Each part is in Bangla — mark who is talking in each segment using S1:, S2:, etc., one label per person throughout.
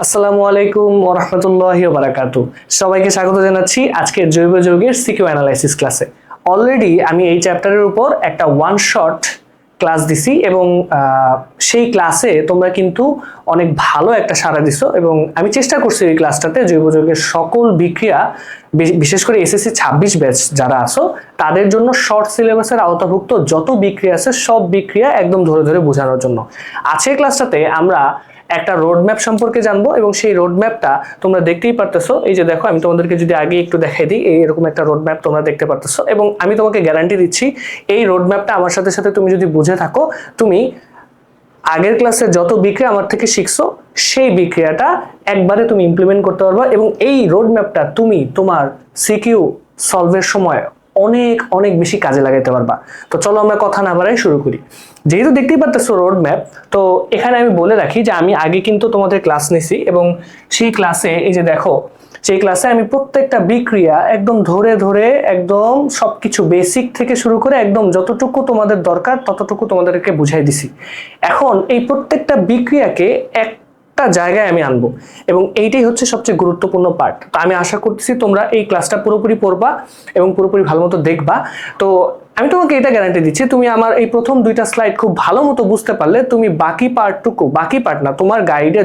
S1: আসসালামু আলাইকুম ওয়া রাহমাতুল্লাহি ওয়া বারাকাতুহু। সবাইকে স্বাগত জানাচ্ছি আজকের জৈব যৌগের সিকিউ অ্যানালাইসিস ক্লাসে। অলরেডি আমি এই চ্যাপ্টারের উপর একটা ওয়ান শট ক্লাস দিছি এবং সেই ক্লাসে তোমরা কিন্তু অনেক ভালো একটা সাড়া দিছো এবং আমি চেষ্টা করছি এই ক্লাসটাতে জৈব যৌগের সকল বিক্রিয়া বিশেষ করে এসএসসি 26 ব্যাচ যারা আছো তাদের জন্য শর্ট সিলেবাসের আওতাভুক্ত যত বিক্রিয়া আছে সব বিক্রিয়া একদম ধরে ধরে বোঝানোর জন্য। আজকের ক্লাসটাতে আমরা একটা রোড ম্যাপ সম্পর্কে জানবো এবং সেই রোড ম্যাপটা তোমরা দেখতেই পারতেছো। এই যে দেখো, আমি তোমাদেরকে যদি আগে একটু দেখাই দিই, এরকম একটা রোড ম্যাপ তোমরা দেখতে পারতেছো এবং আমি তোমাকে গ্যারান্টি দিচ্ছি এই রোড ম্যাপটা আমার সাথে সাথে তুমি যদি বুঝে থাকো, তুমি আগের ক্লাসে যত বিক্রিয়া আমার থেকে শিখছো সেই বিক্রিয়াটা একবারে তুমি ইমপ্লিমেন্ট করতে পারবা এবং এই রোড ম্যাপটা তুমি তোমার সিকিউ সলভের সময় অনেক অনেক বেশি কাজে লাগাইতে পারবা। তো চলো আমরা কথা না বাড়াই শুরু করি। যেহেতু দেখতেই পারতেছো রোড ম্যাপ, তো এখানে আমি বলে রাখি যে আমি আগে কিন্তু তোমাদের ক্লাস নিছি এবং সেই ক্লাসে এই যে দেখো, সেই ক্লাসে আমি প্রত্যেকটা বিক্রিয়া একদম ধরে ধরে একদম সবকিছু বেসিক থেকে শুরু করে একদম যতটুকু তোমাদের দরকার ততটুকু তোমাদেরকে বুঝাই দিছি। এখন এই প্রত্যেকটা বিক্রিয়াকে একটা জায়গায় আমি আনবো এবং এইটাই হচ্ছে সবচেয়ে গুরুত্বপূর্ণ পার্ট। তো আমি আশা করতেছি তোমরা এই ক্লাসটা পুরোপুরি পড়বা এবং পুরোপুরি ভালো মতো দেখবা। তো আমি তোমাকে এটা গ্যারান্টি দিচ্ছি, তুমি আমার এই প্রথম দুইটা স্লাইড খুব ভালো মতো বুঝতে পারলে তুমি বাকি পার্ট না, তোমার গাইডে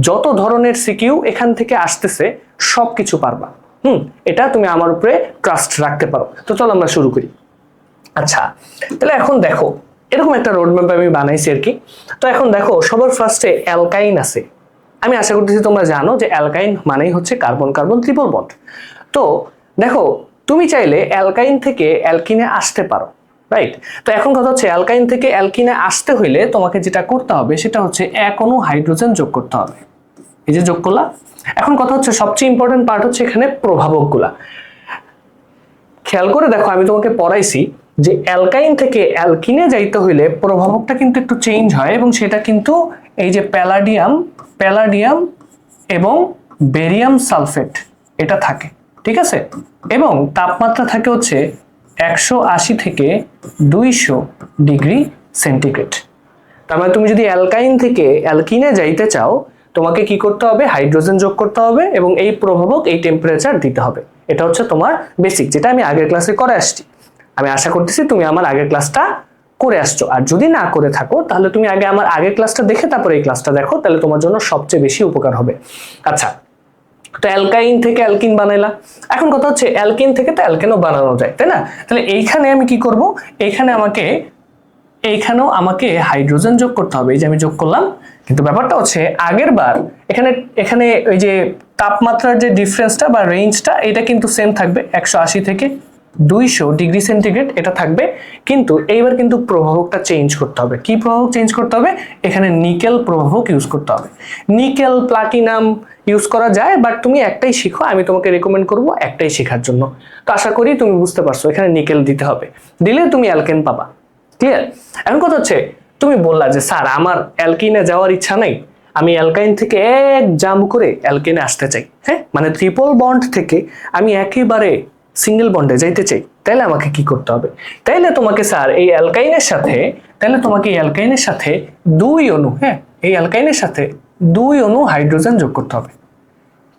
S1: যত ধরনের সিকিউ এখান থেকে আসতেছে সবকিছু পারবা। এটা তুমি আমার উপরে ট্রাস্ট রাখতে পারো। তো চলো আমরা শুরু করি। আচ্ছা, তাহলে এখন দেখো, এরকম একটা রোড ম্যাপ আমি বানাইছি আর কি। তো এখন দেখো, সবার ফার্স্টে অ্যালকাইন আছে। আমি আশা করতেছি তোমরা জানো যে অ্যালকাইন মানেই হচ্ছে কার্বন কার্বন ট্রিপল বন্ড। তো দেখো, তুমি চাইলে অ্যালকাইন থেকে অ্যালকিনে আসতে পারো, রাইট? তো এখন কথা হচ্ছে, অ্যালকাইন থেকে অ্যালকিনে আসতে হইলে তোমাকে যেটা করতে হবে সেটা হচ্ছে এক অণু হাইড্রোজেন যোগ করতে হবে। এই যে যোগ করলা। এখন কথা হচ্ছে, সবচেয়ে ইম্পর্টেন্ট পার্ট হচ্ছে এখানে প্রভাবকগুলা। খেয়াল করে দেখো, আমি তোমাকে পড়াইছি যে অ্যালকাইন থেকে অ্যালকিনে যাইতে হইলে প্রভাবকটা কিন্তু একটু চেঞ্জ হয় এবং সেটা কিন্তু এই যে প্যালাডিয়াম এবং বেরিয়াম সালফেট এটা থাকে, ঠিক আছে? এবং তাপমাত্রা থাকে হচ্ছে 180 থেকে 200 ডিগ্রি সেন্টিগ্রেড। তার মানে তুমি যদি অ্যালকাইন থেকে অ্যালকিনে যাইতে চাও, তোমাকে কি করতে হবে? হাইড্রোজেন যোগ করতে হবে এবং এই প্রভাবক এই টেম্পারেচার দিতে হবে। এটা হচ্ছে তোমার বেসিক, যেটা আমি আগের ক্লাসে করে আসছি। আমি আশা করতেছি তুমি আমার আগের ক্লাসটা করে আসছো, আর যদি না করে থাকো তাহলে তুমি আগে আমার আগের ক্লাসটা দেখে তারপরে এই ক্লাসটা দেখো, তাহলে তোমার জন্য সবচেয়ে বেশি উপকার হবে। আচ্ছা, তো অ্যালকাইন থেকে অ্যালকিন বানাইলা। এখন কথা হচ্ছে, অ্যালকিন থেকে তো অ্যালকেনও বানানো যায়, তাই না? তাহলে এইখানে আমি কি করব? এইখানেও আমাকে হাইড্রোজেন যোগ করতে হবে। এই যে আমি যোগ করলাম, কিন্তু ব্যাপারটা হচ্ছে আগের বার এখানে ওই যে তাপমাত্রার যে ডিফারেন্সটা বা রেঞ্জটা এটা কিন্তু সেম থাকবে, 180 থেকে 200 ডিগ্রি সেন্টিগ্রেড এটা থাকবে। কিন্তু এইবার কিন্তু প্রভাবকটা চেঞ্জ করতে হবে। কি প্রভাবক চেঞ্জ করতে হবে? এখানে নিকেল প্রভাবক ইউজ করতে হবে। নিকেল প্লাটিনাম ইউজ করা যায়, বাট তুমি একটাই শিখো, আমি তোমাকে রেকমেন্ড করব একটাই শেখার জন্য। তো আশা করি তুমি বুঝতে পারছো, এখানে নিকেল দিতে হবে, দিলে তুমি অ্যালকেন পাবা। ক্লিয়ার? এখন কথা হচ্ছে, তুমি বললা যে স্যার আমার অ্যালকিনে যাওয়ার ইচ্ছা নাই, আমি অ্যালকাইন থেকে এক জাম্প করে অ্যালকেনে আসতে চাই। হ্যাঁ, মানে ট্রিপল বন্ড থেকে আমি একেবারে সিঙ্গেল বন্ডে যাইতে চাই। তাইলে আমাকে কি করতে হবে? তাইলে তোমাকে স্যার এই অ্যালকাইনের সাথে দুই অণু হাইড্রোজেন যোগ করতে হবে।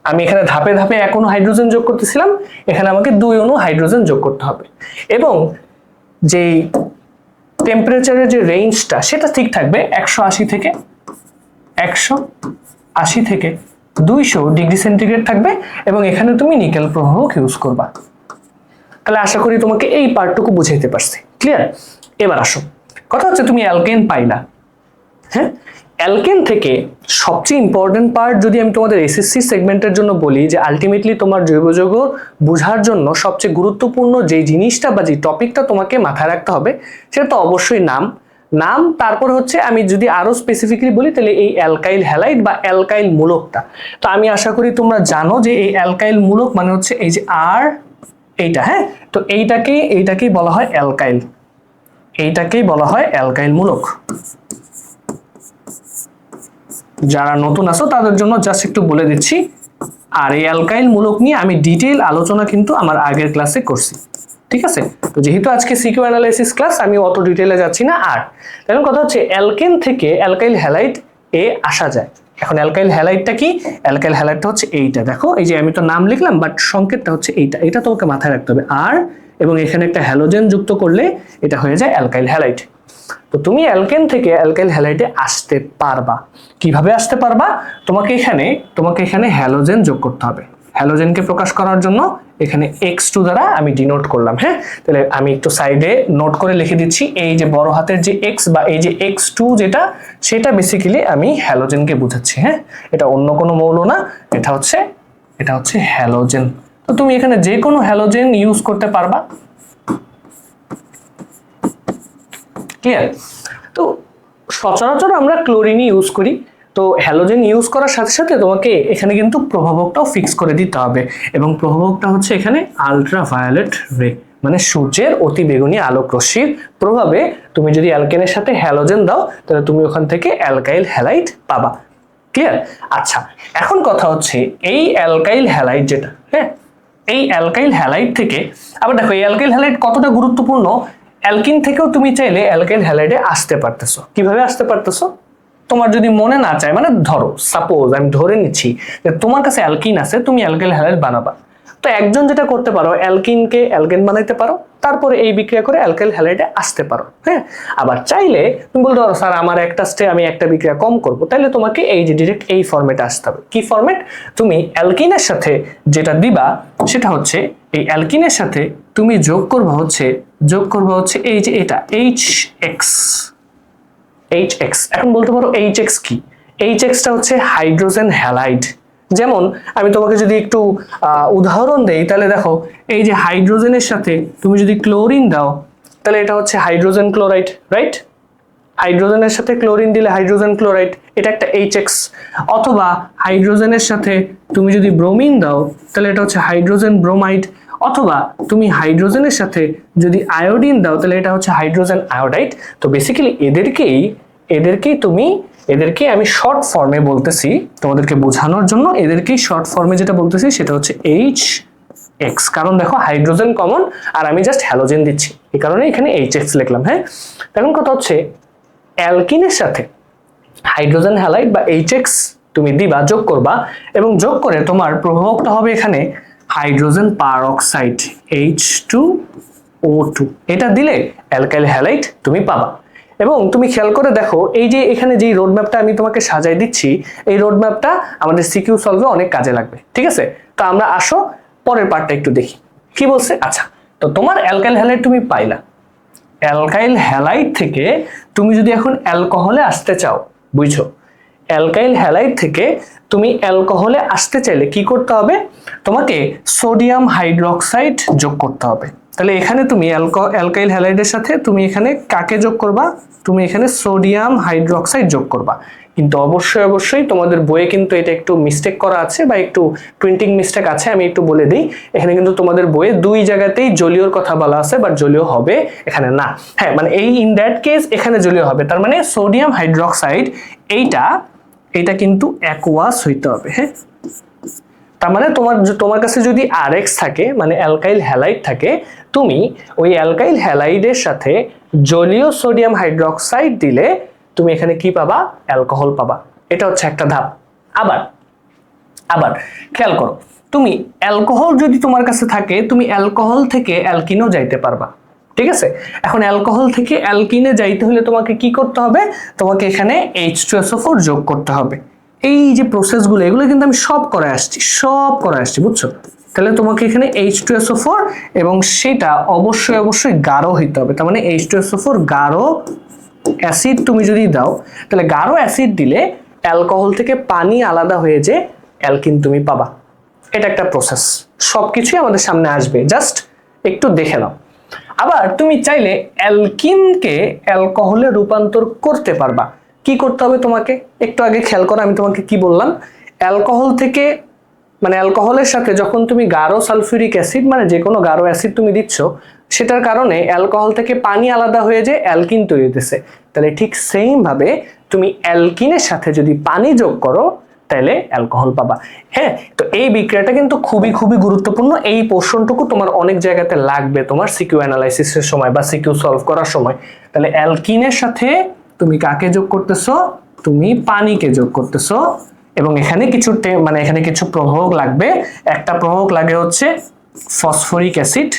S1: আমি এখানে ধাপে ধাপে এক অণু হাইড্রোজেন যোগ করতেছিলাম, এখানে আমাকে 2 অণু হাইড্রোজেন যোগ করতে হবে এবং যেই টেম্পারেচারের যে রেঞ্জটা সেটা ঠিক থাকবে 180 থেকে 200 ডিগ্রি সেন্টিগ্রেড থাকবে এবং এখানে তুমি নিকেল প্রভাবক ইউজ করবা। তাহলে আশা করি তোমাকে এই পার্টটুকু বুঝাইতে পারছি। ক্লিয়ার? এবার আসো, কথা হচ্ছে তুমি অ্যালকেন পাইলা। হ্যাঁ, অ্যালকেন থেকে সবচেয়ে ইম্পর্টেন্ট পার্ট যদি আমি তোমাদের এসএসসি সেগমেন্টের জন্য বলি, যে আলটিমেটলি তোমার জৈব যৌগ বোঝার জন্য সবচেয়ে গুরুত্বপূর্ণ যে জিনিসটা বা যে টপিকটা তোমাকে মাথায় রাখতে হবে সেটা তো অবশ্যই নাম। তারপর হচ্ছে, আমি যদি আরো স্পেসিফিকলি বলি তাহলে এই অ্যালকাইল হ্যালাইড বা অ্যালকাইল মূলকটা। তো আমি আশা করি তোমরা জানো যে এই অ্যালকাইল মূলক মানে হচ্ছে এই যে আর এইটা। হ্যাঁ, তো এইটাকেই বলা হয় অ্যালকাইল, মূলক। যারা নতুন আছো তাদের জন্য জাস্ট একটু বলে দিচ্ছি। আর এই অ্যালকাইল মূলক নিয়ে আমি ডিটেইল আলোচনা কিন্তু আমার আগের ক্লাসে করছি, ঠিক আছে? তো যেহেতু আজকে সিকিউ অ্যানালাইসিস ক্লাস, আমি অত ডিটেইলে যাচ্ছি না। আর তাহলে কথা হচ্ছে, অ্যালকেন থেকে অ্যালকাইল হ্যালাইড এ আসা যায়। এখন অ্যালকাইল হ্যালাইডটা কি? অ্যালকাইল হ্যালাইডটা হচ্ছে এইটা, দেখো এই যে আমি তো নাম লিখলাম বাট সংকেতটা হচ্ছে এইটা, এটা তোমাকে মাথায় রাখতে হবে। আর এবং এখানে একটা হ্যালোজেন যুক্ত করলে এটা হয়ে যায় অ্যালকাইল হ্যালাইড। তো তুমি অ্যালকেন থেকে অ্যালকাইল হ্যালাইডে আসতে পারবা। কিভাবে আসতে পারবা? তোমাকে এখানে হ্যালোজেন যোগ করতে হবে। হ্যালোজেনকে প্রকাশ করার জন্য এখানে x2 দ্বারা আমি ডিনোট করলাম। হ্যাঁ, তাহলে আমি একটু সাইডে নোট করে লিখে দিচ্ছি, এই যে বড় হাতের যে x বা এই যে x2 যেটা, সেটা বেসিক্যালি আমি হ্যালোজেনকে বোঝাচ্ছি। হ্যাঁ, এটা অন্য কোনো মৌল না, এটা হচ্ছে হ্যালোজেন। তো তুমি এখানে যে কোনো হ্যালোজেন ইউজ করতে পারবা। ক্লিয়ার? তো সচরাচর আমরা ক্লোরিন ইউজ করি, তো হ্যালোজেন ইউজ করার সাথে সাথে তোমাকে এখানে কিন্তু প্রভাবকটাও ফিক্স করে দিতে হবে, এবং প্রভাবকটা হচ্ছে এখানে আলট্রাভায়োলেট রে, মানে সূর্যের অতি বেগুনি আলোক রশ্মির প্রভাবে তুমি যদি অ্যালকেনের সাথে হ্যালোজেন দাও তাহলে তুমি ওখান থেকে অ্যালকাইল হ্যালাইড পাবা। ক্লিয়ার? আচ্ছা, এখন কথা হচ্ছে এই অ্যালকাইল হ্যালাইড যেটা, হ্যাঁ, এই অ্যালকাইল হ্যালাইড থেকে আবার দেখো এই অ্যালকাইল হ্যালাইড কতটা গুরুত্বপূর্ণ। অ্যালকিন থেকেও তুমি চাইলে অ্যালকাইল হ্যালাইডে আসতে পারতেছো। কিভাবে আসতে পারতেছো? তোমার যদি মনে না চায়, মানে ধরো সাপোজ আমি ধরে নিচ্ছি যে তোমার কাছে অ্যালকিন আছে, তুমি অ্যালকাইল হ্যালাইড বানাবা। তো একজন যেটা করতে পারো, অ্যালকিনকে অ্যালকেন বানাইতে পারো, তারপরে এই বিক্রিয়া করে অ্যালকাইল হ্যালাইডে আসতে পারো। হ্যাঁ, আবার চাইলে তুমি বলতে পারো স্যার আমার একটা স্টে আমি একটা বিক্রিয়া কম করব, তাহলে তোমাকে এই যে ডিরেক্ট এই ফরম্যাটে আসতে হবে। কি ফরম্যাট? তুমি অ্যালকিনের সাথে যেটা দিবা সেটা হচ্ছে এই অ্যালকিনের সাথে তুমি যোগ করবা হচ্ছে এই যে এটা HX। এখন বলতে পারো HX কি? HX-টা হচ্ছে হাইড্রোজেন হ্যালাইড। যেমন আমি তোমাকে যদি একটু উদাহরণ দেই, তাহলে দেখো এই যে হাইড্রোজেনের সাথে তুমি যদি ক্লোরিন দাও তাহলে এটা হচ্ছে হাইড্রোজেন ক্লোরাইড, রাইট? হাইড্রোজেনের সাথে ক্লোরিন দিলে হাইড্রোজেন ক্লোরাইড, এটা একটা HX। অথবা হাইড্রোজেনের সাথে তুমি যদি ব্রোমিন দাও তাহলে এটা হচ্ছে হাইড্রোজেন ব্রোমাইড। অথবা তুমি হাইড্রোজেনের সাথে যদি আয়োডিন দাও তাহলে এটা হচ্ছে হাইড্রোজেন আয়োডাইড। তো বেসিক্যালি এদেরকে আমি শর্ট ফর্মে বলতেছি তোমাদেরকে বোঝানোর জন্য, এদেরকেই শর্ট ফর্মে যেটা বলতেছি সেটা হচ্ছে HX। কারণ দেখো হাইড্রোজেন কমন আর আমি জাস্ট হ্যালোজেন দিচ্ছি, এই কারণে এখানে HX লিখলাম। হ্যাঁ, এখন কথা হচ্ছে অ্যালকিনের সাথে হাইড্রোজেন হ্যালাইড বা HX তুমি দিবা, যোগ করবা, এবং যোগ করে তোমার প্রভাবকটা হবে এখানে হাইড্রোজেন পারঅক্সাইড H2O2। এটা দিলে অ্যালকাইল হ্যালাইড তুমি পাবা। এবং তুমি খেয়াল করে দেখো এই যে এখানে যেই রোডম্যাপটা আমি তোমাকে সাজাই দিচ্ছি, এই রোডম্যাপটা আমাদের সিকিউ সলভে অনেক কাজে লাগবে। ঠিক আছে, তো আমরা আসো পরের পার্টটা একটু দেখি কি বলছে। আচ্ছা, তো তোমার অ্যালকাইল হ্যালাইড তুমি পাইলা, অ্যালকাইল হ্যালাইড থেকে তুমি যদি এখন অ্যালকোহলে আসতে চাও, বুঝছো, অ্যালকাইল হ্যালাইড থেকে তুমি অ্যালকোহলে আসতে চাইলে কি করতে হবে? তোমাকে সোডিয়াম হাইড্রোক্সাইড যোগ করতে হবে। তাহলে এখানে তুমি অ্যালকাইল হ্যালাইডের সাথে তুমি এখানে কাকে যোগ করবা? তুমি এখানে সোডিয়াম হাইড্রোক্সাইড যোগ করবা। কিন্তু অবশ্যই তোমাদের বইয়ে কিন্তু এটা একটু মিস্টেক করা আছে বা একটু প্রিন্টিং মিস্টেক আছে, আমি একটু বলে দিই। এখানে কিন্তু তোমাদের বইয়ে দুই জায়গাতেই জলীয়র কথা বলা আছে, বাট জলীয় হবে এখানে না। হ্যাঁ, মানে এই ইন দ্যাট কেস এখানে জলীয় হবে, তার মানে সোডিয়াম হাইড্রোক্সাইড এইটা কিন্তু অ্যাকুয়াস হইতে হবে। হ্যাঁ, তার মানে তোমার কাছে যদি Rx থাকে, মানে অ্যালকাইল হ্যালাইড থাকে, তুমি ওই অ্যালকাইল হ্যালাইডের সাথে জলীয় সোডিয়াম হাইড্রোক্সাইড দিলে তুমি এখানে কি পাবা? অ্যালকোহল পাবা। এটা হচ্ছে একটা ধাপ। আবার খেয়াল করো, তুমি অ্যালকোহল যদি তোমার কাছে থাকে, তুমি অ্যালকোহল থেকে অ্যালকিনও যাইতে পারবা। ঠিক আছে, এখন অ্যালকোহল থেকে অ্যালকিনে যাইতে হলে তোমাকে কি করতে হবে? তোমাকে এখানে H2SO4 যোগ করতে হবে। এই যে প্রসেসগুলো, এগুলো কিন্তু আমি সব করে আসছি, বুঝছো? তাহলে তোমাকে এখানে H2SO4 এবং সেটা অবশ্যই গাঢ় হইতে হবে। তার মানে H2SO4 গাঢ় অ্যাসিড তুমি যদি দাও, তাহলে গাঢ় অ্যাসিড দিলে অ্যালকোহল থেকে পানি আলাদা হয়ে যে অ্যালকিন তুমি পাবা। এটা একটা প্রসেস, সবকিছুই আমাদের সামনে আসবে, জাস্ট একটু দেখে নাও। আবার তুমি চাইলে অ্যালকিনকে অ্যালকোহলে রূপান্তর করতে পারবা। কি করতে হবে তোমাকে? একটু আগে খেয়াল করো আমি তোমাকে কি বললাম। অ্যালকোহল থেকে, মানে অ্যালকোহলের সাথে যখন তুমি গাঢ় সালফিউরিক অ্যাসিড, মানে যে কোনো গাঢ় অ্যাসিড তুমি দিচ্ছ, সেটার কারণে অ্যালকোহল থেকে পানি আলাদা হয়ে যে অ্যালকিন তৈরি হতেছে। তাহলে ঠিক সেম ভাবে তুমি অ্যালকিনের সাথে যদি পানি যোগ করো তাহলে অ্যালকোহল পাবা। হ্যাঁ, তো এই বিক্রিয়াটা কিন্তু খুবই গুরুত্বপূর্ণ। এই পোর্শনটুকু তোমার অনেক জায়গাতে লাগবে তোমার সিকিউ অ্যানালাইসিসের সময় বা সিকিউ সলভ করার সময়। তাহলে অ্যালকিনের সাথে তুমি কাকে যোগ করতেছো? তুমি পানিকে যোগ করতেছো এবং এখানে কিছু মানে এখানে কিছু প্রভাবক লাগবে। একটা প্রভাবক লাগে হচ্ছে ফসফরিক অ্যাসিড,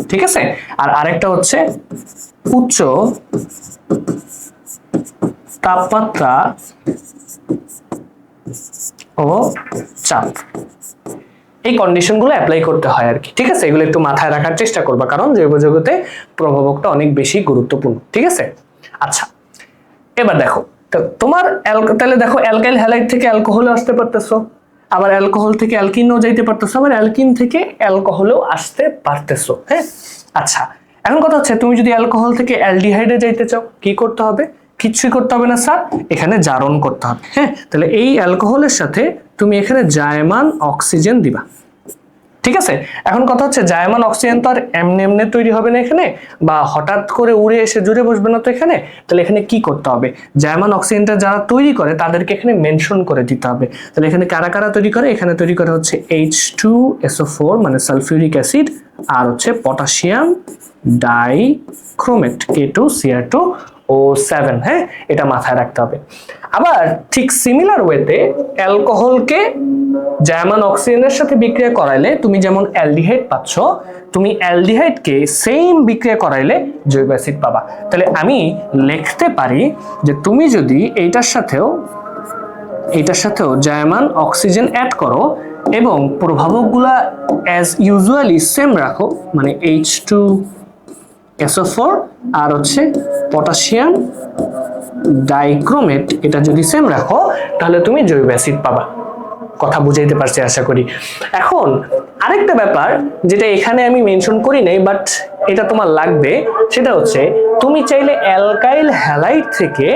S1: ঠিক আছে, আর আরেকটা হচ্ছে উচ্চ তাপমাত্রা ও চাপ। এই কন্ডিশনগুলো অ্যাপ্লাই করতে হয় আর কি, ঠিক আছে। এগুলো একটু মাথায় রাখার চেষ্টা করবা, কারণ জৈব যৌগতে প্রভাবকটা অনেক বেশি গুরুত্বপূর্ণ, ঠিক আছে। আচ্ছা, এবার দেখো তোমার তাহলে দেখো অ্যালকাইল হ্যালাইড থেকে অ্যালকোহলে আসতে পারতেছো, আবার অ্যালকোহল থেকে অ্যালকিনও যাইতে পারতেছো, আবার অ্যালকিন থেকে অ্যালকোহলেও আসতে পারতেছো, হ্যাঁ। আচ্ছা, এখন কথা হচ্ছে তুমি যদি অ্যালকোহল থেকে অ্যালডিহাইডে যাইতে চাও কি করতে হবে? কিচ্ছুই করতে হবে না স্যার, এখানে জারণ করতে হবে, হ্যাঁ। তাহলে এই অ্যালকোহলের সাথে তুমি এখানে জায়মান অক্সিজেন দিবা, ঠিক আছে। এখন কথা হচ্ছে জায়মান অক্সিজেন তো আর এমনি এমনি তৈরি হবে না এখানে, বা হঠাৎ করে উড়ে এসে জুড়ে বসবে না তো এখানে। তাহলে এখানে কি করতে হবে? জায়মান অক্সিজেনটা যারা তৈরি করে তাদেরকে এখানে মেনশন করে দিতে হবে। তাহলে এখানে কারা কারা তৈরি করে? এখানে তৈরি করে হচ্ছে H2SO4 মানে সালফিউরিক অ্যাসিড, আর হচ্ছে পটাশিয়াম ডাইক্রোমেট K2Cr2O7, হ্যাঁ, এটা মাথায় রাখতে হবে। আবার ঠিক সিমিলার ওয়েতে অ্যালকোহলকে জার্মান অক্সিজেনের সাথে বিক্রিয়া করাইলে তুমি যেমন অ্যালডিহাইড পাচ্ছ, তুমি অ্যালডিহাইডকে সেম বিক্রিয়া করাইলে জৈব অ্যাসিড পাবা। তাহলে আমি লিখতে পারি যে তুমি যদি এইটার সাথেও জার্মান অক্সিজেন অ্যাড করো এবং প্রভাবকগুলা অ্যাজ ইউজুয়ালি সেম রাখো, মানে H2SO4 আর হচ্ছে পটাশিয়াম ডাইক্রোমেট, এটা যদি সেম রাখো তাহলে তুমি জৈব অ্যাসিড পাবা। কথা বুঝাইতে পারছি আশা করি। এখন আরেকটা ব্যাপার যেটা এখানে আমি মেনশন করি নাই, বাট এটা তোমার লাগবে, সেটা হচ্ছে তুমি চাইলে অ্যালকাইল হ্যালাইড থেকে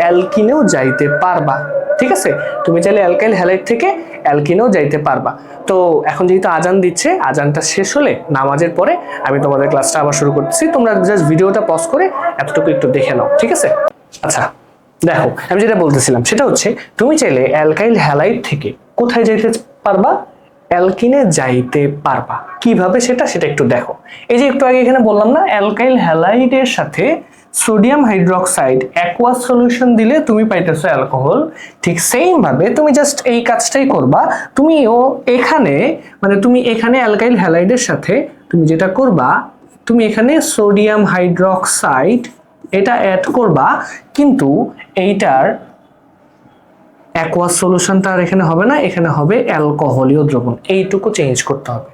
S1: অ্যালকিনেও যাইতে পারবা, ঠিক আছে। তুমি চাইলে অ্যালকাইল হ্যালাইড থেকে অ্যালকিনেও যাইতে পারবা। তো এখন যেহেতু আজান দিচ্ছে, আজানটা শেষ হলে নামাজের পরে আমি তোমাদের ক্লাসটা আবার শুরু করতেছি। তোমরা জাস্ট ভিডিওটা পজ করে এতটুকু একটু দেখে নাও, ঠিক আছে। আচ্ছা দেখো, আমি যেটা বলতেছিলাম সেটা হচ্ছে তুমি চাইলে অ্যালকাইল হ্যালাইড থেকে কোথায় যাইতে পারবা? অ্যালকিনে যাইতে পারবা। কিভাবে সেটা একটু দেখো। এই যে একটু আগে এখানে বললাম না, অ্যালকাইল হ্যালাইডের সাথে সোডিয়াম হাইড্রোক্সাইড অ্যাকুয়াস সলিউশন দিলে তুমি পাইতেছো অ্যালকোহল। ঠিক সেম ভাবে তুমি জাস্ট এই কাজটাই করবা। তুমিও এখানে তুমি এখানে অ্যালকাইল হ্যালাইডের সাথে তুমি যেটা করবা, তুমি এখানে সোডিয়াম হাইড্রোক্সাইড এটা অ্যাড করবা, কিন্তু এইটার অ্যাকুয়াস সলিউশনটা আর এখানে হবে না, এখানে হবে অ্যালকোহলীয় দ্রবণ। এইটুকু চেঞ্জ করতে হবে।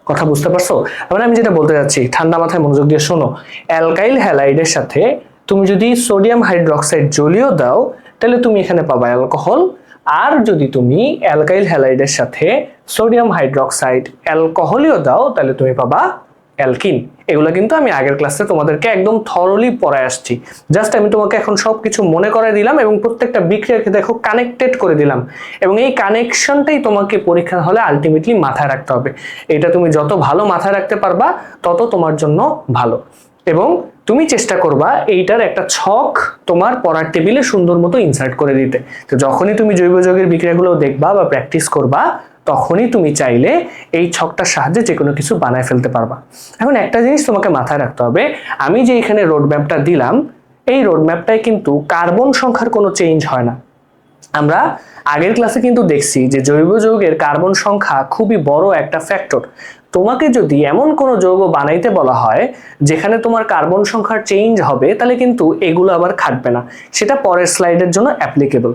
S1: কথা বুঝতে পারছো? মানে আমি যেটা বলতে যাচ্ছি, ঠান্ডা মাথায় মনোযোগ দিয়ে শোনো। অ্যালকাইল হ্যালাইডের সাথে তুমি যদি সোডিয়াম হাইড্রোক্সাইড জলীয় দাও তাহলে তুমি এখানে পাবা অ্যালকোহল, আর যদি তুমি অ্যালকাইল হ্যালাইডের সাথে সোডিয়াম হাইড্রোক্সাইড অ্যালকোহলীয় দাও তাহলে তুমি পাবা অ্যালকিন। এগুলো কিন্তু আমি আগের ক্লাসে তোমাদেরকে একদম থরলি পড়ায় আসছি। জাস্ট আমি তোমাকে এখন সবকিছু মনে করাই দিলাম এবং প্রত্যেকটা বিক্রিয়াকে দেখো কানেক্টেড করে দিলাম, এবং এই কানেকশনটাই তোমাকে পরীক্ষা হলে আলটিমেটলি মাথায় রাখতে হবে। এটা তুমি যত ভালো মাথায় রাখতে পারবা তত তোমার জন্য ভালো, এবং তুমি চেষ্টা করবা এইটার একটা ছক তোমার পড়ার টেবিলে সুন্দর মতো ইনসার্ট করে দিতে। তো যখনই তুমি জৈব যৌগের বিক্রিয়াগুলো দেখবা বা প্র্যাকটিস করবা, তখনই তুমি চাইলে এই ছকটার সাহায্যে যে কোনো কিছু বানায় ফেলতে পারবা। এখন একটা জিনিস তোমাকে মাথায় রাখতে হবে, আমি যে এখানে রোডম্যাপটা দিলাম, এই রোডম্যাপটায় কিন্তু কার্বন সংখ্যার কোনো চেঞ্জ হয় না। আমরা আগের ক্লাসে কিন্তু দেখছি যে জৈব যৌগের কার্বন সংখ্যা খুবই বড় একটা ফ্যাক্টর। তোমাকে যদি এমন কোনো যৌগ বানাইতে বলা হয় যেখানে তোমার কার্বন সংখ্যার চেঞ্জ হবে, তাহলে কিন্তু এগুলো আবার খাটবে না, সেটা পরের স্লাইডের জন্য অ্যাপ্লিকেবল।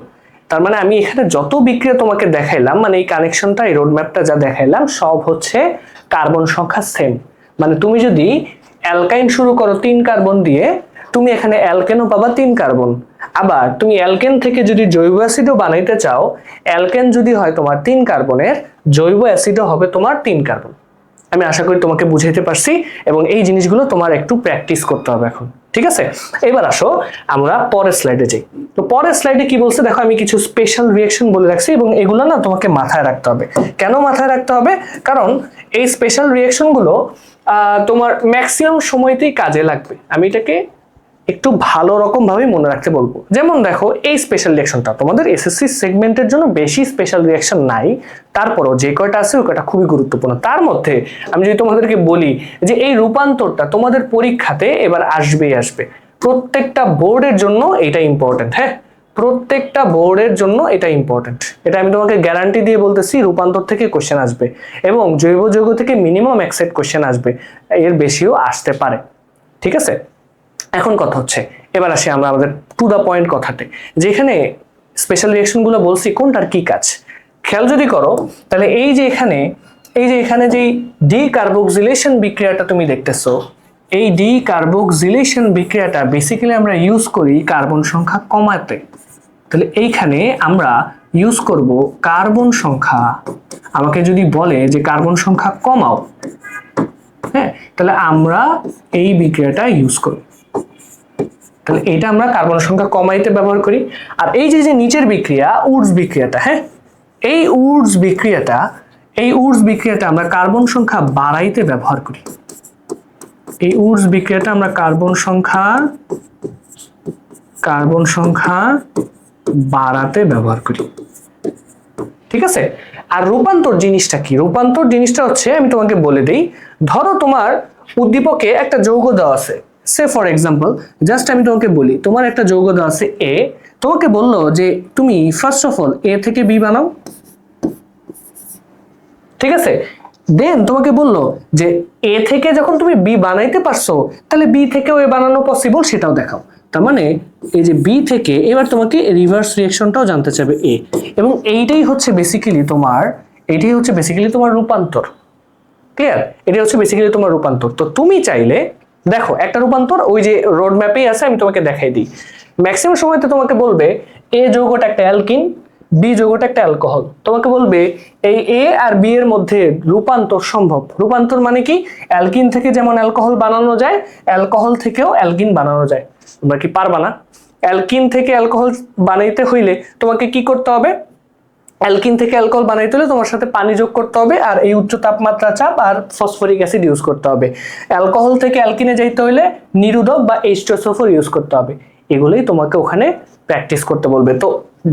S1: তার মানে আমি এখানে যত বিক্রিয়া তোমাকে দেখাইলাম, মানে এই কানেকশনটা, এই রোডম্যাপটা যা দেখাইলাম, সব হচ্ছে কার্বন সংখ্যা সেম। মানে তুমি যদি অ্যালকাইন শুরু করো 3 কার্বন দিয়ে, তুমি এখানে অ্যালকেনও পাবা 3 কার্বন। আবার তুমি অ্যালকেন থেকে যদি জৈব অ্যাসিডও বানাইতে চাও, অ্যালকেন যদি হয় তোমার 3 কার্বনের, জৈব অ্যাসিডও হবে তোমার 3 কার্বন। আমি আশা করি তোমাকে বুঝাইতে পারছি, এবং এই জিনিসগুলো তোমার একটু প্র্যাকটিস করতে হবে এখন, ঠিক আছে। এবার আসো আমরা পরের স্লাইডে যাই। তো পরের স্লাইডে কি বলছে দেখো, আমি কিছু স্পেশাল রিঅ্যাকশন বলে রাখছি, এবং এগুলো না তোমাকে মাথায় রাখতে হবে। কেন মাথায় রাখতে হবে? কারণ এই স্পেশাল রিঅ্যাকশনগুলো তোমার ম্যাক্সিমাম সময়তেই কাজে লাগবে। আমি এটাকে একটু ভালো রকম ভাবে মনে রাখতে বলবো। যেমন দেখো, এই স্পেশাল রিঅ্যাকশনটা তোমাদের এসএসসি সেগমেন্টের জন্য বেশি স্পেশাল রিঅ্যাকশন নাই, তারপরও যে কয়টা আছে ওই কয়টা খুবই গুরুত্বপূর্ণ। তার মধ্যে আমি যদি তোমাদেরকে বলি যে এই রূপান্তরটা তোমাদের পরীক্ষাতে এবার আসবে, প্রত্যেকটা বোর্ডের জন্য এটা ইম্পর্টেন্ট। হ্যাঁ, প্রত্যেকটা বোর্ডের জন্য এটা ইম্পর্টেন্ট, এটা আমি তোমাকে গ্যারান্টি দিয়ে বলতেছি। রূপান্তর থেকে কোশ্চেন আসবে এবং জৈব যৌগ থেকে মিনিমাম এক সেট কোশ্চেন আসবে, এর বেশিও আসতে পারে। ঠিক আছে, এখন কথা হচ্ছে, এবার আসি আমরা আমাদের টু দা পয়েন্ট কথাতে, যেখানে স্পেশাল রিঅ্যাকশনগুলো বলছি কোনটার কি কাজ। খেয়াল যদি করো তাহলে এই যে এখানে যে ডিকার্বক্সিলেশন বিক্রিয়াটা তুমি দেখতেছো, এই ডিকার্বক্সিলেশন বিক্রিয়াটা বেসিক্যালি আমরা ইউজ করি কার্বন সংখ্যা কমাতে। তাহলে এইখানে আমরা ইউজ করব কার্বন সংখ্যা। আমাকে যদি বলে যে কার্বন সংখ্যা কমাও, হ্যাঁ, তাহলে আমরা এই বিক্রিয়াটা ইউজ করি। তাহলে এটা আমরা কার্বন সংখ্যা কমাইতে ব্যবহার করি। আর এই যে নিচের বিক্রিয়া উডস বিক্রিয়াটা, হ্যাঁ, এই উডস বিক্রিয়াটা আমরা কার্বন সংখ্যা বাড়াইতে ব্যবহার করি। এই উডস বিক্রিয়াটা আমরা কার্বন সংখ্যা বাড়াতে ব্যবহার করি। ঠিক আছে, আর রূপান্তর জিনিসটা কি? রূপান্তর জিনিসটা হচ্ছে, আমি তোমাকে বলে দেই, ধরো তোমার উদ্দীপকে একটা যৌগ দেওয়া আছে, সে ফর এক্সাম্পল জাস্ট আমি তোমাকে বলি, তোমার একটা যৌগ দেওয়া আছে এ, তোমাকে বললো যে তুমি ফার্স্ট অফ অল এ থেকে বি বানাও। ঠিক আছে, দেন তোমাকে বললো যে এ থেকে যখন তুমি বি বানাইতে পারছো, তাহলে বি থেকেও এ বানানো পসিবল, সেটাও দেখাও। তার মানে এই যে বি থেকে এবার তোমাকে রিভার্স রিঅ্যাকশনটাও জানতে চাবে এ, এবং এইটাই হচ্ছে বেসিক্যালি তোমার রূপান্তর। ক্লিয়ার? এটাই হচ্ছে বেসিক্যালি তোমার রূপান্তর। তো তুমি চাইলে দেখো একটা রূপান্তর ওই যে রোড ম্যাপেই আছে, আমি তোমাকে দেখাই দিই। ম্যাক্সিমাম সময়তে তোমাকে বলবে এ যৌগটা একটা অ্যালকিন, বি যৌগটা একটা অ্যালকোহল। তোমাকে বলবে এই এ আর বি এর মধ্যে রূপান্তর সম্ভব। রূপান্তর মানে কি? অ্যালকিন থেকে যেমন অ্যালকোহল বানানো যায়, অ্যালকোহল থেকেও অ্যালকিন বানানো যায়। তোমরা কি পারবা না? অ্যালকিন থেকে অ্যালকোহল বানাইতে হইলে তোমাকে কি করতে হবে? অ্যালকিন থেকে অ্যালকোহল বানাইতে হলে তোমার সাথে পানি যোগ করতে হবে, আর এই উচ্চ তাপমাত্রা চাপ আর ফসফরিক অ্যাসিড ইউজ করতে হবে। অ্যালকোহল থেকে অ্যালকিনে যাইতে হলে নিরোধক বা H2SO4 ইউজ করতে হবে। এগুলোই তোমাকে ওখানে প্র্যাকটিস করতে বলবে। তো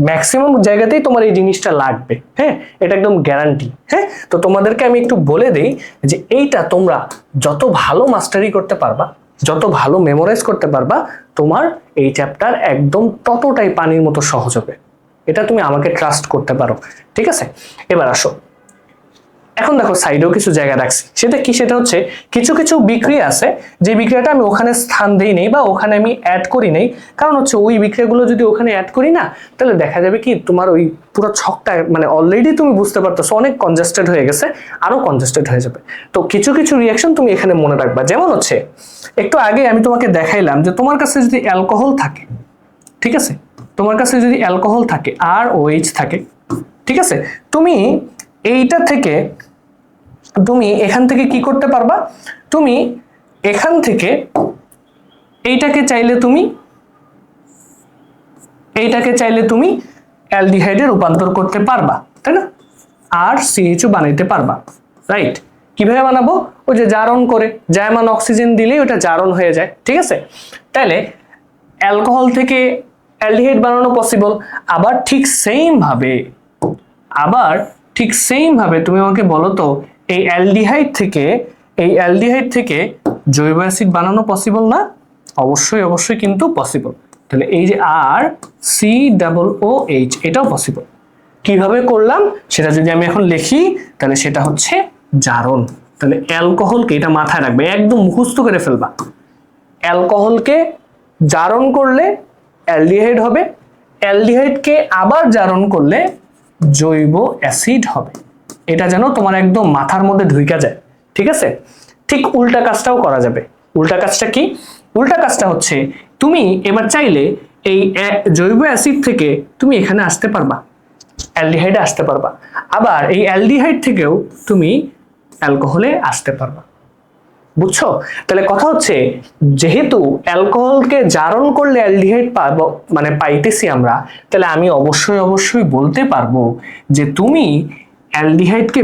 S1: ম্যাক্সিমাম জায়গাতেই তোমার এই জিনিসটা লাগবে। হ্যাঁ, এটা একদম গ্যারান্টি। হ্যাঁ, তো তোমাদেরকে আমি একটু বলে দেই যে এইটা তোমরা যত ভালো মাস্টারি করতে পারবা, যত ভালো মেমোরাইজ করতে পারবা, তোমার এই চ্যাপ্টার একদম ততটাই পানির মতো সহজ হবে। এটা তুমি আমাকে ট্রাস্ট করতে পারো। ঠিক আছে, এবার আসো, এখন দেখো সাইডেও কিছু জায়গা রাখছি। সেটা কি? সেটা হচ্ছে কিছু কিছু বিক্রিয়া আছে যে বিক্রিয়াটা আমি ওখানে স্থান দেই নেই বা ওখানে আমি অ্যাড করি নেই। কারণ হচ্ছে ওই বিক্রিয়াগুলো যদি ওখানে অ্যাড করি না, তাহলে দেখা যাবে কি তোমার ওই পুরো ছকটা মানে অলরেডি তুমি বুঝতে পারতেছো অনেক কনজেস্টেড হয়ে গেছে, আরো কনজেস্টেড হয়ে যাবে। তো কিছু কিছু রিঅ্যাকশন তুমি এখানে মনে রাখবা। যেমন হচ্ছে একটু আগে আমি তোমাকে দেখাইলাম যে তোমার কাছে যদি অ্যালকোহল থাকে, ঠিক আছে, তোমার কাছে যদি অ্যালকোহল থাকে আর OH থাকে, ঠিক আছে, তুমি এইটা থেকে তুমি এখান থেকে কি করতে পারবা? তুমি এখান থেকে এইটাকে চাইলে তুমি অ্যালডিহাইডে রূপান্তর করতে পারবা, তাই না? আর CHO বানাইতে পারবা, রাইট? কিভাবে বানাবো? ওই যে জারণ করে, জায়মান অক্সিজেন দিলেই ওটা জারণ হয়ে যায়। ঠিক আছে, তাহলে অ্যালকোহল থেকে অ্যালডিহাইড বানানো পসিবল। আবার ঠিক সেম ভাবে তুমি আমাকে বলো তো এই অ্যালডিহাইড থেকে জৈব অ্যাসিড বানানো পসিবল না? অবশ্যই কিন্তু পসিবল। তাহলে এই যে RCOOH এটাও পসিবল। কিভাবে করলাম সেটা যদি আমি এখন লিখি, তাহলে সেটা হচ্ছে জারণ। তাহলে অ্যালকোহলকে, এটা মাথায় রাখবে, একদম মুখস্থ করে ফেলবা, অ্যালকোহলকে জারণ করলে অ্যালডিহাইড হবে, অ্যালডিহাইডকে আবার জারণ করলে জৈব অ্যাসিড হবে। এটা যেন তোমার একদম মাথার মধ্যে ঢুইকা যায়। ঠিক আছে, ঠিক উল্টা কাজটাও করা যাবে। উল্টা কাজটা কি? উল্টা কাজটা হচ্ছে তুমি এবার চাইলে এই জৈব অ্যাসিড থেকে তুমি এখানে আসতে পারবা, অ্যালডিহাইডে আসতে পারবা, আবার এই অ্যালডিহাইড থেকেও তুমি অ্যালকোহলে আসতে পারবা। বুঝছো? তাহলে কথা হচ্ছে যেহেতু অ্যালকোহলকে জারণ করলে অ্যালডিহাইড পাবো, মানে পাইতেছি আমরা, তাহলে আমি অবশ্যই বলতে পারবো যে তুমি অ্যালডিহাইডকে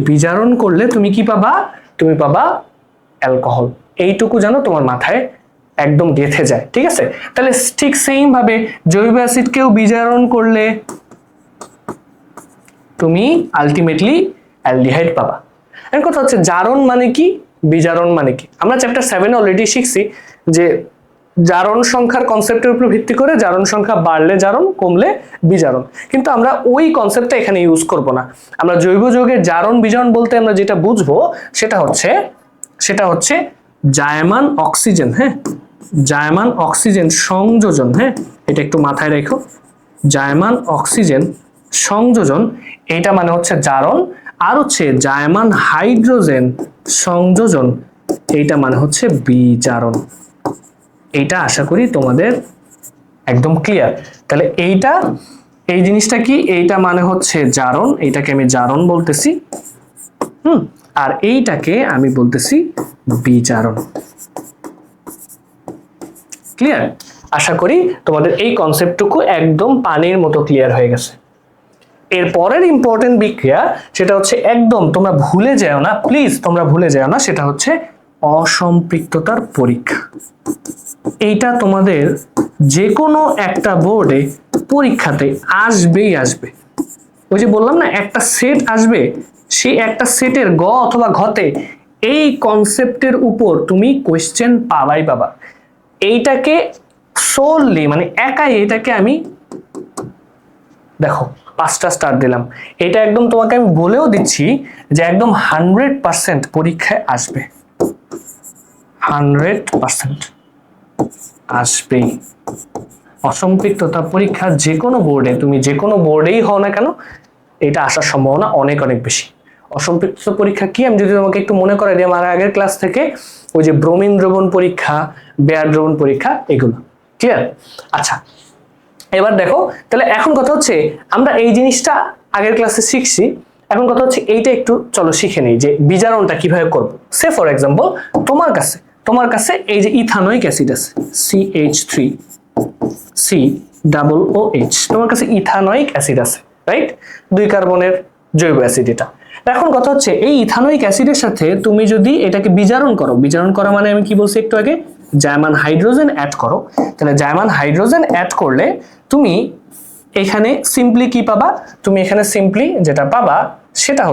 S1: বিজারণ করলে তুমি কি পাবা? তুমি পাবা অ্যালকোহল। এইটুকু যেন তোমার মাথায় একদম গেঁথে যায়। ঠিক আছে, তাহলে ঠিক সেম ভাবে জৈব অ্যাসিডকেও বিজারণ করলে তুমি আলটিমেটলি অ্যালডিহাইড পাবা। এর কথা হচ্ছে জারণ মানে কি? বিজারণ মানে কি? আমরা চ্যাপ্টার 7 অলরেডি শিখছি যে জারণ সংখ্যার কনসেপ্টের উপর ভিত্তি করে জারণ সংখ্যা বাড়লে জারণ, কমলে বিজারণ। কিন্তু আমরা ওই কনসেপ্টটা এখানে ইউজ করব না। আমরা জৈব যৌগের জারণ বিজারণ বলতে আমরা যেটা বুঝবো সেটা হচ্ছে জায়মান অক্সিজেন, হ্যাঁ, জায়মান অক্সিজেন সংযোজন, হ্যাঁ, এটা একটু মাথায় রেখো। জায়মান অক্সিজেন সংযোজন এটা মানে হচ্ছে জারণ, আর হচ্ছে জায়মান হাইড্রোজেন সংযোজন এইটা মানে হচ্ছে বিজারণ। এইটা আশা করি তোমাদের একদম ক্লিয়ার। তাহলে এই জিনিসটা কি? এইটা মানে হচ্ছে জারণ, এইটাকে আমি জারণ বলতেছি, আর এইটাকে আমি বলতেছি বিজারণ। ক্লিয়ার? আশা করি তোমাদের এই কনসেপ্টটুকু একদম পানির মতো ক্লিয়ার হয়ে গেছে। এর পরের ইম্পর্টেন্ট বিক্রিয়া সেটা হচ্ছে, একদম তোমরা ভুলে যেও না, প্লিজ তোমরা ভুলে যেও না, সেটা হচ্ছে অসম্পৃক্ততার পরীক্ষা। এইটা তোমাদের যে কোনো একটা বোর্ডে পরীক্ষাতে আসবেই আসবে। ওই যে বললাম না, একটা সেট আসবে, সেই একটা সেটের গ অথবা ঘতে এই কনসেপ্টের উপর তুমি কোয়েশ্চেন পাবাই পাবা। এইটাকে সোললি মানে একাই এটাকে আমি দেখো 5টা স্টার দিলাম। এটা একদম তোমাকে আমি বলেও দিচ্ছি যে একদম 100% পরীক্ষায় আসবে, 100% আসবেই। অসম্পৃক্ততা পরীক্ষা যে কোনো বোর্ডে, তুমি যে কোনো বোর্ডেই হও না কেন, এটা আসার সম্ভাবনা অনেক অনেক বেশি। অসম্পৃক্ততা পরীক্ষা কি আমি যদি তোমাকে একটু মনে করাই দিই আমার আগের ক্লাস থেকে, ওই যে ব্রোমিন দ্রবণ পরীক্ষা, বেয়ার দ্রবণ পরীক্ষা, এগুলো ক্লিয়ার? আচ্ছা, এবার দেখো, তাহলে এখন কথা হচ্ছে আমরা এই জিনিসটা আগের ক্লাসে শিখছি, এখন কথা হচ্ছে এইটা একটু চলো শিখে নিই যে বিজারণটা কিভাবে করব। সে ফর এক্সাম্পল তোমার কাছে এই যে ইথানোয়িক অ্যাসিড আছে CH3COOH, তোমার কাছে ইথানোয়িক অ্যাসিড আছে, রাইট? 2 কার্বনের জৈব অ্যাসিড এটা। এখন কথা হচ্ছে এই ইথানোয়িক অ্যাসিডের সাথে তুমি যদি এটাকে বিজারণ করো, বিজারণ করা মানে আমি কি বলছি একটু আগে, জায়মান হাইড্রোজেন অ্যাড করো। তাহলে জায়মান হাইড্রোজেন অ্যাড করলে তুমি এখানে সিম্পলি কি পাবা? তুমি এখানে সিম্পলি যেটা পাবা সেটা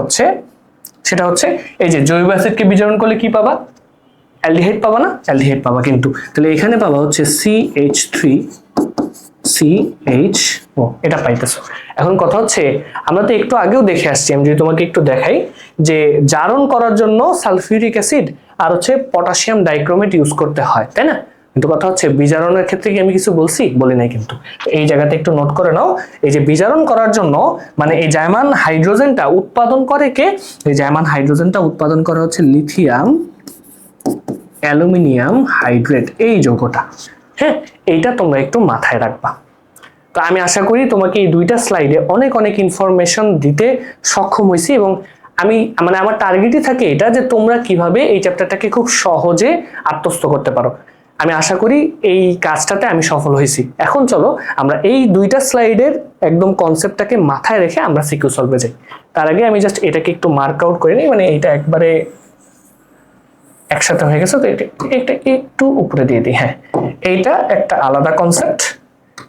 S1: হচ্ছে এই যে জৈব অ্যাসিডকে বিজারণ করলে কি পাবা? অ্যালডিহাইড পাবা না? অ্যালডিহাইড পাবা, কিন্তু তাহলে এখানে পাবা হচ্ছে CH3CHO, এটা পাইতেছো। এখন কথা হচ্ছে আমরা তো একটু আগেও দেখে আসছি, আমি যদি তোমাকে একটু দেখাই যে জারণ করার জন্য সালফিউরিক অ্যাসিড আর হচ্ছে পটাশিয়াম ডাইক্রোমেট ইউজ করতে হয়, তাই না? কিন্তু কথা হচ্ছে বিজারণের ক্ষেত্রে কি আমি কিছু বলি নাই, কিন্তু এই জায়গাতে একটু নোট করে নাও। এই যে বিজারণ করার জন্য মানে এই জায়মান হাইড্রোজেনটা উৎপাদন করে কে? এই জায়মান হাইড্রোজেনটা উৎপাদন করা হচ্ছে লিথিয়াম অ্যালুমিনিয়াম হাইড্রেট, এই যৌগটা, হ্যাঁ, এইটা তোমরা একটু মাথায় রাখবা। তো আমি আশা করি তোমাকে এই 2টা স্লাইডে অনেক অনেক ইনফরমেশন দিতে সক্ষম হয়েছি, এবং আমি মানে আমার টার্গেটই থাকে এটা যে তোমরা কিভাবে এই চ্যাপ্টারটাকে খুব সহজে আত্মস্থ করতে পারো। আমি আশা করি এই কাজটাতে আমি সফল হয়েছি। এখন চলো আমরা এই 2টা স্লাইডের একদম কনসেপ্টটাকে মাথায় রেখে আমরা সিকিউ সলভে যাই। তার আগে আমি জাস্ট এটাকে একটু মার্ক আউট করে নিই, মানে এটা একবারে একসাথে হয়ে গেছে, তো এটা একটু উপরে দিয়ে দিই। হ্যাঁ, এইটা একটা আলাদা কনসেপ্ট,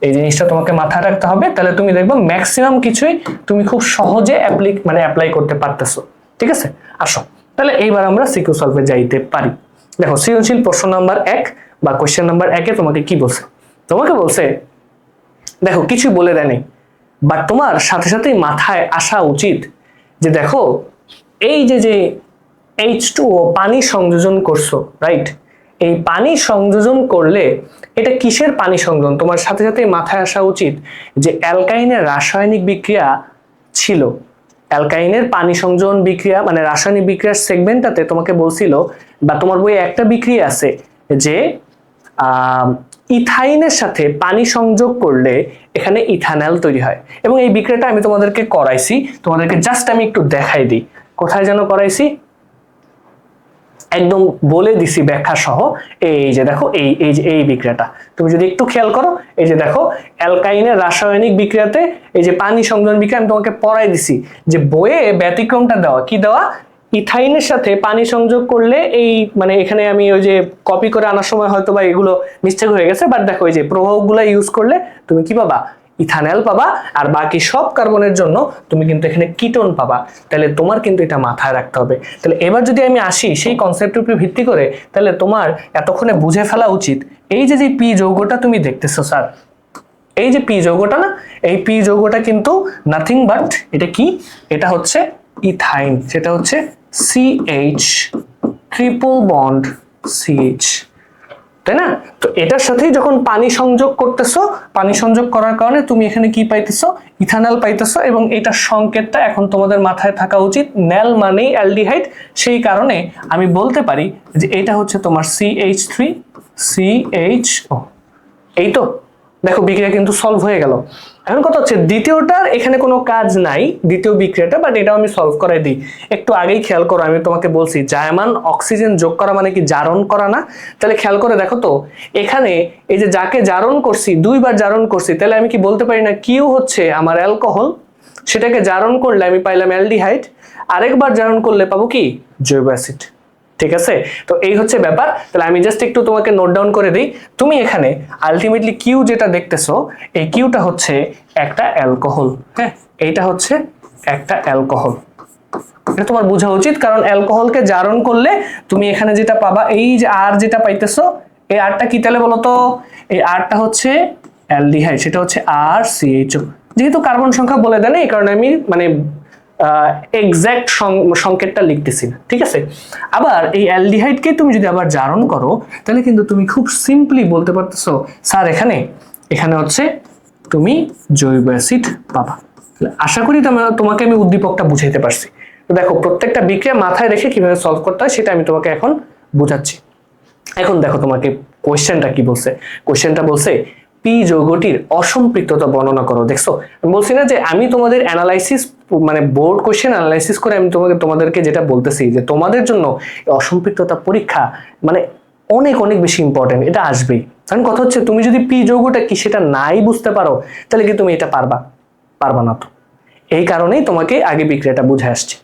S1: এই জিনিসটা তোমাকে মাথায় রাখতে হবে, তাহলে তুমি দেখবে ম্যাক্সিমাম কিছুই তুমি খুব সহজে অ্যাপ্লাই করতে পারতেছো। ঠিক আছে, আসো তাহলে এইবার আমরা সিকিউ সলভে যাইতে পারি। দেখো, সৃজনশীল প্রশ্ন নাম্বার 1 বা কোশ্চেন নাম্বার 1-এ তোমাকে কি বলছে? তোমাকে বলছে, দেখো কিছু বলে দেয়নি, বাট তোমার সাথে সাথেই মাথায় আসা উচিত যে দেখো এই যে H2O পানি সংযোজন করছো, রাইট? এই পানি সংযোজন করলে এটা কিসের পানি সংযোজন? তোমার সাথে সাথে মাথায় আসা উচিত যে অ্যালকাইনের রাসায়নিক বিক্রিয়া ছিল। অ্যালকাইনের পানি সংযোজন বিক্রিয়া মানে রাসায়নিক বিক্রিয়ার সেগমেন্টটাতে তোমাকে বলছিল, বা তোমার বইয়ে একটা বিক্রিয়া আছে যে ইথাইনের সাথে পানি সংযোগ করলে এখানে ইথানল তৈরি হয়, এবং এই বিক্রিয়াটা আমি তোমাদেরকে করাইছি, তোমাদেরকে জাস্ট আমি একটু দেখাই দিই। কোথায় যেন করাইছি, একদম বলে দিছি ব্যাখ্যা সহ। এই যে দেখো এই বিক্রিয়াটা তুমি যদি একটু খেয়াল করো, এই যে দেখো অ্যালকাইনের রাসায়নিক বিক্রিয়াতে এই যে পানি সংযোজন বিক্রিয়া আমি তোমাকে পড়াই দিছি, যে বইয়ে ব্যতিক্রমটা দেওয়া কি দেওয়া, ইথাইনের সাথে পানি সংযোগ করলে এই মানে এখানে আমি ওই যে কপি করে আনার সময় হয়তো বা এগুলো মিস্টেক হয়ে গেছে, বাট দেখো এই যে প্রভাবগুলো ইউজ করলে তুমি কি পাবা, ইথানল পাবা, আর বাকি সব কার্বনের জন্য তুমি কিন্তু এখানে কিটোন পাবা। তাহলে তোমার কিন্তু এটা মাথায় রাখতে হবে। তাহলে এবার যদি আমি আসি সেই কনসেপ্টের উপর ভিত্তি করে, তাহলে তোমার এতক্ষণে বুঝে ফেলা উচিত এই যে পি যৌগটা তুমি দেখতেছো স্যার, এই যে পি যৌগটা না, এই পি যৌগটা কিন্তু নাথিং বাট এটা কি, এটা হচ্ছে ইথাইন, সেটা হচ্ছে CH ট্রিপল বন্ড CH, তাই না? তো এটার সাথেই যখন পানি সংযোগ করতেছো, পানি সংযোগ করার কারণে তুমি এখানে কি পাইতেছো, ইথানল পাইতেছো, এবং এটার সংকেতটা এখন তোমাদের মাথায় থাকা উচিত, ন্যাল মানেই অ্যালডিহাইড, সেই কারণে আমি বলতে পারি যে এটা হচ্ছে তোমার CH3 CHO। এই তো দেখো বিক্রিয়া কিন্তু সলভ হয়ে গেল। এখন কথা হচ্ছে দ্বিতীয়টার এখানে কোনো কাজ নাই, দ্বিতীয় বিক্রিয়াটা, বাট এটাও আমি সলভ করাই দিই। একটু আগেই খেয়াল করো, আমি তোমাকে বলছি জায়মান অক্সিজেন যোগ করা মানে কি জারণ করা না? তাহলে খেয়াল করে দেখো তো, এখানে এই যে যাকে জারণ করছি, দুইবার জারণ করছি, তাহলে আমি কি বলতে পারি না কিউ হচ্ছে আমার অ্যালকোহল, সেটাকে জারণ করলে আমি পাইলাম অ্যালডিহাইড, আরেকবার জারণ করলে পাবো কি জৈব অ্যাসিড। ঠিক আছে, তো এই হচ্ছে ব্যাপার। তাহলে আমি জাস্ট একটু তোমাকে নোট ডাউন করে দিই, তুমি এখানে আলটিমেটলি কিউ যেটা দেখতেছো, এই কিউটা হচ্ছে একটা অ্যালকোহল, হ্যাঁ এইটা হচ্ছে একটা অ্যালকোহল, এটা তোমার বোঝা উচিত, কারণ অ্যালকোহলকে জারণ করলে তুমি এখানে যেটা পাবা, এই যে আর যেটা পাইতেছো, এই আরটা কি তাহলে বলো তো, এই আরটা হচ্ছে অ্যালডিহাইড, সেটা হচ্ছে RCHO। যেহেতু কার্বন সংখ্যা বলে দেয় না, এই কারণে আমি মানে এক্সাক্ট সংকেতটা লিখতেছি না, ঠিক আছে। আবার এই অ্যালডিহাইডকে তুমি যদি আবার জারণ করো, তাহলে কিন্তু তুমি খুব সিম্পলি বলতে পারতেছো স্যার এখানে এখানে হচ্ছে তুমি জৈব অ্যাসিড পাবা। আশা করি তোমাকে আমি উদ্দীপকটা বুঝাইতে পারছি। তো দেখো প্রত্যেকটা বিক্রিয়া মাথায় রেখে কিভাবে সলভ করতে হয় সেটা আমি তোমাকে এখন বোঝাচ্ছি। এখন দেখো তোমাকে কোশ্চেনটা কি বলছে, কোশ্চেনটা বলছে পি যৌগটির অসম্পৃক্ততা বর্ণনা করো। দেখছো আমি বলছি না যে আমি তোমাদের অ্যানালাইসিস মানে বোর্ড কোশ্চেন অ্যানালাইসিস করে আমি তোমাদেরকে যেটা বলতেছি যে তোমাদের জন্য অসম্পৃক্ততা পরীক্ষা মানে অনেক অনেক বেশি ইম্পর্টেন্ট, এটা আসবেই। কারণ কথা হচ্ছে তুমি যদি পি যৌগটা কি সেটা নাই বুঝতে পারো, তাহলে কি তুমি এটা পারবা না। তো এই কারণেই তোমাকে আগে বিক্রিয়াটা বুঝে আসছে।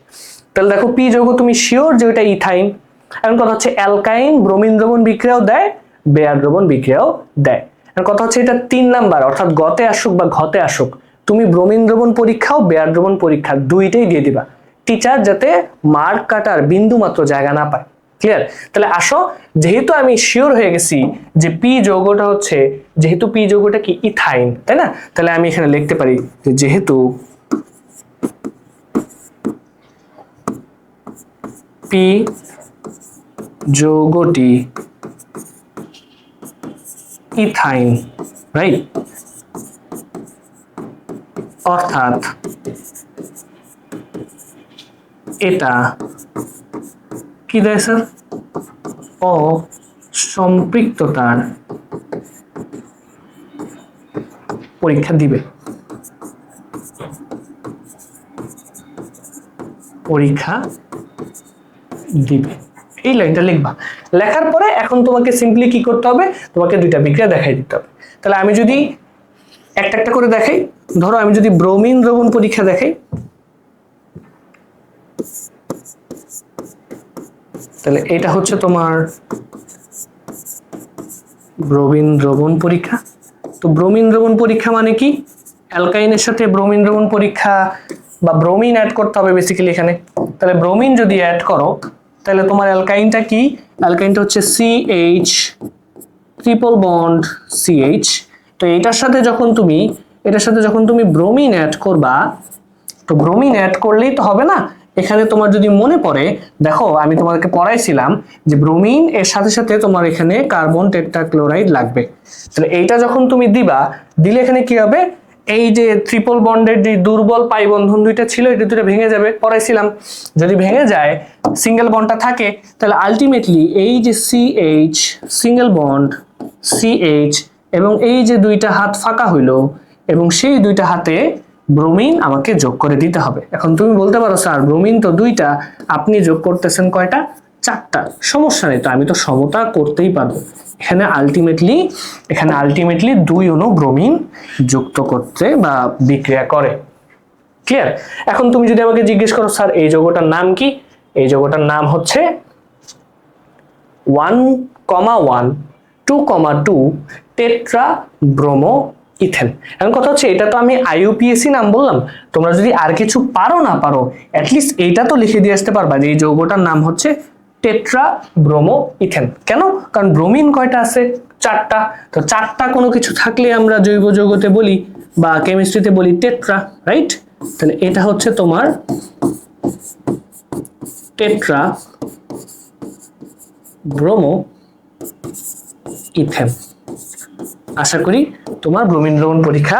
S1: তাহলে দেখো পি যৌগ তুমি শিওর যে ওটা ইথাইন। এখন কথা হচ্ছে অ্যালকাইন ব্রোমিন দ্রবণ বিক্রিয়াও দেয়, বেয়ার দ্রবণ বিক্রিয়াও দেয়। এখন কথা হচ্ছে এটা 3 নাম্বার, অর্থাৎ গতে আসুক বা ঘতে আসুক, তুমি ব্রোমিন দ্রবণ পরীক্ষাও বেয়ার দ্রবণ পরীক্ষা দুইটাই দিয়ে দিবা, টিচার যাতে মার্ক কাটার বিন্দু মাত্র জায়গা না পায়। ক্লিয়ার? তাহলে আসো, যেহেতু আমি শিওর হয়ে গেছি যে পি যৌগটা হচ্ছে, যেহেতু পি যৌগটা কি ইথাইন, তাই না? তাহলে আমি এখানে লিখতে পারি যে যেহেতু পি যৌগটি ইথাইন, রাইট, অর্থাৎ এটা কি দেয় স্যার, অসম্পৃক্ততার পরীক্ষা দিবে, এই লাইনটা লিখবা। লেখার পরে এখন তোমাকে সিম্পলি কি করতে হবে, তোমাকে দুইটা বিক্রিয়া দেখাই দিতে হবে। তাহলে আমি যদি একটা একটা করে দেখাই, ধরো আমি যদি ব্রোমিন দ্রবণ পরীক্ষা দেখাই, তাহলে এটা হচ্ছে তোমার ব্রোমিন দ্রবণ পরীক্ষা। তো ব্রোমিন দ্রবণ পরীক্ষা মানে কি, অ্যালকাইনের সাথে ব্রোমিন দ্রবণ পরীক্ষা বা ব্রোমিন অ্যাড করতে হবে বেসিক্যালি এখানে। তাহলে ব্রোমিন যদি অ্যাড করো, তাহলে তোমার অ্যালকাইনটা কি, অ্যালকাইনটা হচ্ছে CH ট্রিপল বন্ড CH। তো এটার সাথে যখন তুমি ব্রোমিন অ্যাড করবা, তো ব্রোমিন অ্যাড করলেই তো হবে না, এখানে তোমার যদি মনে পড়ে, দেখো আমি তোমাদেরকে পড়াইছিলাম যে ব্রোমিন এর সাথে সাথে তোমার এখানে কার্বন টেট্রাক্লোরাইড লাগবে। তাহলে এইটা যখন তুমি দিলে এখানে কি হবে, এই যে ট্রিপল বন্ডের যে দুর্বল পাই বন্ধন দুইটা ছিল, এটা দুটো ভেঙে যাবে, পড়াইছিলাম। যদি ভেঙে যায়, সিঙ্গেল বন্ডটা থাকে, তাহলে আলটিমেটলি এই যে CH সিঙ্গেল বন্ড CH এবং এই যে দুইটা হাত ফাঁকা হইলো, এবং সেই দুইটা হাতে ব্রোমিন আমাকে যোগ করে দিতে হবে। এখন তুমি বলতে পারো স্যার ব্রোমিন তো দুইটা, আপনি যোগ করতেছেন কয়টা, 4টা। সমস্যা নেই, তো আমি তো সমতা করতেই পারবো। এখানে আলটিমেটলি 2 অণু ব্রোমিন যুক্ত করতে বা বিক্রিয়া করে। ক্লিয়ার? এখন তুমি যদি আমাকে জিজ্ঞেস করো স্যার এই যৌগটার নাম কি, এই যৌগটার নাম হচ্ছে 1,1 2,2 টেট্রা ব্রোমো ইথেন। এখন কথা হচ্ছে এটা তো আমি আইইউপিএসি নাম বললাম, তোমরা যদি আর কিছু পারো না পারো অ্যাটলিস্ট এইটা তো লিখে দিয়ে আসতে পারবা যে এই যৌগটার নাম হচ্ছে টেট্রা ব্রোমো ইথেন। কেন? কারণ ব্রোমিন কয়টা আছে? 4টা। তো 4টা কোনো কিছু থাকলে আমরা জৈব যৌগতে বলি বা কেমিস্ট্রিতে বলি টেট্রা, রাইট? তাহলে এটা হচ্ছে তোমার টেট্রা ব্রোমো ইথেন। আশা করি তোমার ব্রোমিন দ্রবণ পরীক্ষা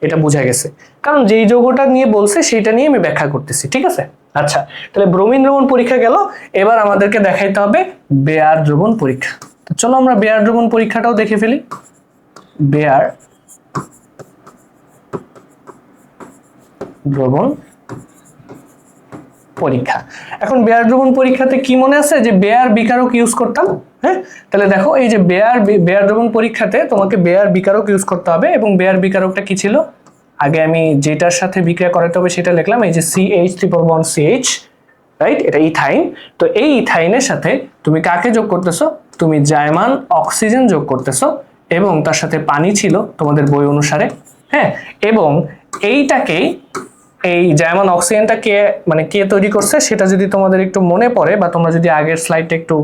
S1: এটা বোঝা গেছে, কারণ যেই যৌগটা নিয়ে বলছে সেটা নিয়ে আমি ব্যাখ্যা করতেছি, ঠিক আছে? আচ্ছা, তাহলে ব্রোমিন দ্রবণ পরীক্ষা গেল, এবার আমাদেরকে দেখাইতে হবে বেয়ার দ্রবণ পরীক্ষা। তো চলো আমরা বেয়ার দ্রবণ পরীক্ষাটাও দেখে ফেলি। বেয়ার দ্রবণ পরীক্ষা। এখন বেয়ার দ্রবণ পরীক্ষাতে কি মনে আছে যে বেয়ার বিকারক ইউজ করতাম? হ্যাঁ, তাহলে দেখো এই যে বেয়ার দ্রবণ পরীক্ষাতে তোমাকে বেয়ার বিকারক ইউজ করতে হবে, এবং বেয়ার বিকারকটা কি ছিল? আগে আমি যেটার সাথে বিক্রিয়া করাতে হবে সেটা লিখলাম, এই যে CH triple bond CH, right? এটা ইথাইন। তো এই ইথাইনের সাথে তুমি কাকে যোগ করতেছো? তুমি জায়মান অক্সিজেন যোগ করতেছো, এবং তার সাথে পানি ছিল তোমাদের বই অনুসারে। হ্যাঁ, এবং এইটাকেই এই জায়মান অক্সিজেনটা কে তৈরি করছে সেটা যদি তোমাদের একটু মনে পড়ে, বা তোমরা যদি আগের স্লাইডটা একটু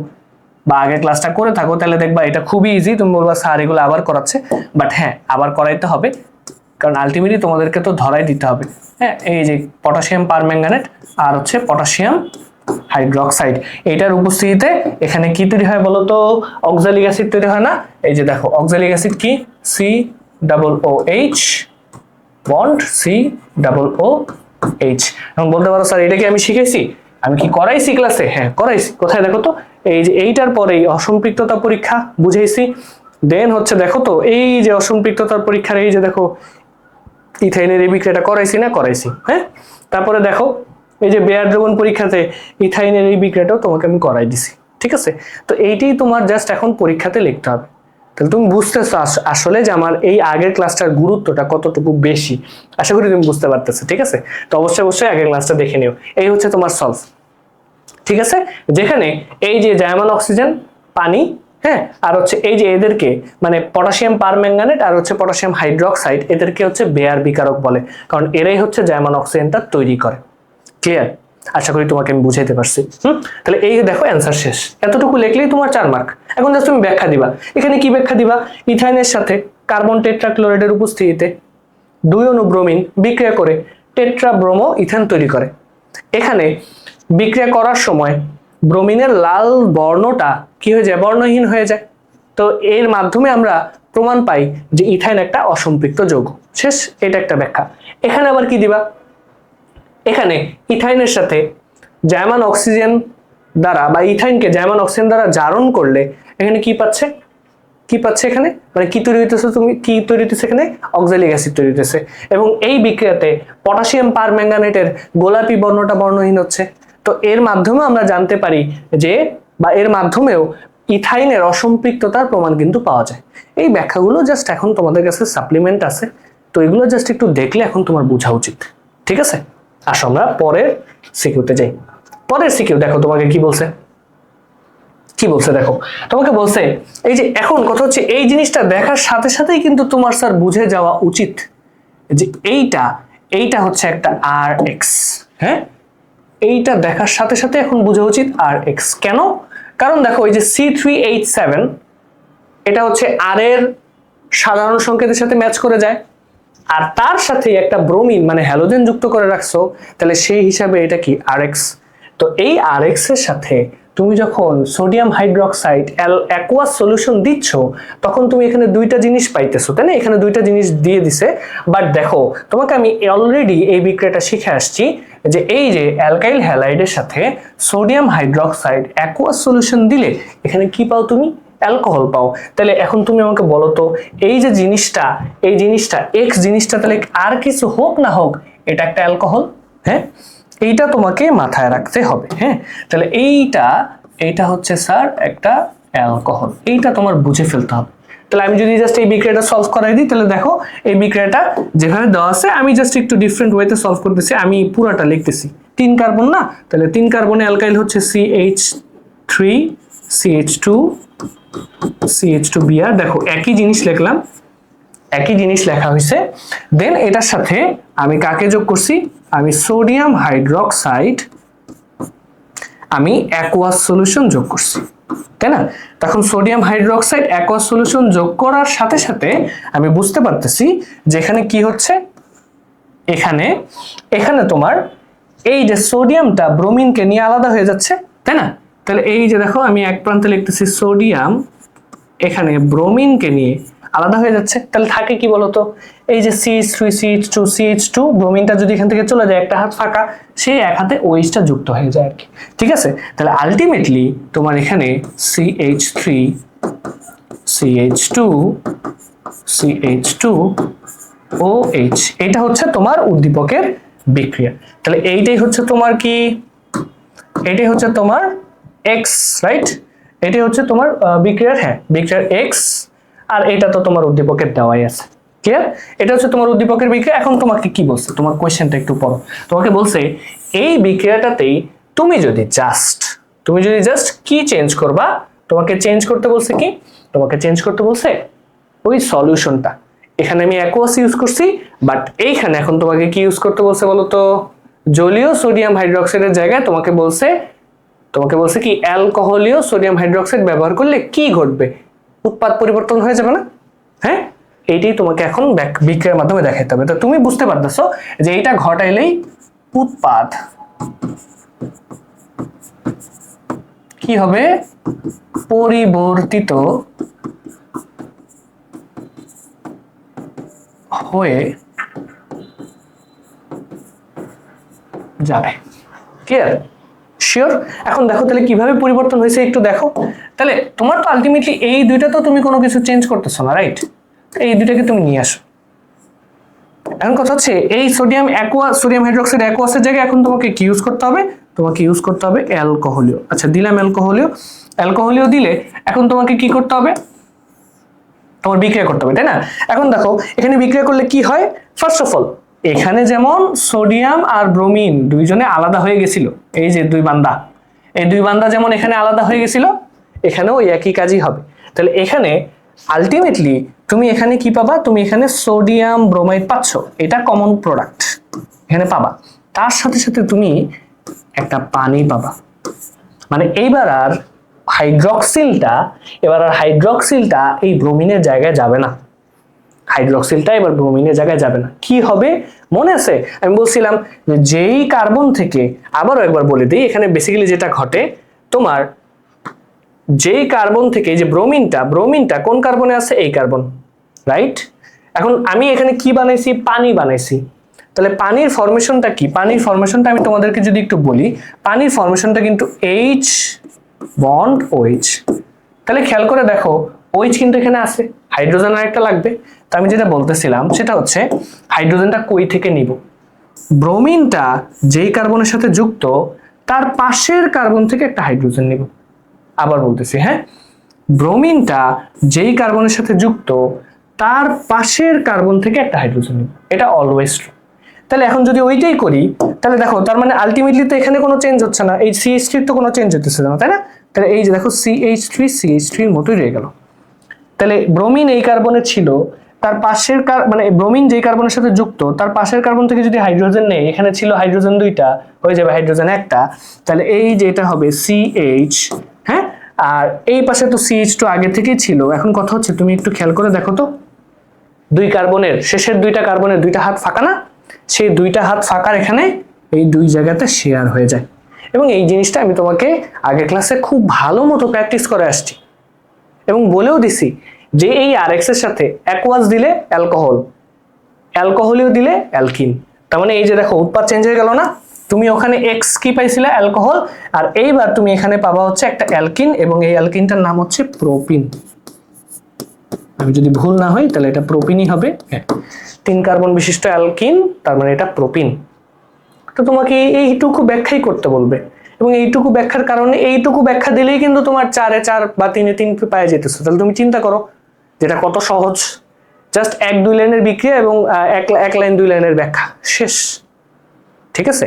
S1: বা আগের ক্লাসটা করে থাকো, তাহলে দেখবা এটা খুবই ইজি। তুমি বলবা স্যার এগুলো আবার করাচ্ছে, বাট হ্যাঁ আবার করাইতে হবে, কারণ আলটিমেটলি তোমাদেরকে তো ধরাই দিতে হবে। হ্যাঁ, এই যে পটাশিয়াম পারম্যাঙ্গানেট আর হচ্ছে পটাশিয়াম হাইড্রোক্সাইড, এটার উপস্থিতিতে এখানে কি তৈরি হয় বলো তো? অক্সালিক অ্যাসিড তৈরি হয় না? এই যে দেখো অক্সালিক অ্যাসিড কি? COOH bond COOH। এখন বলতে পারো স্যার এটা কি আমি শিখেছি? আমি কি করাইছি ক্লাসে? হ্যাঁ করাইছি। কোথায় দেখো তো? এই যে এইটার পরেই অসম্পৃক্ততা পরীক্ষা বুঝাইছি। দেন হচ্ছে দেখো তো এই যে অসম্পৃক্ততার পরীক্ষার এই যে দেখো ইথাইনের এই বিক্রিয়াটা করাইছি না? করাইছি। হ্যাঁ, তারপরে দেখো এই যে বেয়ার দ্রবণ পরীক্ষাতে ইথাইনের এই বিক্রিয়াটাও তোমাকে আমি করাই দিছি, ঠিক আছে? তো এইটাই তোমার জাস্ট এখন পরীক্ষাতে লিখতে হবে। তাহলে তুমি বুঝতেছো আসলে যে আমার এই আগের ক্লাসটার গুরুত্বটা কতটুকু বেশি। আশা করি তুমি বুঝতে পারতেছো, ঠিক আছে? তো অবশ্যই আগের ক্লাসটা দেখে নিও। এই হচ্ছে তোমার সলভ, ঠিক আছে? যেখানে এই যে জায়মান অক্সিজেন, পানি, হ্যাঁ, আর হচ্ছে এই যে এদেরকে মানে পটাশিয়াম পারম্যাঙ্গানেট আর হচ্ছে পটাশিয়াম হাইড্রোক্সাইড, এদেরকে হচ্ছে বেয়ার বিকারক বলে, কারণ এরাই হচ্ছে জায়মান অক্সিজেনটা তৈরি করে। ক্লিয়ার? আশা করি তোমাকে আমি বুঝাইতে পারছি। তাহলে এই দেখো অ্যান্সার শেষ। এতটুকু লিখলেই তোমার 4 মার্ক। এখন জাস্ট তুমি ব্যাখ্যা দিবা। এখানে কি ব্যাখ্যা দিবা? ইথাইনের সাথে কার্বন টেট্রাক্লোরাইডের উপস্থিতিতে 2 অণু ব্রোমিন বিক্রিয়া করে টেট্রা ব্রোমো ইথেন তৈরি করে। এখানে বিক্রিয়া করার সময় ব্রোমিনের লাল বর্ণটা কি হয়ে যায়? বর্ণহীন হয়ে যায়। তো এর মাধ্যমে আমরা প্রমাণ পাই যে ইথাইন একটা অসম্পৃক্ত যৌগ। শেষ। এটা একটা ব্যাখ্যা। এখানে আবার কি দিবা? এখানে ইথাইনের সাথে জায়মান অক্সিজেন দ্বারা বা ইথাইনকে জায়মান অক্সিজেন দ্বারা জারণ করলে এখানে কি পাচ্ছে? কি পাচ্ছে এখানে? মানে কি তৈরি হইতেছে? তুমি কি তৈরি হইতেছে এখানে? অক্সালিক অ্যাসিড তৈরি হইতেছে, এবং এই বিক্রিয়াতে পটাশিয়াম পারম্যাঙ্গানেটের গোলাপি বর্ণটা বর্ণহীন হচ্ছে। তো এর মাধ্যমে আমরা জানতে পারি যে, বা এর মাধ্যমেও ইথাইনের অসম্পৃক্ততার প্রমাণ কিন্তু পাওয়া যায়। এই ব্যাখ্যাগুলো জাস্ট এখন তোমাদের কাছে সাপ্লিমেন্ট আছে, তো এগুলো জাস্ট একটু দেখলে এখন তোমার বোঝা উচিত, ঠিক আছে? আসো আমরা পরের সিকিউতে যাই। পরের সিকিউ দেখো তোমাকে কি বলছে। কি বলছে দেখো, তোমাকে বলছে এই যে এখন কথা হচ্ছে এই জিনিসটা দেখার সাথে সাথেই কিন্তু তোমার স্যার বুঝে যাওয়া উচিত যে এইটা হচ্ছে একটা RX। হ্যাঁ, এইটা দেখার সাথে সাথে এখন বোঝা উচিত RX। কেন? কারণ দেখো এই যে C3H7 এটা হচ্ছে R এর সাধারণ সংকেতের সাথে ম্যাচ করে যায়, আর তার সাথে একটা ব্রোমিন মানে হ্যালোজেন যুক্ত করে রাখছো, তাহলে সেই হিসাবে এটা কি RX। তো এই RX এর সাথে তুমি যখন সোডিয়াম হাইড্রোক্সাইড অ্যাকুয়াস সলিউশন দিচ্ছ, তখন তুমি এখানে 2টা জিনিস পাইতেছো, তাই না? এখানে 2টা জিনিস দিয়ে দিছে। বাট দেখো তোমাকে আমি অলরেডি এই বিক্রিয়াটা শিখে আসছি যে এই যে অ্যালকাইল হ্যালাইডের সাথে সোডিয়াম হাইড্রোক্সাইড অ্যাকুয়াস সলিউশন দিলে এখানে কি পাও তুমি? অ্যালকোহল পাও। তাহলে এখন তুমি আমাকে বলো তো এই যে জিনিসটা, এই জিনিসটা X জিনিসটা তাহলে আর কিছু হোক না হোক এটা একটা অ্যালকোহল। হ্যাঁ, এইটা তোমাকে মাথায় রাখতে হবে। হ্যাঁ, তাহলে এইটা হচ্ছে স্যার একটা অ্যালকোহল, এইটা তোমার বুঝে ফেলতে হবে। তাহলে আমি যদি জাস্ট এই বিক্রিয়াটা সলভ করাই দিই, তাহলে দেখো এই বিক্রিয়াটা যেভাবে দেওয়া আছে আমি জাস্ট একটু ডিফারেন্ট ওয়েতে সলভ করতেছি। আমি পুরাটা লিখতেছি 3 কার্বন না, তাহলে 3 কার্বনে অ্যালকাইল হচ্ছে CH3 CH2 CH2Br। দেখো একই জিনিস লিখলাম, একই জিনিস লেখা হয়েছে। দেন এটার সাথে আমি কাকে যোগ করছি, আমি সোডিয়াম হাইড্রোক্সাইড, আমি অ্যাকোয়াস সলিউশন যোগ করছি, তাই না? তখন সোডিয়াম হাইড্রোক্সাইড অ্যাকোয়াস সলিউশন যোগ করার সাথে সাথে আমি বুঝতে পারতেছি যে এখানে কি হচ্ছে, এখানে এখানে তোমার এই যে সোডিয়ামটা ব্রোমিনকে নিয়ে আলাদা হয়ে যাচ্ছে, তাই না? তাহলে এই যে দেখো আমি এক প্রান্তে লিখতেছি সোডিয়াম, এখানে ব্রোমিনকে নিয়ে আলাদা হয়ে যাচ্ছে, তাহলে থাকে কি বলতো, এই যে CH3 CH2 CH2, ব্রোমিনটা যদি এখান থেকে চলে যায় একটা হাত ফাঁকা, সেই এক হাতে OH যুক্ত হয়ে যায় আর কি, ঠিক আছে? তাহলে আলটিমেটলি তোমার এখানে CH3 CH2 CH2 OH, এটা হচ্ছে তোমার উদ্দীপকের বিক্রিয়া। তাহলে এইটাই হচ্ছে তোমার কি, এটাই হচ্ছে তোমার X, রাইট? এটাই হচ্ছে তোমার বিক্রিয়ার, হ্যাঁ বিক্রিয়ার X, আর এটা তো তোমার উদ্দীপকের দেওয়াই আছে, ক্লিয়ার? এটা হচ্ছে তোমার উদ্দীপকের বিক্রিয়া। এখন তোমাকে কি বলছে, তোমার কোয়েশ্চেনটা একটু পড়ো। তোমাকে বলছে এই বিক্রিয়াটাতেই তুমি যদি জাস্ট কি চেঞ্জ করবা, তোমাকে চেঞ্জ করতে বলছে কি, তোমাকে চেঞ্জ করতে বলছে ওই সলিউশনটা। এখানে আমি অ্যাকোয়াস ইউজ করছি, বাট এইখানে এখন তোমাকে কি ইউজ করতে বলছে বলো তো, জলীয় সোডিয়াম হাইড্রোক্সাইডের জায়গায় তোমাকে বলছে কি অ্যালকোহলীয় সোডিয়াম হাইড্রোক্সাইড ব্যবহার করলে কি ঘটবে, উৎপাদ পরিবর্তন হয়ে যাবে না? হ্যাঁ, এইটাই তোমাকে এখন বিক্রিয়ার মাধ্যমে দেখাতে হবে। তো তুমি বুঝতে পারতেছো যে এইটা ঘটাইলেই উৎপাদ কি হবে, পরিবর্তিত হয়ে যাবে, ক্লিয়ার? শিওর? এখন দেখো তাহলে কিভাবে পরিবর্তন হয়েছে একটু দেখো। তাহলে তোমার তো আলটিমেটলি এই দুইটা তো তুমি কোনো কিছু চেঞ্জ করতেছো না, রাইট? এই দুইটাকে তুমি নিয়ে আসো। এখন কথা হচ্ছে এই সোডিয়াম হাইড্রোক্সাইড অ্যাকোয়াসের জায়গায় এখন তোমাকে কি ইউজ করতে হবে, তোমাকে ইউজ করতে হবে অ্যালকোহলীয়। আচ্ছা দিলাম অ্যালকোহলীয় দিলে এখন তোমাকে কি করতে হবে, তোমার বিক্রিয়া করতে হবে, তাই না? এখন দেখো এখানে বিক্রিয়া করলে কি হয়, ফার্স্ট অফ অল এখানে যেমন সোডিয়াম আর ব্রোমিন দুইজনে আলাদা হয়ে গেছিল, এই যে এই দুই বান্দা যেমন এখানে আলাদা হয়ে গেছিল, এখানেও ওই একই কাজই হবে। তাহলে এখানে আলটিমেটলি তুমি এখানে কি পাবা, তুমি এখানে সোডিয়াম ব্রোমাইড পাচ্ছ, এটা কমন প্রোডাক্ট এখানে পাবা। তার সাথে সাথে তুমি একটা পানি পাবা, মানে এইবার আর হাইড্রক্সিলটা এই ব্রোমিনের জায়গায় যাবে না, হাইড্রক্সিলটা এবার ব্রোমিনের জায়গায় যাবে না। কি হবে মনে আছে, আমি বলছিলাম যে যেই কার্বন থেকে, আবারও একবার বলে দিই, এখানে বেসিক্যালি যেটা ঘটে তোমার, যেই কার্বন থেকে, যে ব্রোমিনটা কোন কার্বনে আছে, এই কার্বন, রাইট? এখন আমি এখানে কি বানাইছি, পানি বানাইছি। তাহলে পানির ফরমেশনটা কি, পানির ফরমেশনটা আমি তোমাদেরকে যদি একটু বলি, পানির ফরমেশনটা কিন্তু H বন্ড OH। তাহলে খেয়াল করে দেখো OH কিন্তু এখানে আছে, হাইড্রোজেন আর একটা লাগবে। তো আমি যেটা বলতেছিলাম সেটা হচ্ছে হাইড্রোজেনটা কই থেকে নিব, ব্রোমিনটা যেই কার্বনের সাথে যুক্ত তার পাশের কার্বন থেকে একটা হাইড্রোজেন নিব। আবার বলতেছি, হ্যাঁ, ব্রোমিনটা যেই কার্বনের সাথে যুক্ত তার পাশের কার্বন থেকে একটা হাইড্রোজেন নিব, এটা অলওয়েজ ট্রু। তাহলে এখন যদি ওইটাই করি, তাহলে দেখো তার মানে আলটিমেটলি তো এখানে কোনো চেঞ্জ হচ্ছে না, এই CH3 তো কোনো চেঞ্জ হতেছে না, তাই না? তাহলে এই যে দেখো CH3 এর মতোই রয়ে গেল। তাহলে ব্রোমিন এই কার্বনে ছিল, তার পাশের মানে ব্রোমিন যেই কার্বনের সাথে যুক্ত তার পাশের কার্বন থেকে যদি হাইড্রোজেন নেই, এখানে ছিল হাইড্রোজেন দুইটা, হয়ে যাবে হাইড্রোজেন একটা। তাহলে এই যে এটা হবে CH, হ্যাঁ, আর এই পাশে তো CH2 আগে থেকেই ছিল। এখন কথা হচ্ছে তুমি একটু খেয়াল করে দেখো তো, দুই কার্বনের শেষের দুইটা কার্বনের দুইটা হাত ফাঁকা না, সেই দুইটা হাত ফাঁকার এখানে এই দুই জায়গাতে শেয়ার হয়ে যায়। এবং এই জিনিসটা আমি তোমাকে আগের ক্লাসে খুব ভালো মতো প্র্যাকটিস করে আসছি এবং বলেও দিছি যে এই RX এর সাথে অ্যাকোয়াস দিলে অ্যালকোহলীয় দিলে অ্যালকিন। তার মানে এই যে দেখো উৎপাদ চেঞ্জ হয়ে গেল না, তুমি ওখানে X কি পাইছিলে, অ্যালকোহল, আর এইবার তুমি এখানে পাবা হচ্ছে একটা অ্যালকিন, এবং এই অ্যালকিনটার নাম হচ্ছে প্রোপিন। আমি যদি ভুল না হই তাহলে এটা প্রোপিনই হবে, হ্যাঁ, 3 কার্বন বিশিষ্ট অ্যালকিন, তার মানে এটা প্রোপিন। তো তোমাকে এইটুকু ব্যাখ্যাই করতে বলবে, এবং এইটুকু ব্যাখ্যার কারণে এইটুকু ব্যাখ্যা দিলেই কিন্তু তোমার 4 এ 4 বা 3 এ 3 পাওয়া যেতেছে। তাহলে তুমি চিন্তা করো যেটা কত সহজ, জাস্ট 1-2 লাইনের বিক্রিয়া এবং এক লাইন 2 লাইনের ব্যাখ্যা, শেষ। ঠিক আছে,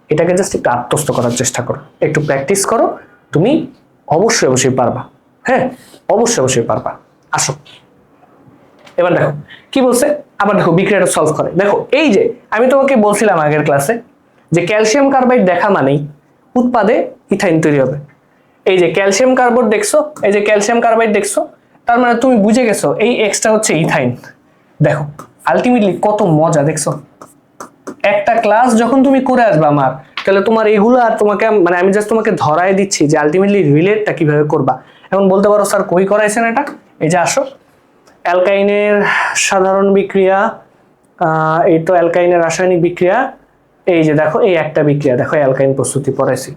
S1: এটাকে জাস্ট একটু আত্মস্থ করার চেষ্টা করো, একটু প্র্যাকটিস করো, তুমি অবশ্যই পারবা। হ্যাঁ, অবশ্যই পারবা। আসো। এবার দেখো কি বলছে, আবার দেখো বিক্রিয়াটা সলভ করে। দেখো এই যে আমি তোমাকে বলছিলাম আগের ক্লাসে যে ক্যালসিয়াম কার্বাইড দেখা মানেই উৎপাদে ইথাইন তৈরি হবে। এই যে ক্যালসিয়াম কার্বাইড দেখছো, এই যে ক্যালসিয়াম কার্বাইড দেখছো, তার মানে তুমি বুঝে গেছো এই এক্সটা হচ্ছে ইথাইন। দেখো আলটিমেটলি কত মজা দেখছো। একটা ক্লাস যখন তুমি করে আসবে আমার, তাহলে তোমার এগুলো আর তোমাকে মানে আমি জাস্ট তোমাকে ধরায় দিচ্ছি যে আলটিমেটলি রিলেটটা কিভাবে করবা। এখন বলতে পারো স্যার কই করাইছেন এটা, এই যে আসো অ্যালকাইনের সাধারণ বিক্রিয়া, এই তো অ্যালকাইনের রাসায়নিক বিক্রিয়া, এই যে দেখো এই একটা বিক্রিয়া দেখো অ্যালকাইন প্রস্তুতি পড়াইছি,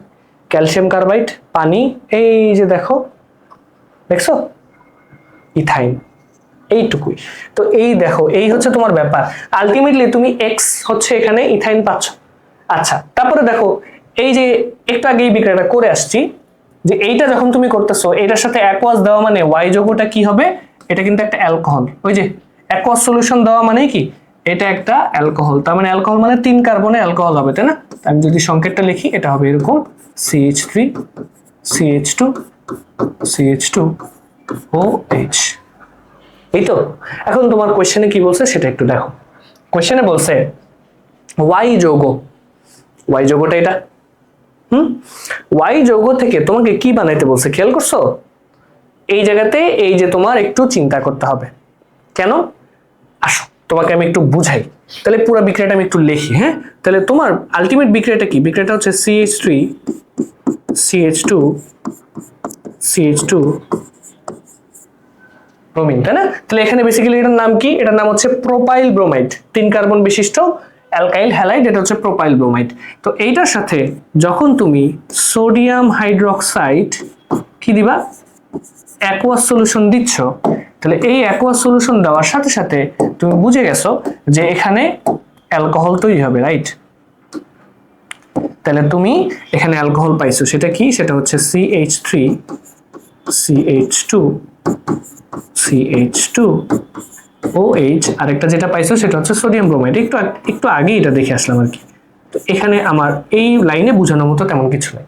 S1: ক্যালসিয়াম কার্বাইড পানি, এই যে দেখো দেখছো ইথাইন, এইটুকুই। তো এই দেখো এই হচ্ছে তোমার ব্যাপার। আলটিমেটলি তুমি এক্স হচ্ছে এখানে ইথাইন পাচ্ছ। আচ্ছা তারপরে দেখো এই যে একটু আগে এই বিক্রিয়াটা করে আসছি, যে এইটা যখন তুমি করতেছো এটার সাথে অ্যাকোয়াস দেওয়া মানে ওয়াই যৌগটা কি হবে, এটা কিন্তু একটা অ্যালকোহল। ওই যে অ্যাকোয়াস সলিউশন দেওয়া মানে কি, এটা একটা অ্যালকোহল, তার মানে অ্যালকোহল মানে 3 কার্বনে অ্যালকোহল হবে, তাই না? আমি যদি সংকেতটা লিখি এটা হবে এরকম CH3 CH2 CH2 OH। এই তো এখন তোমার কোশ্চেনে কি বলছে সেটা একটু দেখো। কোশ্চেনে বলছে ওয়াই যৌগ, ওয়াই যৌগটা এটা, ওয়াই যৌগ থেকে তোমাকে কি বানাইতে বলছে খেয়াল করছো? এই জায়গাতে এই যে তোমার একটু চিন্তা করতে হবে। কেন? আসো তোমাকে আমি একটু বুঝাই, তাহলে পুরো বিক্রিয়াটা আমি একটু লিখি। হ্যাঁ, তাহলে তোমার আলটিমেট বিক্রিয়াটা কি? বিক্রিয়াটা হচ্ছে CH3 CH2 CH2 ব্রোমিন, তাই না? তাহলে এখানে বেসিক্যালি এটার নাম কি? এটার নাম হচ্ছে প্রোপাইল ব্রোমাইড, 3 কার্বন বিশিষ্ট অ্যালকাইল হ্যালাইড, এটা হচ্ছে প্রোপাইল ব্রোমাইড। তো এইটার সাথে যখন তুমি সোডিয়াম হাইড্রোক্সাইড কি দিবা, অ্যাকোয়াস সলিউশন দিচ্ছ, তাহলে এই অ্যাকোয়াস সলিউশন দেওয়ার সাথে সাথে তুমি বুঝে গেছো যে এখানে অ্যালকোহল তৈরি হবে, রাইট? তাহলে তুমি এখানে অ্যালকোহল পাইছো, সেটা কি? সেটা হচ্ছে CH3 CH2 CH2 OH, আরেকটা যেটা পাইছো সেটা হচ্ছে সোডিয়াম ব্রোমাইড। একটু আগে এটা দেখে আসলাম আর কি। তো এখানে আমার এই লাইনে বোঝানোর মতো তেমন কিছু নেই,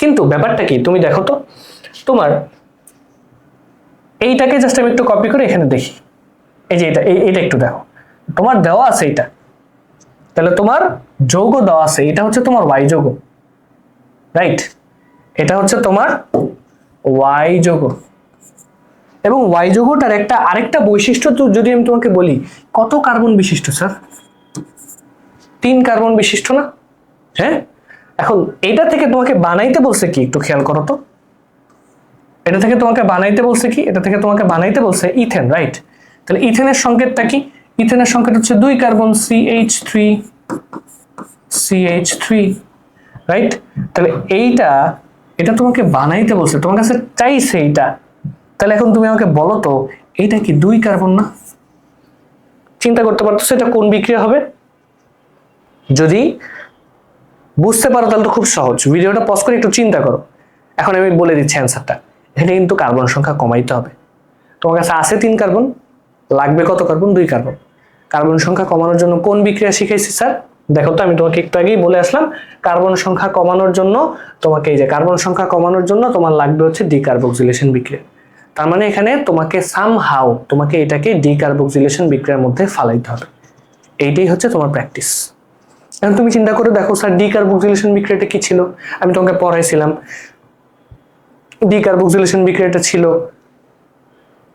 S1: কিন্তু ব্যাপারটা কি তুমি দেখো তো, তোমার এইটাকে জাস্ট আমি একটু কপি করে এখানে দেখি, এই যে এটা একটু দেখো, তোমার দেওয়া আছে এটা, তাহলে তোমার যৌগ দেওয়া আছে, এটা হচ্ছে তোমার ওয়াই যৌগ, রাইট? এটা হচ্ছে তোমার ওয়াই যৌগ, এবং ওয়াই যৌগটার আরেকটা বৈশিষ্ট্য তো যদি আমি তোমাকে বলি, কত কার্বন বিশিষ্ট স্যার? 3 কার্বন বিশিষ্ট না? হ্যাঁ, এখন এটা থেকে তোমাকে বানাইতে বলছে কি একটু খেয়াল করো তো। এটা থেকে তোমাকে বানাইতে বলছে কি? এটা থেকে তোমাকে বানাইতে বলছে ইথেন, রাইট? তাহলে ইথেনের সংকেতটা কি? ইথেনের সংকেত হচ্ছে 2 কার্বন CH3 CH3, রাইট? তাহলে এটা তোমাকে বানাইতে বলছে, তোমার কাছে চাইছে এইটা, তাহলে এখন তুমি আমাকে বলো তো এইটা কি 2 কার্বন না? চিন্তা করতে পারতেছো এটা কোন বিক্রিয়া হবে? যদি বুঝতে পারো তাহলে তো খুব সহজ, ভিডিওটা পজ করে একটু চিন্তা করো। এখন আমি বলে দিচ্ছি অ্যান্সারটা। এখানে কিন্তু কার্বন সংখ্যা কমাইতে হবে। তোমার কাছে আছে 3 কার্বন, লাগবে কত কার্বন? 2 কার্বন। কার্বন সংখ্যা কমানোর জন্য কোন বিক্রিয়া শিখাইছি স্যার? দেখো তো আমি তোমাকে একটু আগেই বলে আসলাম, কার্বন সংখ্যা কমানোর জন্য তোমাকে, এই যে কার্বন সংখ্যা কমানোর জন্য তোমার লাগবে হচ্ছে ডিকার্বক্সিলেশন বিক্রিয়া। তার মানে এখানে তোমাকে সামহাউ তোমাকে এটাকে ডিকার্বক্সিলেশন বিক্রিয়ার মধ্যে ফালাইতে হবে। এইটাই হচ্ছে তোমার প্র্যাকটিস। এখন তুমি চিন্তা করে দেখো স্যার ডিকার্বক্সিলেশন বিক্রিয়াটা কি ছিল? আমি তোমাকে পড়াইছিলাম ডিকার্বক্সিলেশন বিক্রিয়াটা ছিল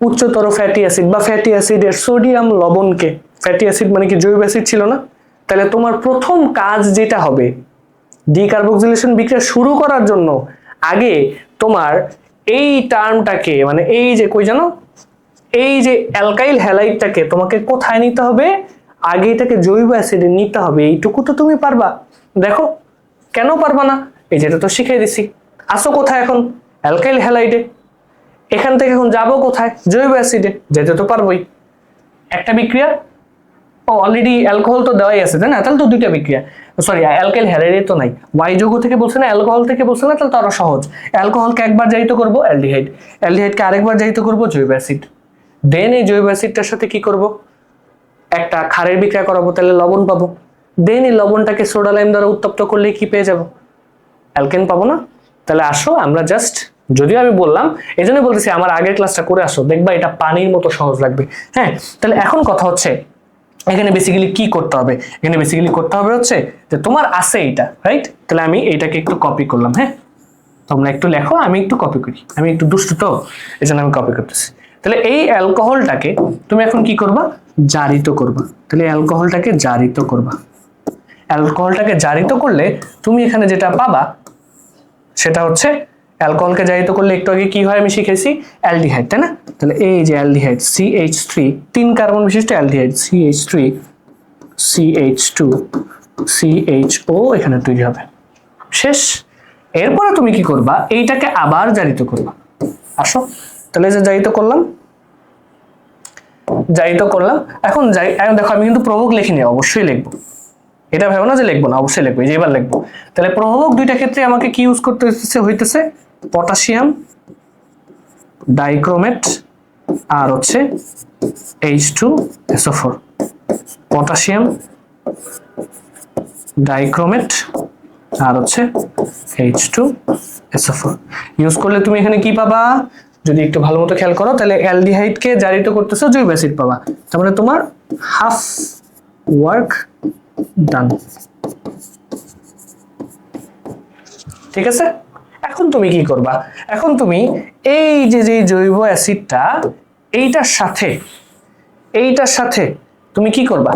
S1: উচ্চতর ফ্যাটি অ্যাসিড বা ফ্যাটি অ্যাসিডের সোডিয়াম লবণকে, ফ্যাটি অ্যাসিড মানে কি জৈব অ্যাসিড ছিল না? তাহলে তোমার প্রথম কাজ যেটা হবে, ডিকার্বক্সিলেশন বিক্রিয়া শুরু করার জন্য আগে তোমার এই টার্মটাকে, মানে এই যে কই জানো, এই যে অ্যালকাইল হ্যালাইডটাকে তোমাকে কোথায় নিতে হবে? আগে এটাকে জৈব অ্যাসিডে নিতে হবে। এইটুকু তো তুমি পারবা। দেখো কেন পারবা না? এই যেটা তো শিখিয়ে দিছি। আসো কোথায় এখন? অ্যালকাইল হ্যালাইডে। এখান থেকে এখন যাবো কোথায়? জৈব অ্যাসিডে। যেতে তো পারবোই। একটা বিক্রিয়া, অলরেডি অ্যালকোহল তো দেওয়াই আছে, তাই না? তাহলে তো 2টা বিক্রিয়া, সরি অ্যালকাইল হ্যালাইডে তো নাই, ওয়াই যৌগ থেকে বলছে না, অ্যালকোহল থেকে বলছে না, তাহলে তো আরো সহজ। অ্যালকোহলকে একবার জাহিত করবো অ্যালডিহাইড, অ্যালডিহাইডকে আরেকবার জাহিত করবো জৈব অ্যাসিড, দেন এই জৈব অ্যাসিডটার সাথে কি করব? একটা ক্ষারের বিক্রিয়া করাবো, তাহলে লবণ পাবো, দেন এই লবণটাকে সোডা লাইম দ্বারা উত্তপ্ত করলে কি পেয়ে যাব? অ্যালকেন পাবো না? তাহলে আসো আমরা জাস্ট যদিও আমি বললাম, এই জন্য বলতেছি আমার আগের ক্লাসটা করে আসো, দেখবা এটা পানির মতো সহজ লাগবে। হ্যাঁ, তাহলে এখন কথা হচ্ছে এখানে বেসিক্যালি কি করতে হবে, এখানে বেসিক্যালি করতে হবে হচ্ছে যে তোমার আছে এইটা, রাইট? তাহলে আমি এইটাকে একটু কপি করলাম। হ্যাঁ, তোমরা একটু লেখো, আমি একটু কপি করি, আমি একটু দুষ্টু তো, এই জন্য আমি কপি করতেছি। তাহলে এই অ্যালকোহলটাকে তুমি এখন কি করবা, জারিত করবা। তাহলে অ্যালকোহলটাকে জারিত করবা। অ্যালকোহলটাকে জারিত করলে তুমি এখানে যেটা পাবা সেটা হচ্ছে, অ্যালকোহলকে জারিত করলে একটু আগে কি হয় আমি শিখেছি, অ্যালডিহাইড, তাই না? তাহলে এই যে অ্যালডিহাইড CH3, 3 কার্বন বিশিষ্ট অ্যালডিহাইড CH3 CH2 CHO এখানে তৈরি হবে। শেষ। এরপরে তুমি কি করবা, এইটাকে আবার জারিত করবা। আসো, তাহলে যে জারিত করলাম, এখন দেখো আমি কিন্তু প্রভোগ লিখিনি, অবশ্যই লিখবো, এটা ভেবো না যে লিখবো না, অবশ্যই লিখবো, এই যে এবার লিখবো। তাহলে প্রভোগ দুইটা ক্ষেত্রে আমাকে কি ইউজ করতে হইতেছে, পটাশিয়াম ডাইক্রোমেট আর হচ্ছে H2SO4, পটাশিয়াম ডাইক্রোমেট আর হচ্ছে H2SO4 ইউজ করলে তুমি এখানে কি পাবা, যদি একটু ভালো মতো খেয়াল করো, তাহলে অ্যালডিহাইডকে জারিত করতেছো, জৈব অ্যাসিড পাবা। তার মানে তোমার হাফ ওয়ার্ক ডান। ঠিক আছে, এখন তুমি কি করবা, এখন তুমি এই যে জৈব অ্যাসিডটা এইটার সাথে তুমি কি করবা,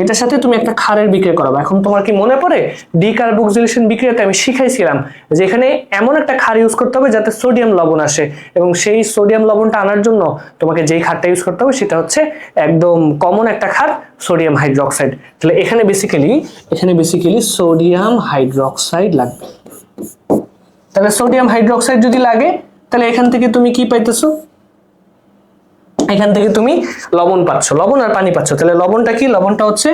S1: এটার সাথে তুমি একটা ক্ষারের বিক্রিয়া করাবা। এখন তোমার কি মনে পড়ে ডিকার্বক্সিলেশন বিক্রিয়াতে আমি শিখাইছিলাম যে এখানে এমন একটা ক্ষার ইউজ করতে হবে যাতে সোডিয়াম লবণ আসে, এবং সেই সোডিয়াম লবণটা আনার জন্য তোমাকে যেই ক্ষারটা ইউজ করতে হবে সেটা হচ্ছে একদম কমন একটা ক্ষার, সোডিয়াম হাইড্রোক্সাইড। তাহলে এখানে বেসিক্যালি সোডিয়াম হাইড্রোক্সাইড লাগবে। তাহলে সোডিয়াম হাইড্রোক্সাইড যদি লাগে, তাহলে এখান থেকে তুমি কি পাইতেছো, এখান থেকে তুমি লবণ পাচ্ছ, লবণ আর পানি পাচ্ছ। তাহলে লবণটা কি, লবণটা হচ্ছে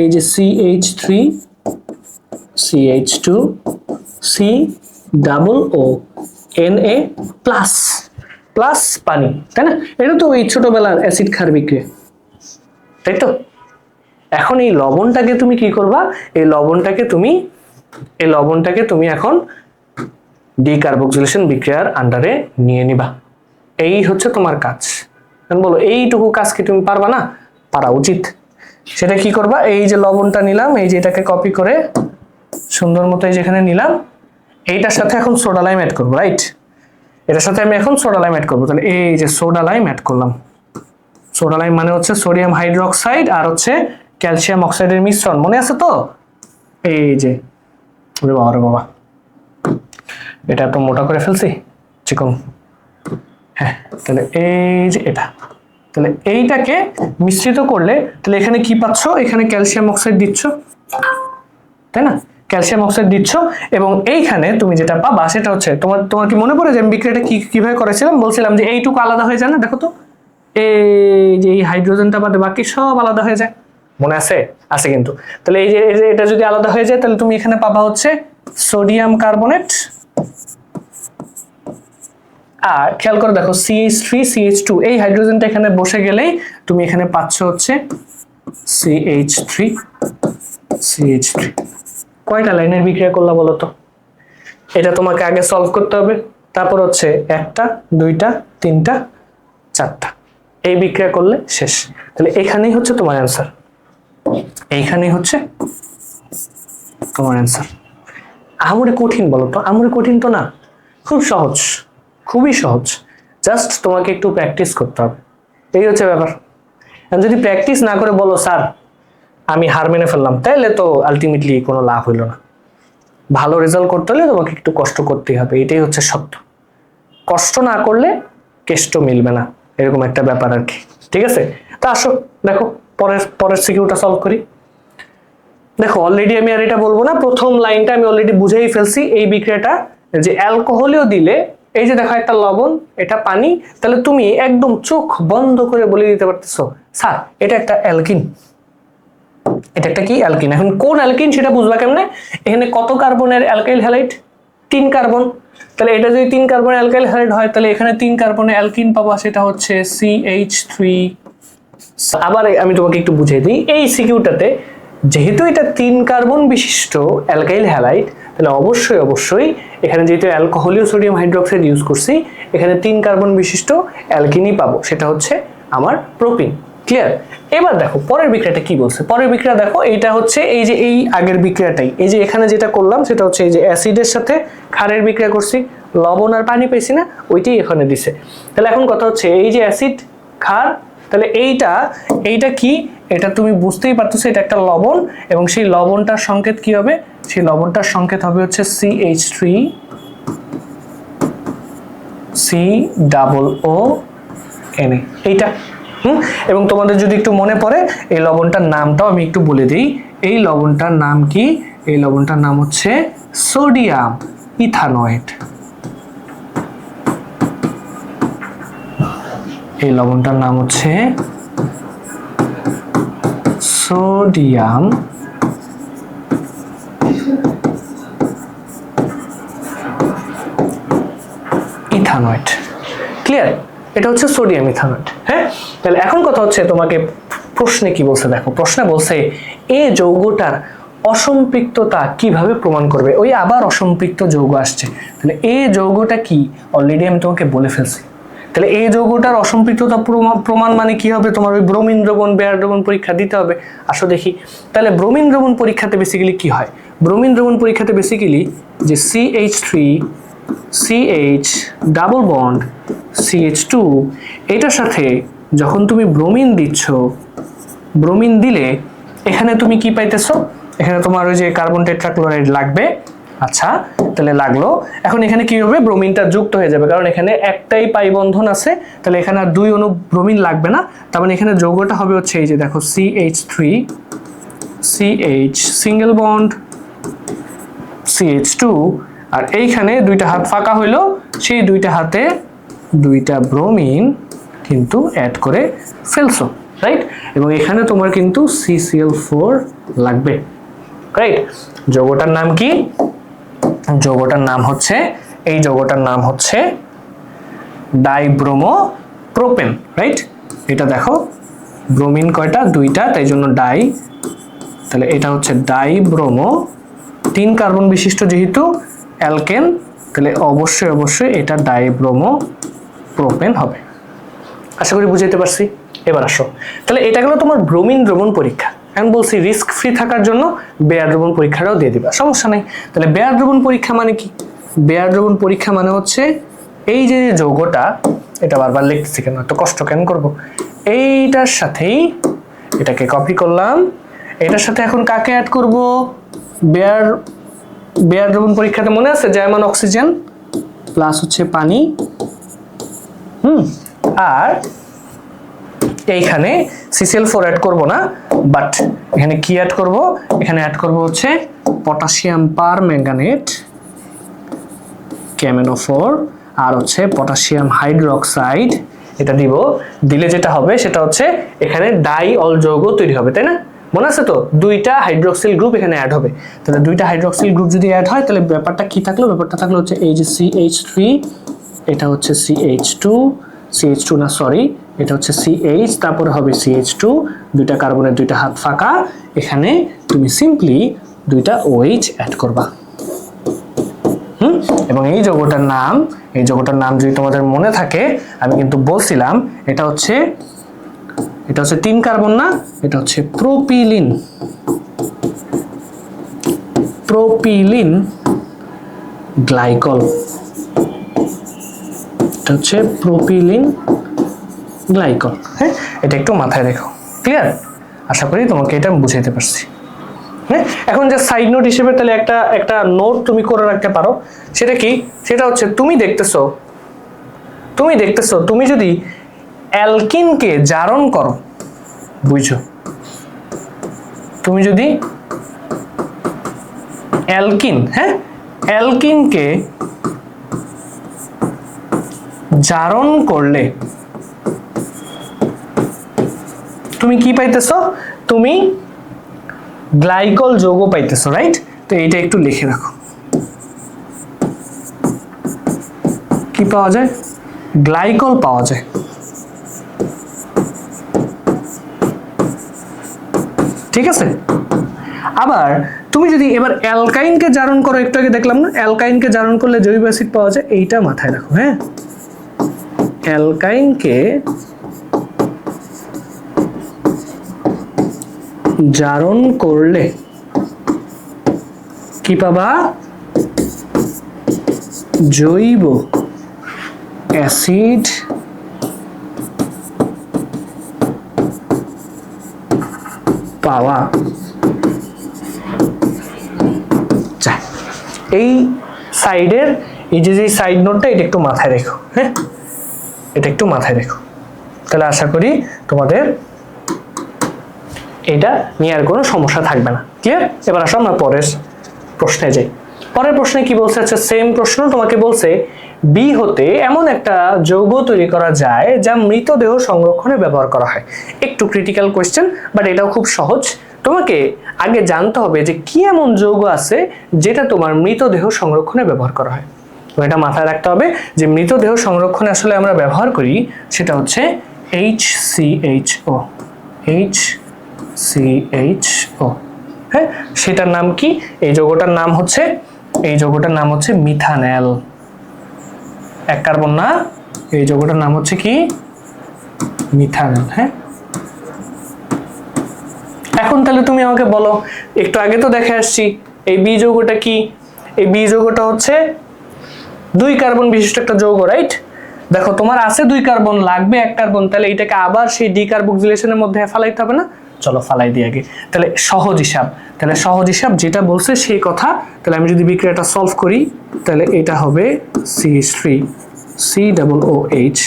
S1: এই যে CH3 CH2 COO Na plus পানি, তাই না? এটা তো ওই ছোটবেলার অ্যাসিড ক্ষার বিক্রিয়া, তাই তো? এখন এই লবণটাকে তুমি কি করবা, এই লবণটাকে তুমি এখন ডিকার্বক্সিলেশন বিক্রিয়ার আন্ডারে নিয়ে নিবা। এই হচ্ছে তোমার কাজ। বলো এইটুকু কাজ কি তুমি পারবা না? পারা উচিত। সেটা কি করবা, এই যে লবণটা নিলাম, এই যে এটাকে কপি করে সুন্দর মতো এই যেখানে নিলাম, এইটার সাথে এখন সোডা লাইম অ্যাড করবো, রাইট? এটার সাথে আমি এখন সোডা লাইম অ্যাড করবো। তাহলে এই যে সোডা লাইম অ্যাড করলাম, সোডা লাইম মানে হচ্ছে সোডিয়াম হাইড্রোক্সাইড আর হচ্ছে ক্যালসিয়াম অক্সাইডের মিশ্রণ, মনে আছে তো? এই যে ওরে বাবা এটা তো মোটা করে ফেলছি, চিকন। হ্যাঁ, তাহলে এই যে এটা, তাহলে এইটাকে মিশ্রিত করলে তাহলে এখানে কি পাচ্ছ, এখানে ক্যালসিয়াম অক্সাইড দিচ্ছ, তাই না? ক্যালসিয়াম অক্সাইড দিচ্ছ, এবং এইখানে তুমি যেটা পাবা সেটা হচ্ছে তোমার কি মনে পড়ে যে আমি বিক্রিয়াটা কিভাবে করেছিলাম, বলছিলাম যে এইটুকু আলাদা হয়ে যায় না, দেখো তো এই যে এই হাইড্রোজেনটা বাদে বাকি সব আলাদা হয়ে যায়, মনে আছে? আছে কিন্তু। তাহলে এই যে এটা যদি আলাদা হয়ে যায় তাহলে তুমি এখানে পাবা হচ্ছে সোডিয়াম কার্বনেট, আর খেয়াল করে দেখো CH3 CH2 এই হাইড্রোজেনটা এখানে বসে গেলেই তুমি এখানে পাচ্ছ হচ্ছে CH3 CH3। কয়টা লাইনের বিক্রিয়া করলা বলো তো? এটা তোমাকে আগে সলভ করতে হবে, তারপর হচ্ছে 1টা 2টা 3টা 4টা, এই বিক্রিয়া করলে শেষ। তাহলে এখানেই হচ্ছে তোমার অ্যান্সার, এইখানেই হচ্ছে তোমার অ্যান্সার। আহামরি কঠিন বলো তো? আহামরি কঠিন তো না, খুব সহজ, খুবই সহজ, জাস্ট তোমাকে একটু প্র্যাকটিস করতে হবে, এই হচ্ছে ব্যাপার। যদি প্র্যাকটিস না করে বলো স্যার আমি হার মেনে ফেললাম, তাহলে তো আলটিমেটলি কোনো লাভ হইল না। ভালো রেজাল্ট করতে হলে তোমাকে একটু কষ্ট করতেই হবে, এটাই হচ্ছে সত্য। কষ্ট না করলে কেষ্ট মিলবে না, এরকম একটা ব্যাপার আর কি। ঠিক আছে, তা আসো দেখো পরের সিকিউটা সলভ করি। দেখো অলরেডি আমি আর এটা বলবো না, প্রথম লাইনটা আমি অলরেডি বুঝেই ফেলছি। এই বিক্রিয়াটা যে অ্যালকোহলেও দিলে, এই যে দেখো একটা লবণ, এটা পানি, তাহলে তুমি একদম চোখ বন্ধ করে বলে দিতে পারতেছো স্যার এটা একটা অ্যালকিন, এটা একটা কি অ্যালকিন। এখন কোন অ্যালকিন সেটা বুঝবা কেমনে? এখানে কত কার্বনের অ্যালকাইল হ্যালাইড? 3 কার্বন। তাহলে এটা যদি 3 কার্বনের অ্যালকাইল হ্যালাইড হয় তাহলে এখানে 3 কার্বনের অ্যালকিন পাবা, সেটা হচ্ছে CH3। আবার আমি তোমাকে একটু বুঝিয়ে দিই, এই সিকিউটাতে যেহেতু এটা 3 কার্বন বিশিষ্ট অ্যালকাইল হ্যালাইড, তাহলে অবশ্যই এখানে যেহেতু অ্যালকোহলীয় সোডিয়াম হাইড্রোক্সাইড ইউজ করছি, এখানে 3 কার্বন বিশিষ্ট অ্যালকিনই পাবো, সেটা হচ্ছে আমার প্রোপিন। ক্লিয়ার? এবার দেখো পরের বিক্রিয়াটা কি বলছে। পরের বিক্রিয়া দেখো, এইটা হচ্ছে এই যে এই আগের বিক্রিয়াটাই, এই যে এখানে যেটা করলাম সেটা হচ্ছে এই যে অ্যাসিডের সাথে ক্ষারের বিক্রিয়া করছি, লবণ আর পানি পেয়েছি না, ওইটাই এখানে দিছে। তাহলে এখন কথা হচ্ছে এই যে অ্যাসিড ক্ষার, তাহলে এইটা কি, এটা তুমি বুঝতেই পারতেছো, এটা একটা লবণ, এবং সেই লবণটার সংকেত কি হবে, সেই লবণটার সংকেত হবে হচ্ছে CH3 COO এইটা। এবং তোমাদের যদি একটু মনে পড়ে, এই লবণটার নামটাও আমি একটু বলে দিই। এই লবণটার নাম কি? এই লবণটার নাম হচ্ছে সোডিয়াম ইথানয়েড। এই লবণটার নাম হচ্ছে সোডিয়াম ইথানয়েড। ক্লিয়ার? এটা হচ্ছে সোডিয়াম ইথানয়েড। হ্যাঁ, তাহলে এখন কথা হচ্ছে তোমাকে প্রশ্নে কি বলছে দেখো। প্রশ্নে বলছে এই যৌগটার অসম্পৃক্ততা কিভাবে প্রমাণ করবে। ওই আবার অসম্পৃক্ত যৌগ আসছে। তাহলে এই যৌগটা কি অলরেডি আমি তোমাকে বলে ফেলছি। তাহলে এই যৌগটার অসম্পৃক্ততা প্রমাণ মানে কি হবে, তোমার ওই ব্রোমিন দ্রবণ বেয়ার দ্রবণ পরীক্ষা দিতে হবে। আসো দেখি। তাহলে ব্রোমিন দ্রবণ পরীক্ষাতে বেসিক্যালি কি হয়? ব্রোমিন দ্রবণ পরীক্ষাতে বেসিক্যালি যে CH3 CH double bond CH2, এটার সাথে যখন তুমি ব্রোমিন দিচ্ছ, ব্রোমিন দিলে এখানে তুমি কি পাইতেছো, এখানে তোমার ওই যে কার্বন টেট্রাক্লোরাইড লাগবে। আচ্ছা, তাহলে লাগলো। এখন এখানে কি হবে, ব্রোমিনটা যুক্ত হয়ে যাবে, কারণ এখানে একটাই পাই বন্ধন আছে। তাহলে এখানে আর 2 অণু ব্রোমিন লাগবে না। তার মানে এখানে যৌগটা হবে হচ্ছে এই যে দেখো CH3 CH single bond CH2, আর এইখানে 2টা হাত ফাঁকা হইলো, সেই 2টা হাতে 2টা ব্রোমিন কিন্তু অ্যাড করে ফেলছো, রাইট? এবং এখানে তোমার কিন্তু CCl4 লাগবে, রাইট? যৌগটার নাম কি? যৌগটার নাম হচ্ছে, এই যৌগটার নাম হচ্ছে ডাইব্রোমো প্রোপেন, রাইট? এটা দেখো ব্রোমিন কয়টা, 2টা, তাই জন্য ডাই। তাহলে এটা হচ্ছে ডাইব্রোমো, 3 কার্বন বিশিষ্ট যেহেতু অ্যালকেন, তাহলে অবশ্যই এটা ডাইব্রোমো প্রোপেন হবে। আশা করি বুঝাইতে পারছি। এবার আসো, তাহলে এটা গেল তোমার ব্রোমিন দ্রবণ পরীক্ষা। এখন বলছি রিস্ক ফ্রি থাকার জন্য বেয়ার দ্রবণ পরীক্ষাটাও দিয়ে দিবা, সমস্যা নেই। তাহলে বেয়ার দ্রবণ পরীক্ষা মানে কি? বেয়ার দ্রবণ পরীক্ষা মানে হচ্ছে এই যে যৌগটা, এটা বারবার লিখতেছি কেন, এত কষ্ট কেন করব, এইটার সাথেই এটাকে কপি করলাম, এটার সাথে এখন কাকে অ্যাড করব? বেয়ার দ্রবণ পরীক্ষাতে মনে আছে জার্মান অক্সিজেন প্লাস হচ্ছে পানি, আর এইখানে CCl4 অ্যাড করব না, বাট এখানে কি অ্যাড করব? এখানে অ্যাড করব হচ্ছে পটাশিয়াম পারম্যাঙ্গানেট KMnO4, আর হচ্ছে পটাশিয়াম হাইড্রোক্সাইড, এটা দিব। দিলে যেটা হবে সেটা হচ্ছে এখানে ডাই অল যৌগ তৈরি হবে, তাই না? মনে আছে তো, 2টা হাইড্রোক্সিল গ্রুপ এখানে অ্যাড হবে। তাহলে 2টা হাইড্রোক্সিল গ্রুপ যদি অ্যাড হয়, তাহলে ব্যাপারটা কি থাকলো? ব্যাপারটা থাকলো হচ্ছে এই যে CH3, এটা হচ্ছে CH2 না, সরি, এটা হচ্ছে CH, তারপরে হবে CH2, 2টা কার্বনের 2টা হাত ফাঁকা, এখানে তুমি সিম্পলি 2টা OH অ্যাড করবা। এবং এই যৌগটার নাম যদি তোমাদের মনে থাকে, আমি কিন্তু বলছিলাম এটা হচ্ছে 3 কার্বন না, এটা হচ্ছে প্রোপিলিন গ্লাইকল। এটা হচ্ছে প্রোপিলিন গ্লাইকল। হ্যাঁ, এটা একটু মাথায় রেখো। ক্লিয়ার? আশা করি তোমাকে এটা বুঝাইতে পারছি। হ্যাঁ, এখন যে সাইড নোট হিসেবে তাহলে একটা নোট তুমি করে রাখতে পারো। সেটা কি? সেটা হচ্ছে তুমি দেখতেছো তুমি যদি অ্যালকিনকে জারণ করো, বুঝছো, তুমি যদি অ্যালকিনকে জারণ করলে তুমি কি পাইতেছো? তুমি গ্লাইকল যৌগ পাইতেছো, রাইট? তো এইটা একটু লিখে রাখো। কি পাওয়া যায়? গ্লাইকল পাওয়া যায়। ঠিক আছে? আবার তুমি যদি এবার অ্যালকাইনকে জারণ করো, একটু আগে দেখলাম না অ্যালকাইনকে জারণ করলে জৈব অ্যাসিড পাওয়া যায়, এইটা মাথায় রাখো। হ্যাঁ, অ্যালকাইনকে জারণ করলে কি পাবা? জৈব অ্যাসিড পাওয়া যায়। এই সাইডের এই যে সাইড নোটটা এটা একটু মাথায় রেখো। হ্যাঁ, এটা একটু মাথায় রেখো, তাহলে আশা করি তোমাদের এটা নিয়ে আর কোনো সমস্যা থাকবে না। ক্লিয়ার? এবার আসো আমরা পরের প্রশ্নে যাই। পরের প্রশ্নে কি বলছে? আচ্ছা, সেম প্রশ্ন তোমাকে বলছে বি হতে এমন একটা যৌগ তৈরি করা যায় যা মৃতদেহ সংরক্ষণে ব্যবহার করা হয়। একটু ক্রিটিক্যাল কোয়েশ্চেন, বাট এটাও খুব সহজ। তোমাকে আগে জানতে হবে যে কি এমন যৌগ আছে যেটা তোমার মৃতদেহ সংরক্ষণে ব্যবহার করা হয়। তো এটা মাথায় রাখতে হবে যে মৃতদেহ সংরক্ষণে আসলে আমরা ব্যবহার করি সেটা হচ্ছে HCHO। HCHO, হ্যাঁ, সেটার নাম কি? এই যৌগটার নাম হচ্ছে মিথানেল। এক কার্বন না, এই যৌগটার নাম হচ্ছে কি? মিথানেল। হ্যাঁ, এখন তাহলে তুমি আমাকে বলো, একটু আগে তো দেখে আসছি এই বি যৌগটা কি? এই বি যৌগটা হচ্ছে 2 কার্বন বিশিষ্ট একটা যৌগ, রাইট? দেখো তোমার আছে 2 কার্বন, লাগবে 1 কার্বন, তাহলে এটাকে আবার সেই ডিকার্বক্সিলেশনের মধ্যে ফালাইতে হবে না? চলো ফালাই দিই আগে। তাহলে সহজ হিসাব যেটা বলছে সেই কথা। তাহলে আমি যদি বিক্রিয়াটা সলভ করি তাহলে এটা হবে CH3COOH,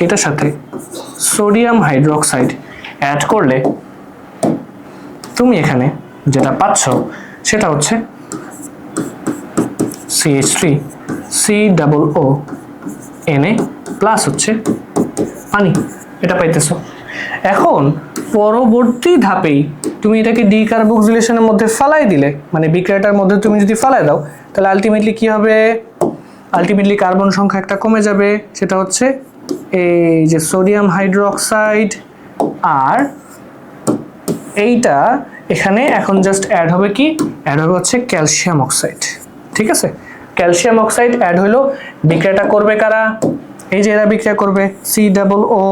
S1: এটার সাথে সোডিয়াম হাইড্রোক্সাইড অ্যাড করলে তুমি এখানে যেটা পাচ্ছ সেটা হচ্ছে CH3COONA প্লাস হচ্ছে পানি, এটা পাইতেছো। এখন পরবর্তী ধাপেই তুমি এটাকে ডিকার্বক্সিলেশনের মধ্যে ফালাই দিলে, মানে বিক্রিয়াটার মধ্যে তুমি যদি ফালাই দাও, তাহলে আলটিমেটলি কি হবে? আলটিমেটলি কার্বন সংখ্যা একটা কমে যাবে, সেটা হচ্ছে এই যে সোডিয়াম হাইড্রোক্সাইড, আর এইটা এখানে এখন জাস্ট অ্যাড হবে কি? অ্যাড হবে হচ্ছে ক্যালসিয়াম অক্সাইড। ঠিক আছে, ক্যালসিয়াম অক্সাইড অ্যাড হলো। বিক্রিয়াটা করবে কারা? এই যে এরা বিক্রিয়া করবে COO,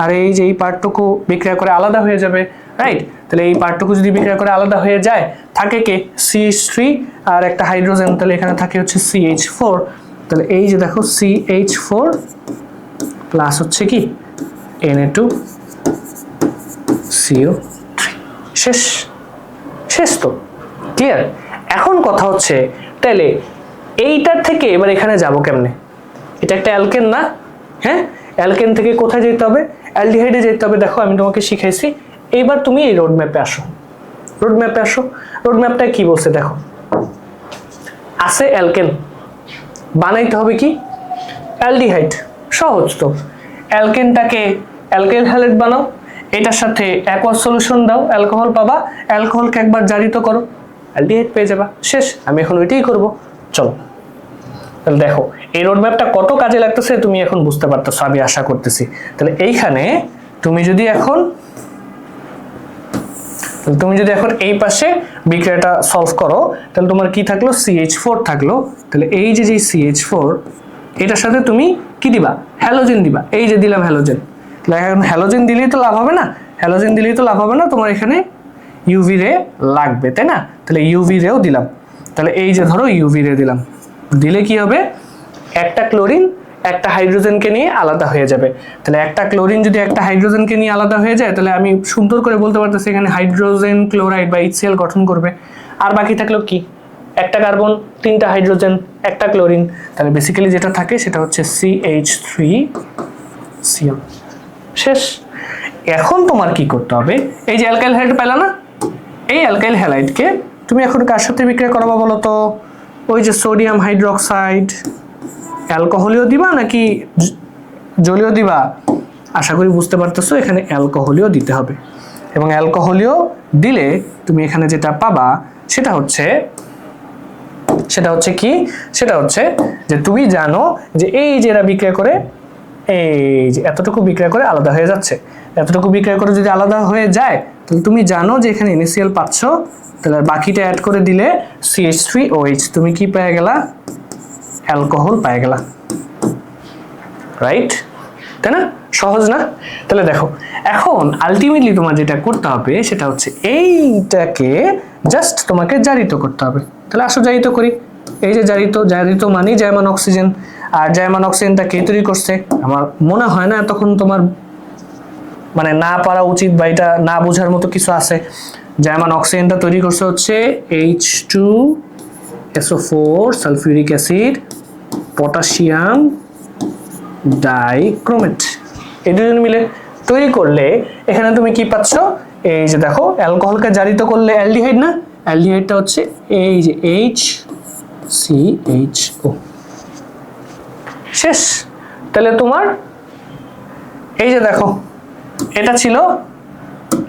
S1: আর এই যে এই পার্টটুকু বিক্রিয়া করে আলাদা হয়ে যাবে, রাইট? তাহলে এই পার্টটুকু যদি বিক্রিয়া করে আলাদা হয়ে যায়, থাকে কে? CH3 আর একটা হাইড্রোজেন, তাহলে এখানে থাকে হচ্ছে CH4। তাহলে এই যে দেখো CH4 প্লাস হচ্ছে কি Na2CO3। শেষ তো? ক্লিয়ার? এখন কথা হচ্ছে তাহলে এইটার থেকে এবার এখানে যাব কেমনে? এটা একটা অ্যালকেন না? হ্যাঁ, অ্যালকেন থেকে কোথায় যেতে হবে? অ্যালডিহাইডে যেতে হবে। দেখো আমি তোমাকে শিখাইছি। এইবার তুমি এই রোডম্যাপে আসো। রোডম্যাপটা কি বলছে দেখো। আছে অ্যালকেন, বানাইতে হবে কি? অ্যালডিহাইড। সহজ তো। অ্যালকেনটাকে অ্যালকাইল হ্যালাইড বানাও, এটার সাথে অ্যাকোয়াস সলিউশন দাও, অ্যালকোহল পাবা, অ্যালকোহলকে একবার জারিত করো, অ্যালডিহাইড পেয়ে যাবা। শেষ। আমি এখন ওইটাই করব। চলো তাহলে দেখো এই রোডম্যাপটা কত কাজে লাগতেছে তুমি এখন বুঝতে পারতেছো, আমি আশা করতেছি। তাহলে এইখানে তুমি যদি এখন এই পাশে বিক্রিয়াটা সলভ করো, তাহলে তোমার কি থাকলো? CH4 থাকলো। তাহলে এই যে CH4, এটার সাথে তুমি কি দিবা? হ্যালোজেন দিবা। এই যে দিলাম হ্যালোজেন। তাহলে এখন হ্যালোজেন দিলেই তো লাভ হবে না, তোমার এখানে ইউভি রে লাগবে, তাই না? তাহলে ইউভি রেও দিলাম। তাহলে এই যে ধরো ইউভি রে দিলাম, দিলে কি হবে? একটা ক্লোরিন একটা হাইড্রোজেনকে নিয়ে আলাদা হয়ে যাবে। তাহলে একটা ক্লোরিন যদি একটা হাইড্রোজেনকে নিয়ে আলাদা হয়ে যায়, তাহলে আমি সুন্দর করে বলতে পারতেছি এখানে হাইড্রোজেন ক্লোরাইড বা HCl গঠন করবে। আর বাকি থাকলো কি? একটা কার্বন, 3টা হাইড্রোজেন, একটা ক্লোরিন। তাহলে বেসিক্যালি যেটা থাকে সেটা হচ্ছে CH3Cl। শেষ। এখন তোমার কি করতে হবে? এই যে অ্যালকাইল হ্যালাইড পেলা না, এই অ্যালকাইল হ্যালাইডকে তুমি এখন কার সাথে বিক্রিয়া করাবা বলো তো? ওই যে সোডিয়াম হাইড্রোক্সাইড, অ্যালকোহলিও দিবা নাকি জলীয় দিবা? আশা করি বুঝতে পারতেছো, এখানে অ্যালকোহলিও দিতে হবে। এবং অ্যালকোহলিও দিলে তুমি এখানে যেটা পাবা সেটা হচ্ছে কি? সেটা হচ্ছে যে তুমি জানো যে এই যে এরা বিক্রিয়া করে, এই যে এতটুকু বিক্রিয়া করে আলাদা হয়ে যাচ্ছে। এতটুকু বিক্রয় করে যদি আলাদা হয়ে যায় তাহলে তুমি জানো যে এখানে NaCl পাচ্ছ, তাহলে বাকিটা অ্যাড করে দিলে CH3OH, তুমি কি পেয়ে গেলা? অ্যালকোহল পেয়ে গেলা, রাইট? তাই না? সহজ না? তাহলে দেখো এখন আলটিমেটলি তোমার যেটা করতে হবে সেটা হচ্ছে এইটাকে জাস্ট তোমাকে জারিত করতে হবে। তাহলে আসো জারিত করি। এই যে জারিত মানে জার্মান অক্সিজেন, আর জার্মান অক্সিজেনটা কে তৈরি করছে? আমার মনে হয় না তখন তোমার মানে না পারা উচিত বা এটা না বোঝার মতো কিছু আছে। জার্মান অক্সিজেনটা তৈরি করছে হচ্ছে H2SO4 sulphuric acid potassium dichromate, এই দুজন মিলে তৈরি করলে এখানে তুমি কি পাচ্ছ? এই যে দেখো অ্যালকোহলকে জারিত করলে অ্যালডিহাইড না, অ্যালডিহাইডটা হচ্ছে এই যে HCHO। শেষ। তাহলে তোমার এই যে দেখো এটা ছিল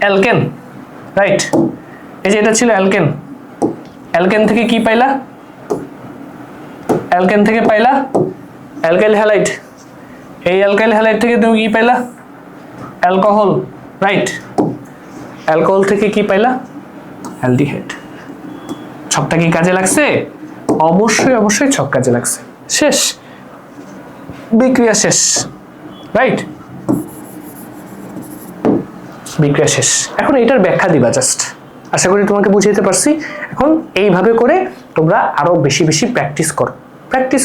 S1: অ্যালকেন, রাইট? এই যে এটা ছিল অ্যালকেন, অ্যালকেন থেকে কি পাইলা? অ্যালকেন থেকে পাইলা অ্যালকাইল হ্যালাইড, এই অ্যালকাইল হ্যালাইড থেকে তুমি কি পাইলা? Alcohol, right? অ্যালকোহল থেকে কি পাইলা? অ্যালডিহাইড। ছকটা কি কাজে লাগছে? অবশ্যই ছক কাজে লাগছে। শেষ, বিক্রিয়া শেষ, রাইট? বিক্রিয়া শেষ। এখন এটার ব্যাখ্যা দিবা জাস্ট, আশা করি তোমাকে বুঝাইতে পারছি। এখন এইভাবে করে তোমরা আরো বেশি প্র্যাকটিস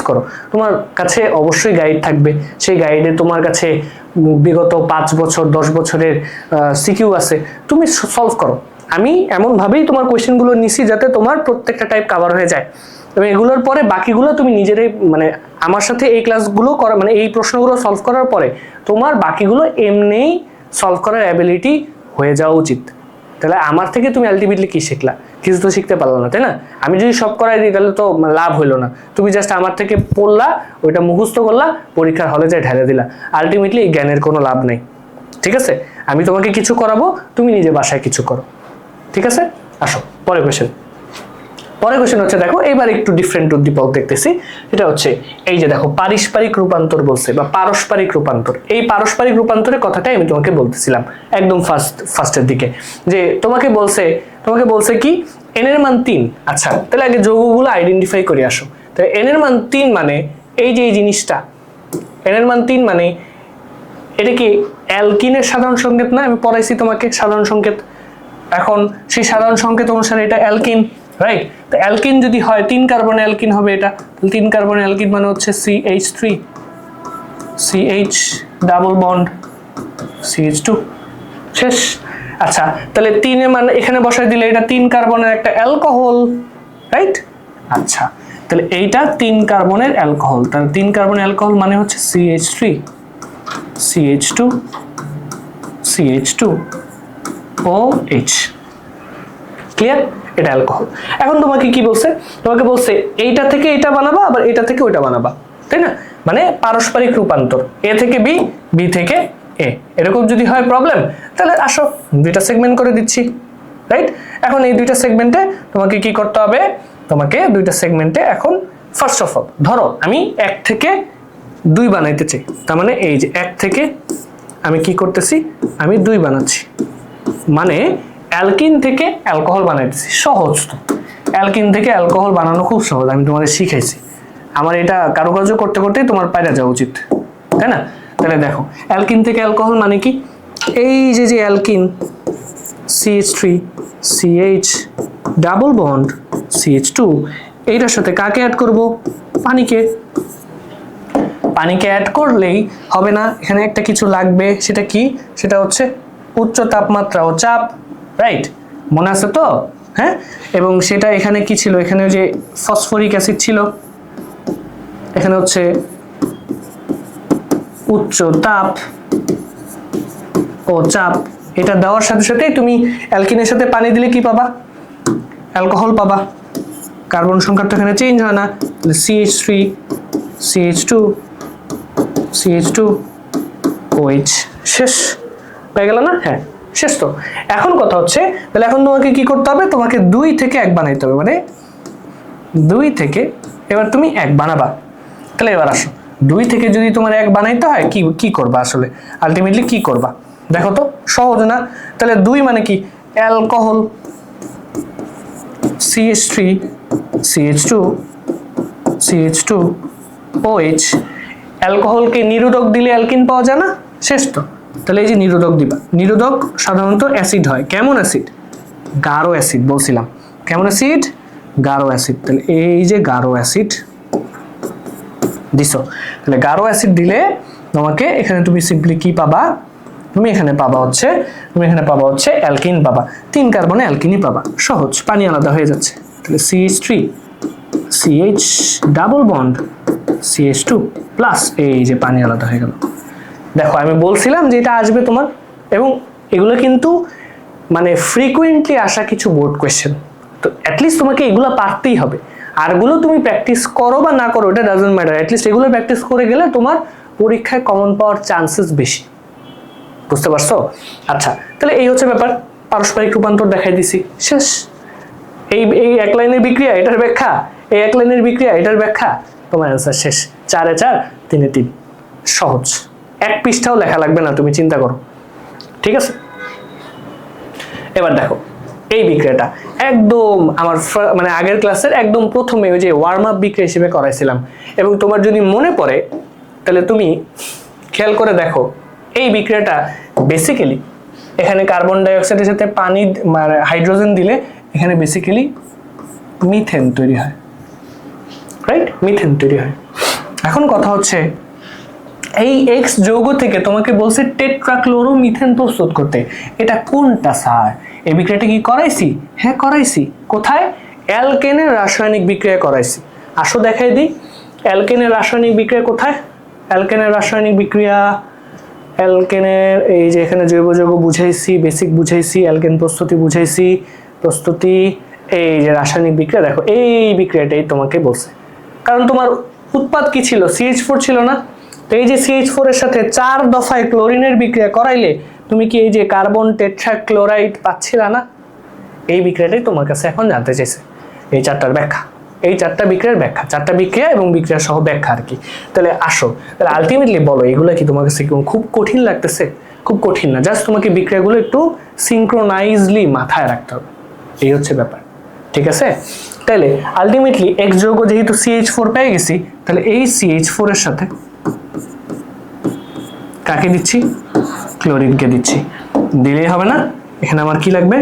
S1: করো। তোমার কাছে অবশ্যই গাইড থাকবে, সেই গাইডে তোমার কাছে বিগত 5 বছর 10 বছরের সিকিউ আছে, তুমি সলভ করো। আমি এমনভাবেই তোমার কোয়েশ্চেনগুলো নিছি যাতে তোমার প্রত্যেকটা টাইপ কভার হয়ে যায়, এবং এগুলোর পরে বাকিগুলো তুমি নিজেরাই মানে আমার সাথে এই ক্লাসগুলো করা মানে এই প্রশ্নগুলো সলভ করার পরে তোমার বাকিগুলো এমনিই সলভ করার অ্যাবিলিটি হয়ে যাওয়া উচিত। তাহলে আমার থেকে তুমি আলটিমেটলি কি শিখলা? কিছু তো শিখতে পারলো না, তাই না? আমি যদি সব করাই দিই তাহলে তো লাভ হইলো না। তুমি জাস্ট আমার থেকে পড়লা, ওইটা মুখস্থ করলা, পরীক্ষার হলে যায় ঢেলে দিলা, আলটিমেটলি এই জ্ঞানের কোনো লাভ নেই। ঠিক আছে? আমি তোমাকে কিছু করাবো, তুমি নিজে বাসায় কিছু করো। ঠিক আছে? আসো পরের কোশ্চেন হচ্ছে দেখো এবার একটু ডিফারেন্ট উদ্দীপক দেখতেছি। এটা হচ্ছে এই যে দেখো পারস্পরিক রূপান্তর বলছে বা পারস্পরিক রূপান্তর। এই পারস্পরিক রূপান্তরের কথাটাই আমি তোমাকে বলতেছিলাম একদম ফার্স্টের দিকে, যে তোমাকে বলছে কি n এর মান 3। আচ্ছা তাহলে আগে যৌগগুলো আইডেন্টিফাই করে আসো। তাহলে n এর মান 3 মানে এই যে এই জিনিসটা, n এর মান 3 মানে এটা কি অ্যালকিনের সাধারণ সংকেত না? আমি পড়াইছি তোমাকে সাধারণ সংকেত। এখন সেই সাধারণ সংকেত অনুসারে এটা অ্যালকিন, রাইট? তো অ্যালকিন যদি হয় 3 কার্বন অ্যালকিন হবে এটা। 3 কার্বন অ্যালকিন মানে হচ্ছে CH3 CH double bond CH2। শেষ। আচ্ছা তাহলে 3 এর মানে এখানে বসাই দিলে এটা 3 কার্বনের একটা অ্যালকোহল, রাইট? আচ্ছা তাহলে এইটা 3 কার্বনের অ্যালকোহল, তাহলে 3 কার্বন অ্যালকোহল মানে হচ্ছে CH3 CH2 CH2OH। ক্লিয়ার? এটা অ্যালকোহল। এখন তোমাকে কি বলছে? তোমাকে বলছে এইটা থেকে এটা বানাবা, আবার এটা থেকে ওইটা বানাবা, তাই না? মানে পারস্পরিক রূপান্তর, A থেকে B, B থেকে A, এরকম যদি হয় প্রবলেম, তাহলে আসো দুইটা সেগমেন্ট করে দিচ্ছি, রাইট? এখন এই দুইটা সেগমেন্টে তোমাকে কি করতে হবে? তোমাকে দুইটা সেগমেন্টে এখন ফার্স্ট অফ অল ধরো আমি 1 থেকে 2 বানাইতে চাই, তার মানে এই যে 1 থেকে আমি কি করতেছি? আমি 2 বানাচ্ছি, মানে অ্যালকিন থেকে অ্যালকোহল বানাইতেছি। সহজ তো, অ্যালকিন থেকে অ্যালকোহল বানানো খুব সহজ, আমি তোমাদের শিখাইছি। আমার এটা কারুকার্য করতে করতেই তোমার পায়রা যাওয়া উচিত, তাই না? তাহলে দেখো অ্যালকিন থেকে অ্যালকোহল মানে কি? এই যে alkyne CH3 CH double bond CH2, এইটার সাথে কাকে অ্যাড করব? পানিকে অ্যাড করলেই হবে না, এখানে একটা কিছু লাগবে। সেটা কি? সেটা হচ্ছে উচ্চ তাপমাত্রা ও চাপ, রাইট? মনে আছে তো? হ্যাঁ। এবং সেটা এখানে কি ছিল? এখানে যে ফসফরিক অ্যাসিড ছিল, এখানে হচ্ছে উচ্চ তাপ ও চাপ। এটা দেওয়ার সাথে সাথে তুমি অ্যালকিনের সাথে পানি দিলে কি পাবা? অ্যালকোহল পাবা। কার্বন সংখ্যা তো এখানে চেঞ্জ হয় না, CH3 CH2 CH2OH। শেষ হয়ে গেল না? হ্যাঁ শেষ তো। এখন কথা হচ্ছে তাহলে এখন তোমাকে কি করতে হবে? তোমাকে 2 থেকে 1 বানাইতে হবে, মানে 2 থেকে এবার তুমি 1 বানাবা। তাহলে এবার আসো 2 থেকে যদি তোমার 1 বানাইতে হয় কি করবা? আসলে আলটিমেটলি কি করবা? দেখো তো সহজ না? তাহলে 2 মানে কি alcohol, CH3 CH2 CH2 OH। অ্যালকোহলকে নিরোধক দিলে অ্যালকিন পাওয়া যায় না? শেষ তো। তাহলে এই যে নিরোধক দিবা, নিরোধক সাধারণত অ্যাসিড হয়। কেমন অ্যাসিড? গাঢ় অ্যাসিড বলছিলাম। কেমন অ্যাসিড? গাঢ় অ্যাসিড। তাহলে এই যে গাঢ় অ্যাসিড দিছো, তাহলে গাঢ় অ্যাসিড দিলে তোমাকে এখানে তুমি সিম্পলি কি পাবা? তুমি এখানে পাবা হচ্ছে অ্যালকিন পাবা, 3 কার্বনে অ্যালকিনই পাবা। সহজ, পানি আলাদা হয়ে যাচ্ছে। তাহলে CH3 CH double bond CH2 plus এই যে পানি আলাদা হয়ে গেল। দেখো আমি বলছিলাম যে এটা আসবে তোমার, এবং এগুলো কিন্তু মানে ফ্রিকুয়েন্টলি আসা কিছু বোর্ড কোয়েশ্চেন, তো অ্যাটলিস্ট তোমাকে এগুলো পারতেই হবে। আরগুলো তুমি প্র্যাকটিস করো বা না করো এটা ডাজন্ট ম্যাটার, অ্যাটলিস্ট এগুলো প্র্যাকটিস করে গেলে তোমার পরীক্ষায় কমন পাওয়ার চান্সেস বেশি। বুঝতে পারছো? আচ্ছা, তাহলে এই হচ্ছে ব্যাপার। পারস্পরিক রূপান্তর দেখাই দিছি, শেষ। এই এই এক লাইনের বিক্রিয়া এটার ব্যাখ্যা, এই এক লাইনের বিক্রিয়া এটার ব্যাখ্যা, তোমার অ্যান্সার শেষ। 4 এ 4 3 এ 3, সহজ। এক পৃষ্ঠাও লেখা লাগবে না, তুমি চিন্তা করো। ঠিক আছে, এবার দেখো এই বিক্রিয়াটা একদম আমার মানে আগের ক্লাসের একদম প্রথমে ওই যে ওয়ার্ম আপ বিক্রিয়া হিসেবে করাইছিলাম, এবং তোমার যদি মনে পড়ে তাহলে তুমি খেয়াল করে দেখো এই বিক্রিয়াটা বেসিক্যালি এখানে কার্বন ডাই অক্সাইডের সাথে পানি মানে হাইড্রোজেন দিলে এখানে বেসিক্যালি মিথেন তৈরি হয়, রাইট? মিথেন তৈরি হয়। এখন কথা হচ্ছে এই এক্স যৌগ থেকে তোমাকে বলছে টেট্রাক্লোরোমিথেন প্রস্তুত করতে। এটা কোনটা স্যার? এই বিক্রিয়াটা কি করাইছি? হ্যাঁ করাইছি। কোথায়? অ্যালকেনের রাসায়নিক বিক্রিয়া করাইছি। আসো দেখাই দিই অ্যালকেনের রাসায়নিক বিক্রিয়া কোথায়। অ্যালকেনের রাসায়নিক বিক্রিয়া, অ্যালকেনের এই যে এখানে জৈব যৌগ বুঝাইছি, বেসিক বুঝাইছি, অ্যালকেন প্রস্তুতি বুঝাইছি, প্রস্তুতি, এই যে রাসায়নিক বিক্রিয়া। দেখো এই বিক্রিয়াটাই তোমাকে বলছে, কারণ তোমার উৎপাদ কি ছিল? CH4 ছিল না? তো এই যে CH4 এর সাথে 4 দফায় ক্লোরিনের বিক্রিয়া করাইলে তুমি কি এই যে কার্বন টেট্রাক্লোরাইড পাচ্ছিলা না? এই বিক্রিয়াটাই তোমার কাছে এখন জানতে চাইছে, এই 4টার ব্যাখ্যা, এই 4টা বিক্রিয়ার ব্যাখ্যা, 4টা বিক্রিয়া এবং বিক্রিয়া সহ ব্যাখ্যা আর কি। তাহলে আসো, তাহলে আলটিমেটলি বলো এগুলো কি তোমার কাছে খুব কঠিন লাগতেছে? খুব কঠিন না, জাস্ট তোমাকে বিক্রিয়াগুলো একটু সিনক্রোনাইজলি মাথায় রাখতে হবে, এই হচ্ছে ব্যাপার। ঠিক আছে, তাহলে আলটিমেটলি এক্স যৌগ যেহেতু CH4 পেয়ে গেছি, তাহলে এই CH4 এর সাথে কাকে দিচ্ছি? ক্লোরিনকে দিচ্ছি। দিলেই হবে না, এখানে আমার কি লাগবে?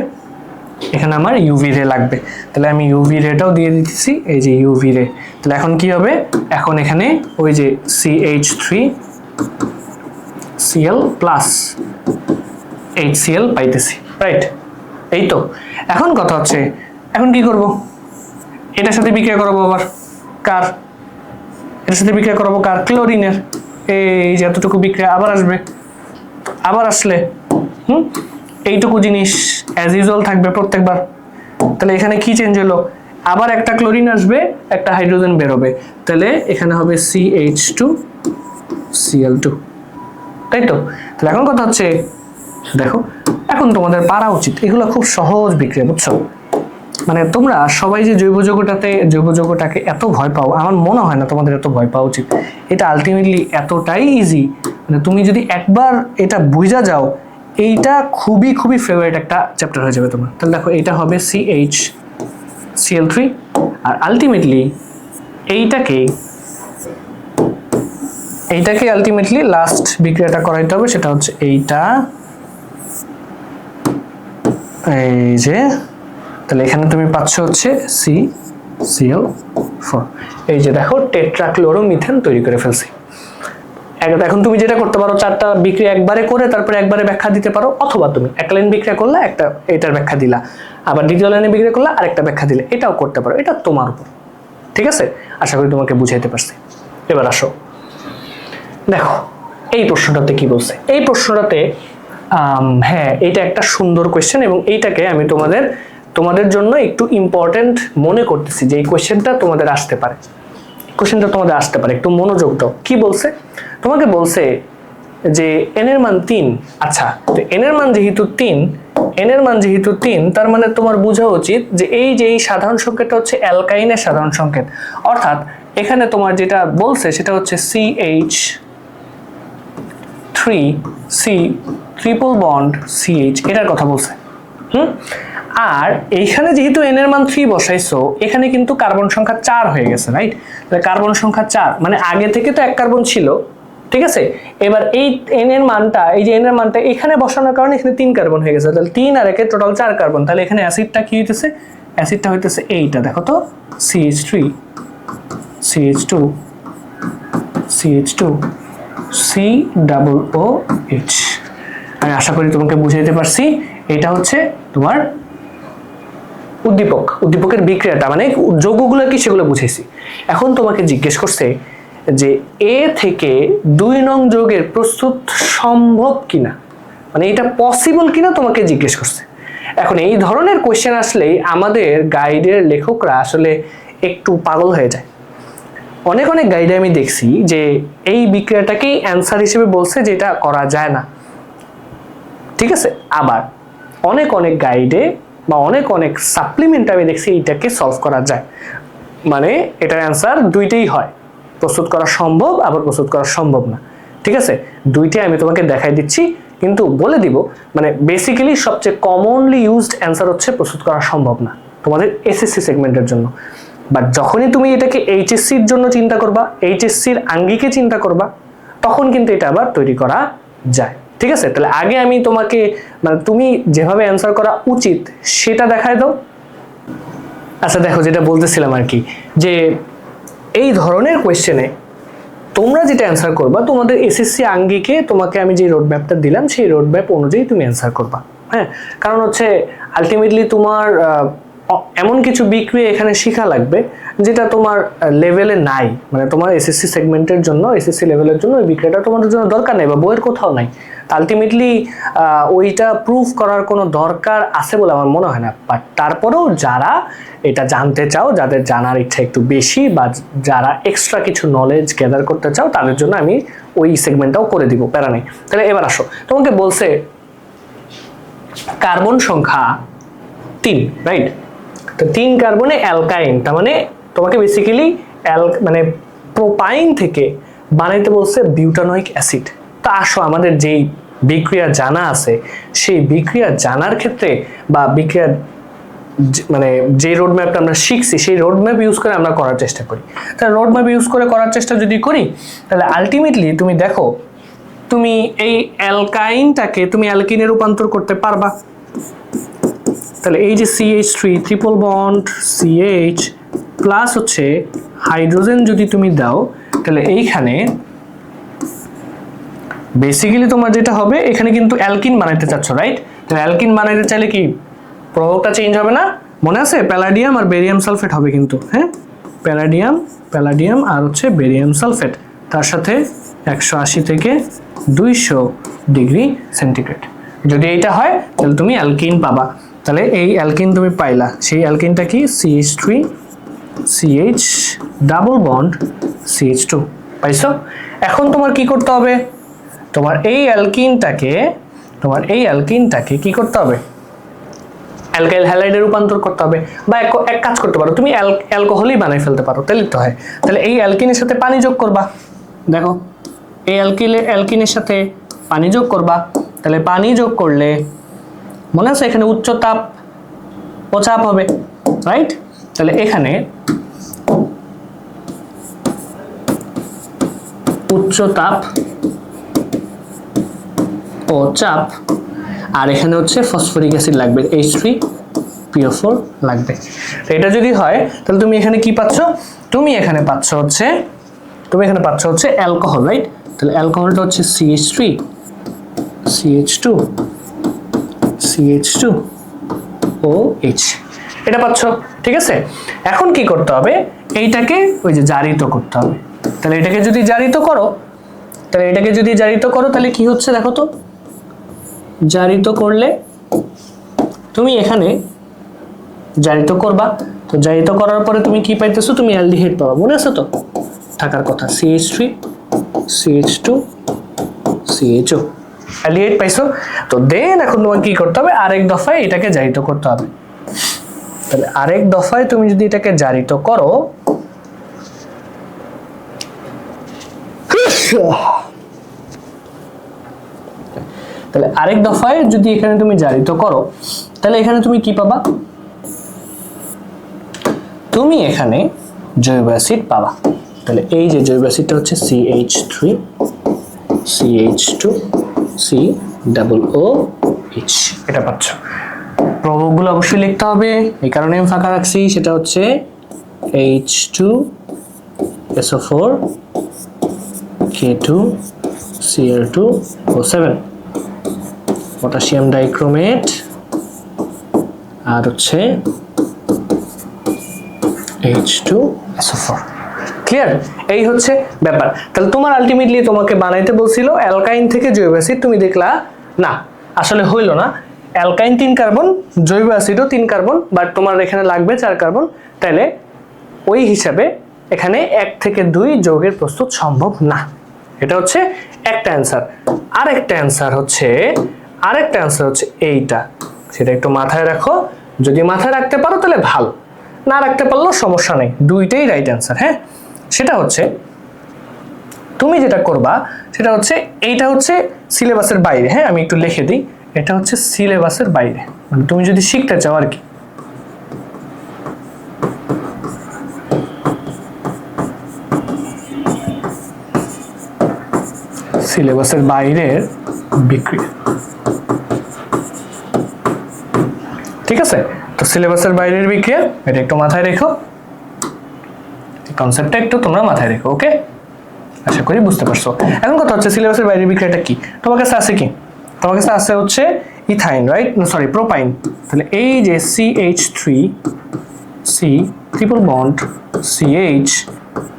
S1: এখানে আমার ইউভি রে লাগবে। তাহলে আমি ইউভি রেটাও দিয়ে দিচ্ছি, এই যে ইউভি রে। তাহলে এখন কি হবে? এখন এখানে ওই যে CH3Cl প্লাস HCl পাইতেছি, রাইট? এই তো। এখন কথা হচ্ছে এখন কি করব? এটার সাথে বিক্রিয়া করবো আবার কার? এটার সাথে বিক্রিয়া করবো কার? ক্লোরিনের। এই যে এতটুকু বিক্রিয়া আবার আসবে, আবার আসলে এইটুকু জিনিস অ্যাজ ইউজুয়াল থাকবে প্রত্যেকবার। তাহলে এখানে কি চেঞ্জ হলো? আবার একটা ক্লোরিন আসবে, একটা হাইড্রোজেন বেরোবে, তাহলে এখানে হবে CH2Cl2, তাই তো? তাহলে এখন কথা হচ্ছে দেখো, এখন তোমাদের পারা উচিত, এগুলো খুব সহজ বিক্রিয়া, বুঝছো? মানে তোমরা সবাই যে জৈব যৌগটাকে এত ভয় পাও, আমার মনে হয় না তোমাদের এত ভয় পাওয়া উচিত। এটা আলটিমেটলি এতটাই ইজি, মানে তুমি যদি একবার এটা বুঝা যাও, এইটা খুবই খুবই ফেভারিট একটা চ্যাপ্টার হয়ে যাবে তোমার। তাহলে দেখো এটা হবে CHCl3, আর আলটিমেটলি এইটাকে আলটিমেটলি লাস্ট বিক্রিয়াটা করাইতে হবে, সেটা হচ্ছে এইটা, এই যে। তাহলে এখানে তুমি পাচ্ছ হচ্ছে CCl4, এই যে দেখো টেট্রাক্লোরোমিথেন তৈরি করে ফেলছি। এখন তুমি যেটা করতে পারো, 4টা বিক্রিয়া একবারে করে তারপরে একবারে ব্যাখ্যা দিতে পারো, অথবা তুমি এক লাইন বিক্রিয়া করলে একটা এটার ব্যাখ্যা দিলা, আবার দ্বিতীয় লাইনে বিক্রিয়া করলে আরেকটা ব্যাখ্যা দিলে, এটাও করতে পারো, এটা তোমার উপর। ঠিক আছে, আশা করি তোমাকে বুঝাইতে পারছি। এবার আসো দেখো এই প্রশ্নটাতে কি বলছে। এই প্রশ্নটাতে হ্যাঁ এটা একটা সুন্দর কোয়েশ্চেন, এবং এইটাকে আমি তোমাদের জন্য একটু ইম্পর্টেন্ট মনে করতেছি যে এই কোয়েশ্চেনটা তোমাদের আসতে পারে, একটু মনোযোগ দাও। কি বলছে? তোমাকে বলছে যে n এর মান 3। আচ্ছা, তো n এর মান যেহেতু 3, তার মানে তোমার বোঝা উচিত যে এই সাধারণ সংকেতটা হচ্ছে অ্যালকাইনের সাধারণ সংকেত, অর্থাৎ এখানে তোমার যেটা বলছে সেটা হচ্ছে CH3C ট্রিপল বন্ড সিএইচ, এটার কথা বলছে। আর এইখানে যেহেতু এন এর মান 3 বসাইছো, এখানে কিন্তু কার্বন সংখ্যা 4 হয়ে গেছে, রাইট? তাহলে কার্বন সংখ্যা 4 মানে আগে থেকে তো 1 কার্বন ছিল, ঠিক আছে? এবার এই এন এর মানটা, এই যে এন এর মানটা এখানে বসানোর কারণে এখানে 3 কার্বন হয়ে গেছে, তাহলে 3 আর 1 এর টোটাল 4 কার্বন। তাহলে এখানে অ্যাসিডটা কি হইতেছে? অ্যাসিডটা হইতেছে এইটা, দেখো তো, CH3 CH2 CH2 COOH। আমি আশা করি তোমাকে বুঝাইতে পারছি। এটা হচ্ছে তোমার উদ্দীপক, উদ্দীপকের বিক্রিয়াটা, মানে যৌগগুলো কি সেগুলো বুঝাইছি। এখন তোমাকে জিজ্ঞেস করছে যে এ থেকে 2 নং যৌগের প্রস্তুত সম্ভব কিনা, মানে এটা পসিবল কিনা তোমাকে জিজ্ঞেস করছে। এখন এই ধরনের কোয়েশ্চেন আসলেই আমাদের গাইডের লেখকরা আসলে একটু পাগল হয়ে যায়। অনেক অনেক গাইডে আমি দেখছি যে এই বিক্রিয়াটাকেই অ্যান্সার হিসেবে বলছে যে এটা করা যায় না, ঠিক আছে? আবার অনেক অনেক গাইডে বা অনেক অনেক সাপ্লিমেন্ট আমি দেখছি এইটাকে সলভ করা যায়, মানে এটার অ্যান্সার দুইটাই হয়, প্রস্তুত করা সম্ভব আবার প্রস্তুত করা সম্ভব না, ঠিক আছে? দুইটাই আমি তোমাকে দেখাই দিচ্ছি, কিন্তু বলে দিব মানে বেসিক্যালি সবচেয়ে কমনলি ইউজড অ্যান্সার হচ্ছে প্রস্তুত করা সম্ভব না তোমাদের এসএসসি সেগমেন্টের জন্য। বাট যখনই তুমি এটাকে এইচএসসির জন্য চিন্তা করবা, এইচএসসির আঙ্গিকে চিন্তা করবা, তখন কিন্তু এটা আবার তৈরি করা যায়, ঠিক আছে? তাহলে আগে আমি তোমাকে মানে তুমি যেভাবে অ্যান্সার করা উচিত সেটা দেখায় দাও। আচ্ছা দেখো, যেটা বলতেছিলাম আর কি, যে এই ধরনের কোয়েশ্চেনে তোমরা যেটা অ্যান্সার করবা, তোমাদের এসএসসি আঙ্গিকে তোমাকে আমি যে রোডম্যাপটা দিলাম সেই রোডম্যাপ অনুযায়ী তুমি অ্যান্সার করবা, হ্যাঁ? কারণ হচ্ছে আলটিমেটলি তোমার এমন কিছু বিক্রিয়া এখানে শেখা লাগবে যেটা তোমার লেভেলে নাই, মানে তোমার এসএসসি সেগমেন্টের জন্য, এসএসসি লেভেলের জন্য ওই বিক্রিয়াটা তোমাদের জন্য দরকার নেই বা বইয়ের কোথাও নাই। আলটিমেটলি ওইটা প্রুফ করার কোনো দরকার আছে বলে আমার মনে হয় না। বাট তারপরেও যারা এটা জানতে চাও, যাদের জানার ইচ্ছা একটু বেশি বা যারা এক্সট্রা কিছু নলেজ গ্যাদার করতে চাও, তাদের জন্য আমি ওই সেগমেন্টটাও করে দিব, প্যারা নেই। তাহলে এবার আসো, তোমাকে বলছে কার্বন সংখ্যা 3, রাইট? তো 3 কার্বনে অ্যালকাইন, তার মানে তোমাকে বেসিক্যালি মানে প্রোপাইন থেকে বানাইতে বলছে বিউটানোইক অ্যাসিড। তো আসো, আমাদের যেই বিক্রিয়া জানা আছে সেই বিক্রিয়া জানার ক্ষেত্রে বা বিক্রিয়া মানে যে রোডম্যাপটা আমরা শিখছি সেই রোডম্যাপ ইউজ করে আমরা করার চেষ্টা করি। তাহলে রোডম্যাপ ইউজ করে করার চেষ্টা যদি করি, তাহলে আলটিমেটলি তুমি দেখো, তুমি এই অ্যালকাইনটাকে তুমি অ্যালকিনে রূপান্তর করতে পারবা। তাহলে এই যে CH3 triple bond CH plus হচ্ছে হাইড্রোজেন যদি তুমি দাও, তাহলে এইখানে বেসিক্যালি তোমার যেটা হবে, এখানে কিন্তু অ্যালকিন বানাইতে চাচ্ছ, রাইট? তাহলে অ্যালকিন বানাইতে চাইলে কি প্রভাবটা চেঞ্জ হবে না? মনে আছে, প্যালাডিয়াম আর বেরিয়াম সালফেট হবে কিন্তু, হ্যাঁ? প্যালাডিয়াম আর হচ্ছে বেরিয়াম সালফেট, তার সাথে 180 থেকে 200 ডিগ্রি সেন্টিগ্রেড। যদি এইটা হয় তাহলে তুমি অ্যালকিন পাবা। তাহলে এই অ্যালকিন তুমি পাইলা, সেই অ্যালকিনটা কি? CH3 CH double bond CH2 পাইছো। এখন তোমার কি করতে হবে? তোমার এই অ্যালকিনটাকে কি করতে হবে? অ্যালকাইল হ্যালাইডে রূপান্তর করতে হবে, বা এক কাজ করতে পারো, তুমি অ্যালকোহলই বানাই ফেলতে পারো, তাহলে তো হয়। তাহলে এই অ্যালকিনের সাথে পানি যোগ করবা, দেখো এই অ্যালকিনের সাথে পানি যোগ করবা, তাহলে পানি যোগ করলে মনে আছে এখানে উচ্চ তাপ ও চাপ হবে, রাইট? তাহলে এখানে উচ্চ তাপ ও চাপ, আর এখানে হচ্ছে ফসফরিক অ্যাসিড লাগবে, H3PO4 লাগবে। তো এটা যদি হয় তাহলে তুমি এখানে কি পাচ্ছ? তুমি এখানে পাচ্ছ হচ্ছে অ্যালকোহল, রাইট? তাহলে অ্যালকোহলটা হচ্ছে CH3 CH2 CH2OH, এটা পাচ্ছ, ঠিক আছে? এখন কি করতে হবে? এইটাকে ওই যে জারিত করতে হবে। তাহলে এটাকে যদি জারিত করো, তাহলে কি হচ্ছে দেখো তো, জারিত করলে তুমি এখানে জারিত করবা, তো জারিত করার পরে তুমি কি পাইতেছো? তুমি অ্যালডিহাইড পাবা, মনে আছে তো থাকার কথা, CH3 CH2 CHO, অ্যালডিহাইড পাইছো। তো দেন এখন তোমাকে কি করতে হবে? আরেক দফায় এটাকে জারিত করতে হবে। তাহলে আরেক দফায় তুমি যদি এটাকে জারিত করো, তাহলে আরেক দফায় যদি এখানে তুমি জারিত করো তাহলে এখানে তুমি কি পাবা, তুমি এখানে জৈব অ্যাসিড পাবা। তাহলে এই যে জৈব অ্যাসিডটা হচ্ছে CH3 CH2 COOH, এটা পাচ্ছ। প্রভাবগুলো অবশ্যই লিখতে হবে, এই কারণে আমি ফাঁকা রাখছি। সেটা হচ্ছে H2SO4 K2 Cl2O7, potassium dichromate, আর হচ্ছে H2SO4। ক্লিয়ার? এই হচ্ছে ব্যাপার। তাহলে তোমার আলটিমেটলি তোমাকে বানাইতে বলছিল অ্যালকাইন থেকে জৈব অ্যাসিড, তুমি দেখলা না আসলে হইল না, অ্যালকাইন 3 কার্বন, জৈব অ্যাসিডও 3 কার্বন, বাট তোমার এখানে লাগবে 4 কার্বন। তাহলে ওই হিসাবে এখানে 1 থেকে 2 যৌগের প্রস্তুত সম্ভব না। এটা হচ্ছে একটা অ্যান্সার। আরেকটা অ্যান্সার হচ্ছে এইটা, সেটা একটু মাথায় রাখো। যদি মাথায় রাখতে পারো তাহলে ভালো, না রাখতে পারলেও সমস্যা নেই, দুইটাই রাইট অ্যান্সার। হ্যাঁ, সেটা হচ্ছে তুমি যেটা করবা সেটা হচ্ছে এইটা হচ্ছে সিলেবাসের বাইরে। হ্যাঁ, আমি একটু লিখে দিই, এটা হচ্ছে সিলেবাসের বাইরে, মানে তুমি যদি শিখতে চাও আর কি। সিলেবাসের বাইরের বিক্রিয়া, ঠিক আছে? তো সিলেবাসের বাইরের বিক্রিয়া এটা একটু মাথায় রেখো, কনসেপ্টটা একটু তোমরা মাথায় রেখো। ওকে, আশা করি বুঝতে পারছো। এখন কথা হচ্ছে সিলেবাসের বাইরের বিক্রিয়াটা কি, তোমার কাছে আছে কি? তোমার কাছে আছে হচ্ছে ইথাইন, রাইট? না সরি, প্রোপাইন। তাহলে এই যে CH3C ট্রিপল বন্ড CH,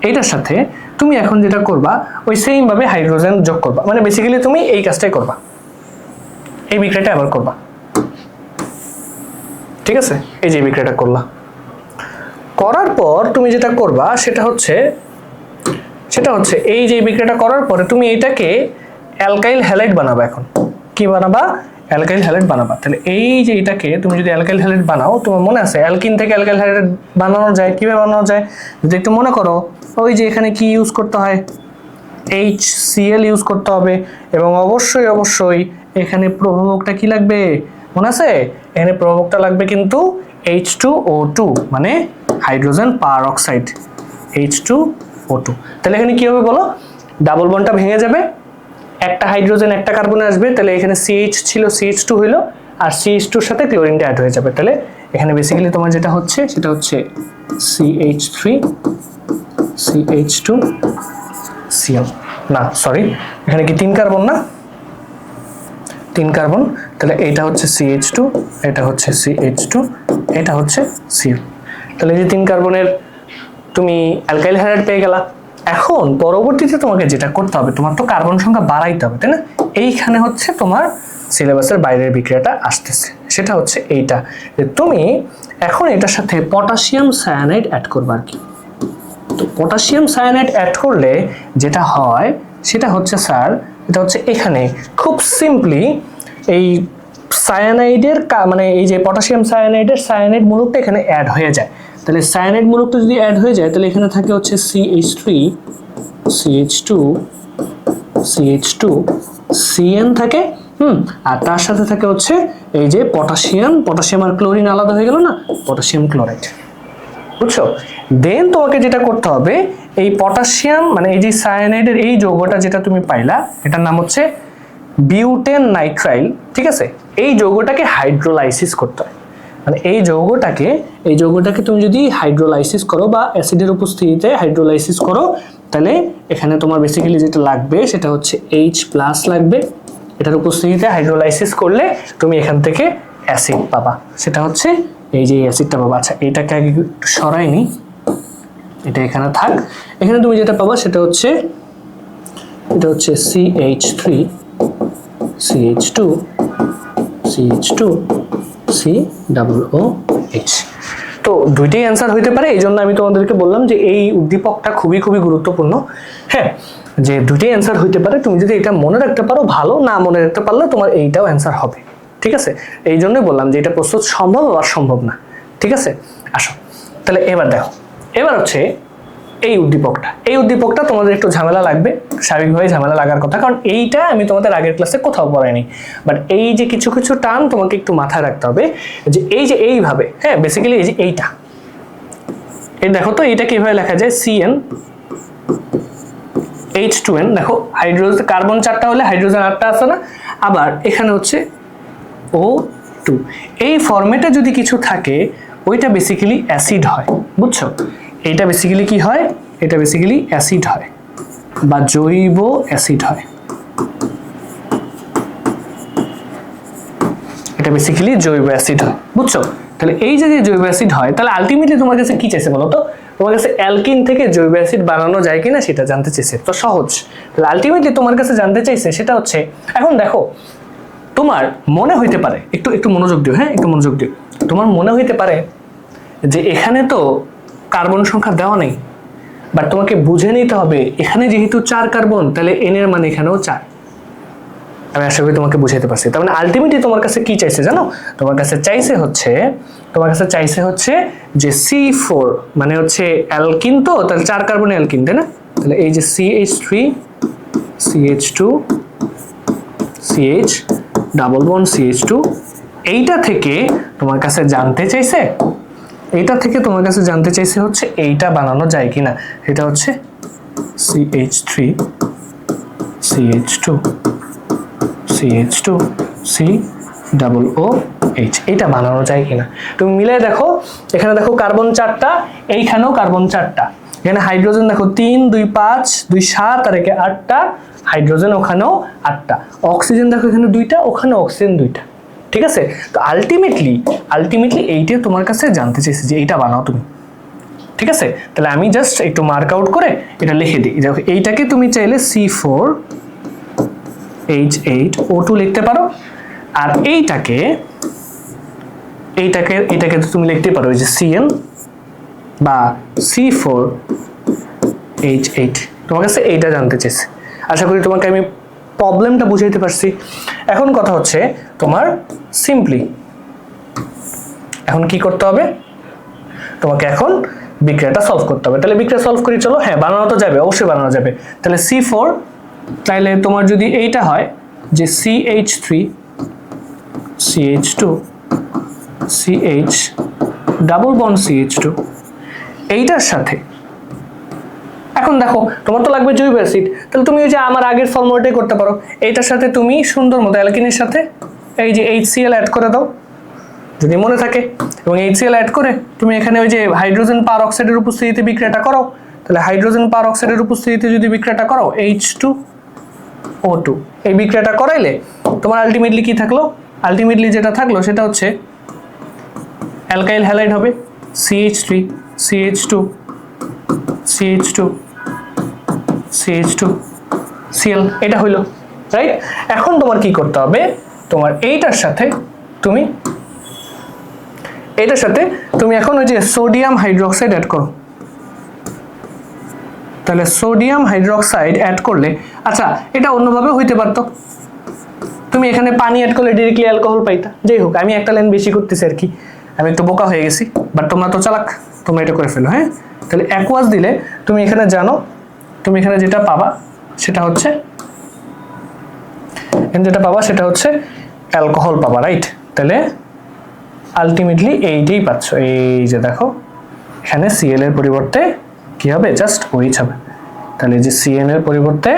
S1: এইটার সাথে তুমি এখন যেটা করবা ওই সেম ভাবে হাইড্রোজেন যোগ করবা, মানে বেসিক্যালি তুমি এই কাজটাই করবা, এই বিক্রিয়াটা আবার করবা। ঠিক আছে, এই যে বিক্রিয়াটা করলা, করার পর তুমি যেটা করবা সেটা হচ্ছে এই যে বিক্রিয়াটা করার পরে তুমি এটাকে অ্যালকাইল হ্যালাইড বানাবা। এখন কি বানাবা? Alkyl halide বানাবা। তাহলে এই যে এটাকে তুমি যদি অ্যালকাইল হ্যালাইড বানাও, তোমার মনে আছে অ্যালকিন থেকে অ্যালকাইল হ্যালাইড বানানো যায়, কিভাবে বানানো যায় যদি একটু মনে করো, ওই যে এখানে কি ইউজ করতে হয়, HCl ইউজ করতে হবে, এবং অবশ্যই এখানে প্রভাবকটা কি লাগবে মনে আছে? এখানে প্রভাবকটা লাগবে কিন্তু H2O2, মানে হাইড্রোজেন পার অক্সাইড, H2O2। তাহলে এখানে কি হবে বলো? ডাবল বন্ডটা ভেঙে যাবে, একটা হাইড্রোজেন একটা কার্বনে আসবে, তাহলে এখানে CH ছিল CH2 হইলো, আর CH2 এর সাথে ক্লোরিনটা অ্যাড হয়ে যাবে। তাহলে এখানে বেসিক্যালি তোমার যেটা হচ্ছে সেটা হচ্ছে CH3 CH2 Cl, না সরি, এখানে কি 3 কার্বন না? 3 কার্বন। তাহলে এটা হচ্ছে CH2, এটা হচ্ছে CH2, এটা হচ্ছে Cl। তাহলে এই যে 3 কার্বনের তুমি অ্যালকাইল হ্যালাইড পেয়ে গেলা। এখন পরবর্তীতে তোমাকে যেটা করতে হবে, তোমার তো কার্বন সংখ্যা বাড়াইতে হবে, তাই না? এইখানে হচ্ছে তোমার সিলেবাসের বাইরের বিক্রিয়াটা আসতেছে, সেটা হচ্ছে এইটা, যে তুমি এখন এটার সাথে পটাশিয়াম সায়ানাইড অ্যাড করবে আর কি। তো পটাশিয়াম সায়ানাইড অ্যাড করলে যেটা হয় সেটা হচ্ছে স্যার, এটা হচ্ছে এখানে খুব সিম্পলি এই সায়ানাইডের মানে এই যে পটাশিয়াম সায়ানাইডের সায়ানাইড মূলকটা এখানে অ্যাড হয়ে যায়। তাহলে সায়ানাইড মূলকটা যদি অ্যাড হয়ে যায় তাহলে এখানে থাকে হচ্ছে CH3 CH2 CH2 CN থাকে, আর তার সাথে থাকে হচ্ছে এই যে পটাশিয়াম আর ক্লোরিন আলাদা হয়ে গেল না, পটাশিয়াম ক্লোরাইড। বুঝছো? দেন তোমাকে যেটা করতে হবে, এই পটাশিয়াম মানে এই যে সায়ানাইডের এই যৌগটা যেটা তুমি পাইলা, এটার নাম হচ্ছে বিউটেন নাইট্রাইল। ঠিক আছে, এই যৌগটাকে হাইড্রোলাইসিস করতে হয়। মানে এই যৌগটাকে তুমি যদি হাইড্রোলাইসিস করো বা অ্যাসিডের উপস্থিতিতে হাইড্রোলাইসিস করো, তাহলে এখানে তোমার বেসিক্যালি যেটা লাগবে সেটা হচ্ছে H+ লাগবে। এটার উপস্থিতিতে হাইড্রোলাইসিস করলে তুমি এখান থেকে অ্যাসিড পাবা, সেটা হচ্ছে এই যে অ্যাসিডটা পাবা। আচ্ছা, এটাকে আগে একটু সরাই নি, এটা এখানে থাক। এখানে তুমি যেটা পাবা সেটা হচ্ছে CH3 CH2 CH2 COOH। তো দুইটাই অ্যান্সার হইতে পারে, এই জন্য আমি তোমাদেরকে বললাম যে এই উদ্দীপকটা খুবই গুরুত্বপূর্ণ। হ্যাঁ, যে দুইটাই অ্যান্সার হইতে পারে, তুমি যদি এটা মনে রাখতে পারো ভালো, না মনে রাখতে পারলে তোমার এইটাও অ্যান্সার হবে। ঠিক আছে, এই জন্যই বললাম যে এটা প্রস্তুত সম্ভব আর সম্ভব না। ঠিক আছে, আসো তাহলে এবার দেখো, এবার হচ্ছে এই উদ্দীপকটা তোমাদের একটু ঝামেলা লাগবে, স্বাভাবিকভাবে ঝামেলা লাগার কথা, কারণ এইটা আমি তোমাদের আগের ক্লাসে কোথাও পড়াইনি। বাট এই যে কিছু কিছু টার্ম তোমাকে একটু মাথায় রাখতে হবে, যে এই যে এইভাবে, হ্যাঁ বেসিক্যালি এই যে এইটা, এই দেখো তো এইটা কিভাবে লেখা যায়, CN H2N, দেখো হাইড্রোজেন কার্বন 4টা হলে হাইড্রোজেন 8টা আছে না, আবার এখানে হচ্ছে O2। এই ফরম্যাটে যদি কিছু থাকে ওইটা বেসিক্যালি অ্যাসিড হয়, বুঝছো? এইটা বেসিক্যালি কি হয়, এটা বেসিক্যালি অ্যাসিড হয় বা জৈব অ্যাসিড হয়, এটা বেসিক্যালি জৈব অ্যাসিড হয়, বুঝছো? তাহলে এই যে জৈব অ্যাসিড হয়, তাহলে আলটিমেটলি তোমার কাছে কি চাইছে বলো তো? তোমার কাছে অ্যালকিন থেকে জৈব অ্যাসিড বানানো যায় কিনা সেটা জানতে চাইছে। তো সহজ, তাহলে আলটিমেটলি তোমার কাছে জানতে চাইছে সেটা হচ্ছে, এখন দেখো তোমার মনে হইতে পারে, একটু মনোযোগ দিও, হ্যাঁ একটু মনোযোগ দিও, তোমার মনে হইতে পারে যে এখানে তো কার্বন সংখ্যা দেওয়া নেই, বাট তোমাকে বুঝে নিতে হবে এখানে যেহেতু 4 কার্বন, তাহলে N এর মানে এখানেও 4। আমি আশা করি তোমাকে বুঝাইতে পারছি। তার মানে আলটিমেটলি তোমার কাছে কি চাইছে জানো? তোমার কাছে চাইছে হচ্ছে যে C4 মানে হচ্ছে অ্যালকিন, তো তাহলে 4 কার্বন অ্যালকিন, তাই না? তাহলে এই যে CH3 CH2 CH double bond CH2, এইটা থেকে তোমার কাছে জানতে চাইছে হচ্ছে এইটা বানানো যায় কিনা, এটা হচ্ছে CH3 CH2 CH2 C double OH, এটা বানানো যায় কিনা তুমি মিলে দেখো। এখানে দেখো কার্বন 4টা, এইখানেও কার্বন 4টা, এখানে হাইড্রোজেন দেখো 3 2 5 2 7 আর একে 8টা হাইড্রোজেন, ওখানেও 8টা, অক্সিজেন দেখো এখানে 2টা, ওখানে অক্সিজেন 2টা, ঠিক আছে? তো আলটিমেটলি এইটা তোমার কাছে জানতে চাইছে যে এইটা বানাও তুমি, ঠিক আছে? তাহলে আমি জাস্ট একটু মার্ক আউট করে এটা লিখে দিই। দেখো এইটাকে তুমি চাইলে C4H8O2 লিখতে পারো, আর এইটাকে তুমি লিখতে পারো এই যে CN বা C4H8। তোমার কাছে এইটা জানতে চেয়েছে। আশা করি তোমাকে আমি প্রবলেমটা বুঝাইতে পারছি। এখন কথা হচ্ছে তোমার সিম্পলি এখন কি করতে হবে, তোমাকে এখন বিক্রিয়াটা সলভ করতে হবে। তাহলে বিক্রিয়া সলভ করি চলো। হ্যাঁ বানানো তো যাবে, অবশ্যই বানানো যাবে। তাহলে C4, তাহলে তোমার যদি এইটা হয় যে CH3 CH2 CH double bond CH2, এইটার সাথে এখন দেখো তোমার তো লাগবে জৈব অ্যাসিড, তাহলে তুমি ওই যে আমার আগের ফর্মুলাটাই করতে পারো। এইটার সাথে তুমি সুন্দর মতো অ্যালকিনের সাথে এই যে HCl অ্যাড করে দাও যদি মনে থাকে, এবং HCl অ্যাড করে তুমি এখানে ওই যে হাইড্রোজেন পার অক্সাইডের উপস্থিতিতে বিক্রিয়াটা করো। তাহলে হাইড্রোজেন পার অক্সাইডের উপস্থিতিতে যদি বিক্রিয়াটা করো H2O2, এই বিক্রিয়াটা করাইলে তোমার আলটিমেটলি কি থাকলো? আলটিমেটলি যেটা থাকলো সেটা হচ্ছে অ্যালকাইল হ্যালাইড হবে CH3 CH2 CH2 CH2 Cl, এটা হইলো রাইট। এখন তোমার কি করতে হবে, তোমার এইটার সাথে তুমি এখন ওই যে সোডিয়াম হাইড্রোক্সাইড অ্যাড করো। তাহলে সোডিয়াম হাইড্রোক্সাইড অ্যাড করলে, আচ্ছা এটা অন্যভাবে হইতে পারতো, তুমি এখানে পানি অ্যাড করলে ডিরেক্টলি অ্যালকোহল পাইতা। যাই হোক আমি একটা লাইন বেশি করতেছি আর কি, আমি একটু বোকা হয়ে গেছি, বাট তোমরা তো চালাক, তোমরা এটা করে ফেলো। হ্যাঁ তাহলে অ্যাকোয়াস দিলে তুমি এখানে জানো, তুমি এখানে যেটা পাবা সেটা হচ্ছে অ্যালকোহল পাবা, রাইট? তাহলে আলটিমেটলি এইটাই পাচ্ছ, এই যে দেখো এখানে Cl এর পরিবর্তে কি হবে, জাস্ট OH হবে। তাহলে যে CN এর পরিবর্তে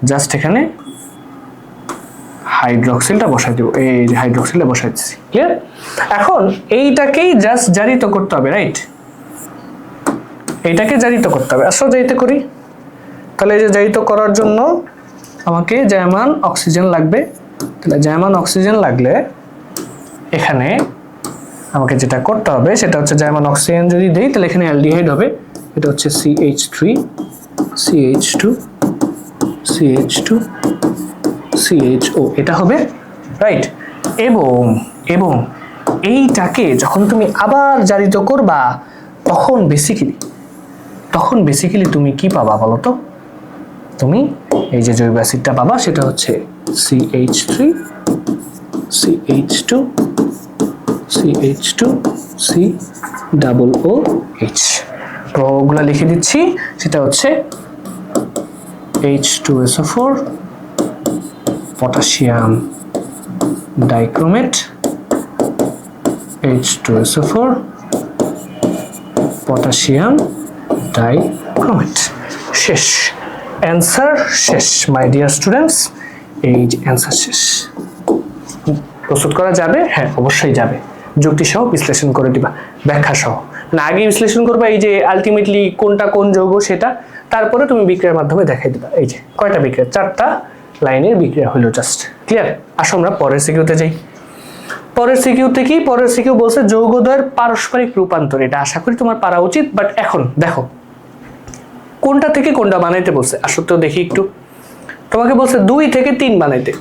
S1: জাস্ট এখানে হাইড্রোক্সিলটা বসাই দেব, এই যে হাইড্রোক্সিলটা বসাই দিচ্ছি, ক্লিয়ার? এখন এইটাকেই জাস্ট জারিত করতে হবে, রাইট? এইটাকে জারিত করতে হবে। আসো জারিত করি। তাহলে এই যে জারিত করার জন্য আমাকে জায়মান অক্সিজেন লাগবে। তাহলে জায়মান অক্সিজেন লাগলে এখানে আমাকে যেটা করতে হবে সেটা হচ্ছে জায়মান অক্সিজেন যদি দেই তাহলে এখানে অ্যালডিহাইড হবে, এটা হচ্ছে CH3 CH2 CH2 CHO, এটা হবে, রাইট? এবং এইটাকে যখন তুমি আবার জারিত করবা তখন বেসিক্যালি তুমি কি পাবা বলো তো? তুমি এই যে জৈব অ্যাসিডটা পাবা সেটা হচ্ছে CH3 CH2 CH2 C double OH, প্রভাবগুলো লিখে দিচ্ছি, সেটা হচ্ছে H2SO4 potassium dichromate, H2SO4 potassium dichromate. শেষ, অ্যান্সার শেষ মাই ডিয়ার স্টুডেন্টস, এই যে অ্যান্সার শেষ। প্রস্তুত করা যাবে? হ্যাঁ অবশ্যই যাবে, যুক্তি সহ বিশ্লেষণ করে দিবা, ব্যাখ্যা সহ। না আগে বিশ্লেষণ করবা এই যে আলটিমেটলি কোনটা কোন যৌগ সেটা, তারপরে তুমি বিক্রিয়ার মাধ্যমে দেখাই দিবা। এই যে কয়টা বিক্রিয়া, 4টা লাইনের বিক্রিয়া হলো জাস্ট। ক্লিয়ার? আসো আমরা পরের সিকিউতে যাই। পরের সিকিউতে কি? পরের সিকিউ বলছে যৌগদ্বয়ের পারস্পরিক রূপান্তর। এটা আশা করি তোমার পারা উচিত, বাট এখন দেখো কোনটা থেকে কোনটা বানাইতে বলছে। আসো তো দেখি একটু, তোমাকে বলছে 2 থেকে 3 বানাইতে,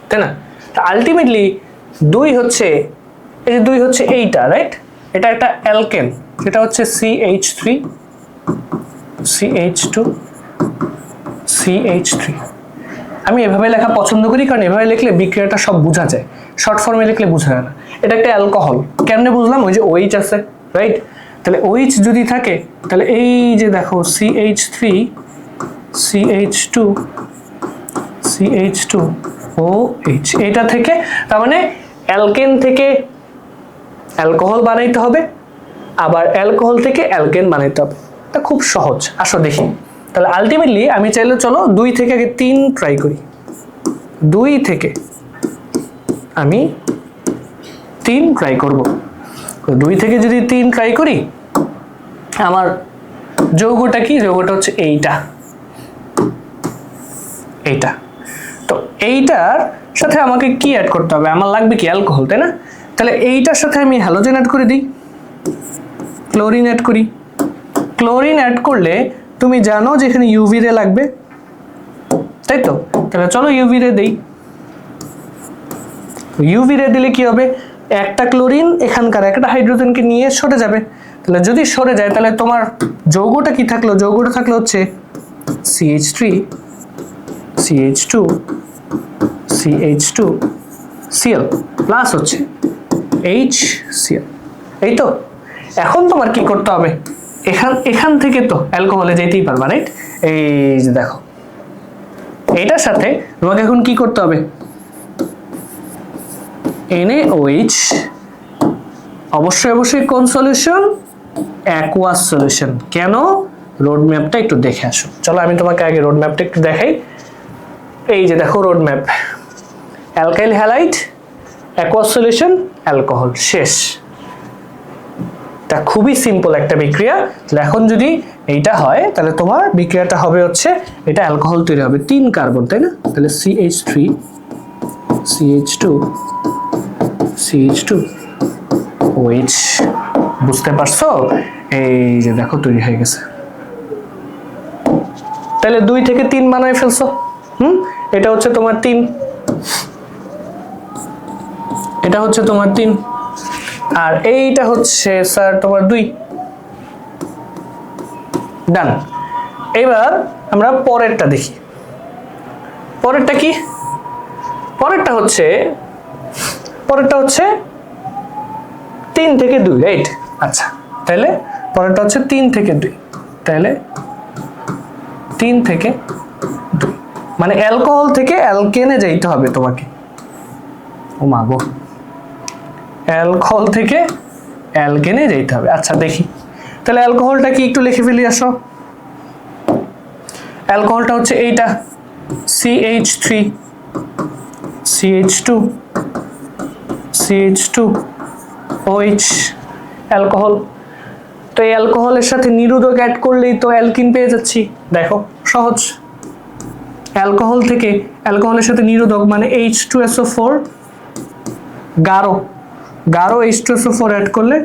S1: তাই না? তা আলটিমেটলি 2 হচ্ছে, এই যে 2 হচ্ছে এইটা, রাইট? এটা একটা অ্যালকেন, এটা হচ্ছে CH3 CH2 CH3। আমি এভাবে লেখা পছন্দ করি, কারণ এভাবে লিখলে বিক্রিয়াটা সব বোঝা যায়, শর্ট ফর্মে লিখলে বোঝা যায় না। এটা একটা অ্যালকোহল, কেমনে বুঝলাম? ওই যে OH আছে, রাইট? তাহলে OH যদি থাকে তাহলে এই যে দেখো CH3 CH2 CH2 OH, এটা থেকে তার মানে অ্যালকেন থেকে অ্যালকোহল বানাইতে হবে, আবার অ্যালকোহল থেকে অ্যালকেন বানাইতে হবে। এটা খুব সহজ, আসো দেখি। তাহলে আলটিমেটলি আমি চাইলে চলো 2 থেকে আগে 3 ট্রাই করি। 2 থেকে আমি 3 ট্রাই করব। 2 থেকে যদি 3 ট্রাই করি, আমার যৌগটা কি? যৌগটা হচ্ছে এইটা, এইটা। তো এইটার সাথে আমাকে কি অ্যাড করতে হবে? আমার লাগবে কি? অ্যালকোহল, তাই না? তাহলে এইটার সাথে আমি হ্যালোজেন অ্যাড করে দিই, ক্লোরিন অ্যাড করি। ক্লোরিন অ্যাড করলে তুমি জানো যে এখানে ইউভি রে লাগবে, তাই তো? তাহলে চলো ইউভি রে দেই। ইউভি রে দিলে কি হবে? একটা ক্লোরিন এখানকার একটা হাইড্রোজেনকে নিয়ে সরে যাবে। তাহলে যদি সরে যায় তাহলে তোমার যৌগটা কি থাকলো? যৌগটা থাকলো হচ্ছে CH3 CH2 CH2 Cl plus হচ্ছে HCl। এই তো, এখন তোমার কি করতে হবে? এখান থেকে তো অ্যালকোহলে যেতেই পারবা, রাইট? এই যে দেখো, এটার সাথে তোমাকে এখন কি করতে হবে? NaOH, অবশ্যই অবশ্যই কোন সলিউশন? Aqueous solution. কেন? রোড ম্যাপটা একটু দেখে আসো। চলো আমি তোমাকে আগে রোড ম্যাপটা একটু দেখাই। এই যে দেখো road map, alkyl halide, aqueous solution, alcohol, শেষ। এটা খুবই সিম্পল একটা বিক্রিয়া। তাহলে এখন যদি এইটা হয় তাহলে তোমার বিক্রিয়াটা হবে হচ্ছে, এটা অ্যালকোহল তৈরি হবে 3 কার্বন, তাই না? তাহলে CH3 CH2 CH2 OH। বুঝতে পারছো? এই যে দেখো তৈরি হয়ে গেছে। তাহলে 2 থেকে 3 বানায় ফেলছো। এটা হচ্ছে তোমার 3, এটা হচ্ছে তোমার 3, আর এইটা হচ্ছে স্যার তোমার 2। ডান। এবার আমরা পরেরটা দেখি। পরেরটা কি? পরেরটা হচ্ছে 3 থেকে 2, রাইট? আচ্ছা, তাহলে পরেরটা হচ্ছে 3 থেকে 2, তাহলে 3 থেকে 2 মানে অ্যালকোহল থেকে অ্যালকেনে যাইতে হবে তোমাকে। ও মা গো, অ্যালকোহল থেকে অ্যালকেনে যাইতে হবে। আচ্ছা দেখি, তাহলে অ্যালকোহলটা কি একটু লিখে ফেলি। আসো, অ্যালকোহলটা হচ্ছে এইটা CH3 CH2 CH2 OH, alcohol. তো এই অ্যালকোহলের সাথে নিরোধক অ্যাড করলেই তো অ্যালকিন পেয়ে যাচ্ছি। দেখো সহজ, অ্যালকোহল থেকে অ্যালকোহলের সাথে নিরোধক মানে H2SO4, গাঢ় H2SO4 অ্যাড করলে,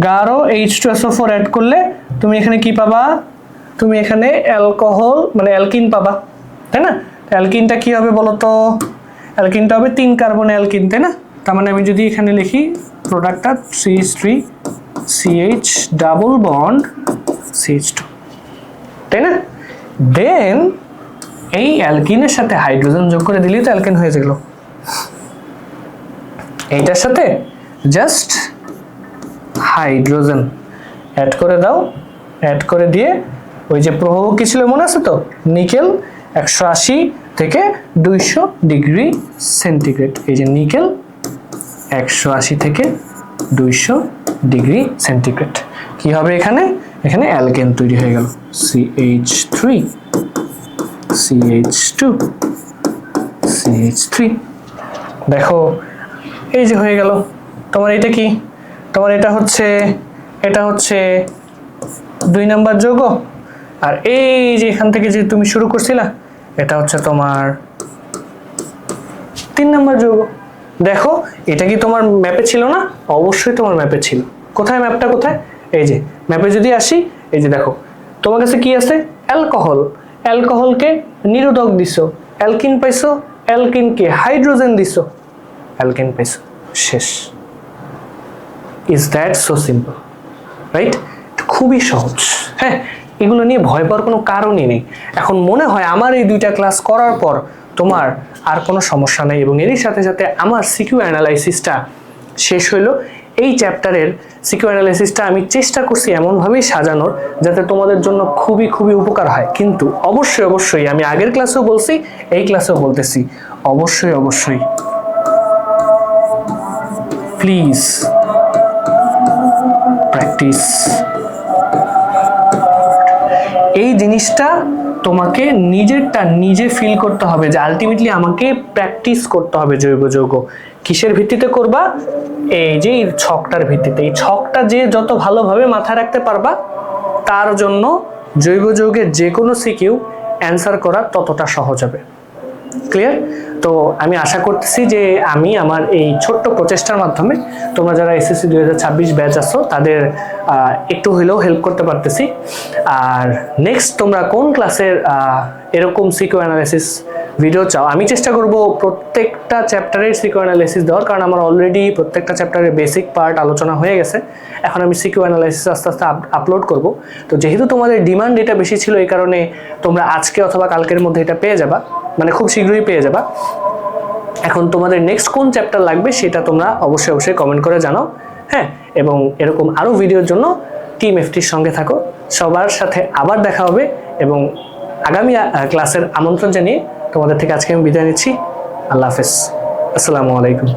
S1: গাঢ় H2SO4 অ্যাড করলে তুমি এখানে কি পাবা? তুমি এখানে অ্যালকোহল মানে অ্যালকিন পাবা, তাই না? অ্যালকিনটা কি হবে বলো তো? অ্যালকিনটা হবে 3 কার্বন অ্যালকিন, তাই না? তার মানে আমি যদি এখানে লিখি প্রোডাক্টটা CH3 CH double bond CH2, তাই না? দেন এই অ্যালকিনের সাথে হাইড্রোজেন যোগ করে দিলেই তো অ্যালকেন হয়ে গেল। এইটার সাথে জাস্ট হাইড্রোজেন অ্যাড করে দাও, অ্যাড করে দিয়ে ওই যে প্রবাহ কি ছিল মনে আছে তো, নিকেল 180 থেকে 200 ডিগ্রি সেন্টিগ্রেড। এই যে নিকেল 180 থেকে 200 ডিগ্রি সেন্টিগ্রেড কি হবে এখানে, এখানে অ্যালকেন তৈরি হয়ে গেল CH3 CH2 CH3। দেখো এই যে হয়ে গেল তোমার। এটা কি তোমার, এটা হচ্ছে 2 নাম্বার যৌগ, আর এই যে এখান থেকে যে তুমি শুরু করছিলা এটা হচ্ছে তোমার 3 নাম্বার যৌগ। দেখো এটা কি তোমার ম্যাপে ছিল না? অবশ্যই তোমার ম্যাপে ছিল। কোথায় ম্যাপটা, কোথায়? এই যে ম্যাপে যদি আসি, এই যে দেখো তোমার কাছে কি আছে, অ্যালকোহল। অ্যালকোহলকে নিরোধক দিছো, অ্যালকিন পাইছো, অ্যালকিনকে হাইড্রোজেন দিছো, অ্যালকেন পাইছো, শেষ। Is that so simple, right? খুবই সহজ। হ্যাঁ, এগুলো নিয়ে ভয় পাওয়ার কোনো কারণই নেই। এখন মনে হয় আমার এই 2টা ক্লাস করার পর তোমার আর কোনো সমস্যা নেই, এবং এরই সাথে সাথে আমার সিকিউ অ্যানালাইসিসটা শেষ হইলো। এই চ্যাপ্টারের সিকিউ অ্যানালাইসিসটা আমি চেষ্টা করছি এমনভাবেই সাজানোর যাতে তোমাদের জন্য খুবই খুবই উপকার হয়। কিন্তু অবশ্যই অবশ্যই আমি আগের ক্লাসেও বলছি, এই ক্লাসেও বলতেছি, অবশ্যই অবশ্যই প্লিজ প্র্যাকটিস। এই জিনিসটা তোমাকে নিজেরটা নিজে ফিল করতে হবে যে আলটিমেটলি আমাকে প্র্যাকটিস করতে হবে জৈব যৌগ। কিসের ভিত্তিতে করবা? এই যে ছকটার ভিত্তিতে। এই ছকটা যে যত ভালোভাবে মাথায় রাখতে পারবা তার জন্য জৈব যৌগের যে কোনো সিকিউ অ্যান্সার করা ততটা সহজ হবে। ক্লিয়ার? তো আমি আশা করতেছি যে আমি আমার এই ছোট্ট প্রচেষ্টার মাধ্যমে তোমরা যারা এসএসসি 2026 ব্যাচ আছো তাদের একটু হলেও হেল্প করতে পারতেছি। আর নেক্সট তোমরা কোন ক্লাসের এরকম সিকিউ অ্যানালাইসিস ভিডিও চাও, আমি চেষ্টা করব প্রত্যেকটা চ্যাপ্টারের সিকিউ অ্যানালাইসিস দেওয়ার, কারণ আমার অলরেডি প্রত্যেকটা চ্যাপ্টারের বেসিক পার্ট আলোচনা হয়ে গেছে। এখন আমি সিকিউ অ্যানালাইসিস আস্তে আস্তে আপলোড করব। তো যেহেতু তোমাদের ডিমান্ড এটা বেশি ছিল, এই কারণে তোমরা আজকে অথবা কালকের মধ্যে এটা পেয়ে যাবা, মানে খুব শীঘ্রই পেয়ে যাবা। এখন তোমাদের নেক্সট কোন চ্যাপ্টার লাগবে সেটা তোমরা অবশ্যই অবশ্যই কমেন্ট করে জানাও। হ্যাঁ, এবং এরকম আরও ভিডিওর জন্য টিম এফটির সঙ্গে থাকো। সবার সাথে আবার দেখা হবে, এবং আগামী ক্লাসের আমন্ত্রণ জানিয়ে তোমাদের থেকে আজকে আমি বিদায় নিচ্ছি। আল্লাহ হাফেজ, আসসালামু আলাইকুম।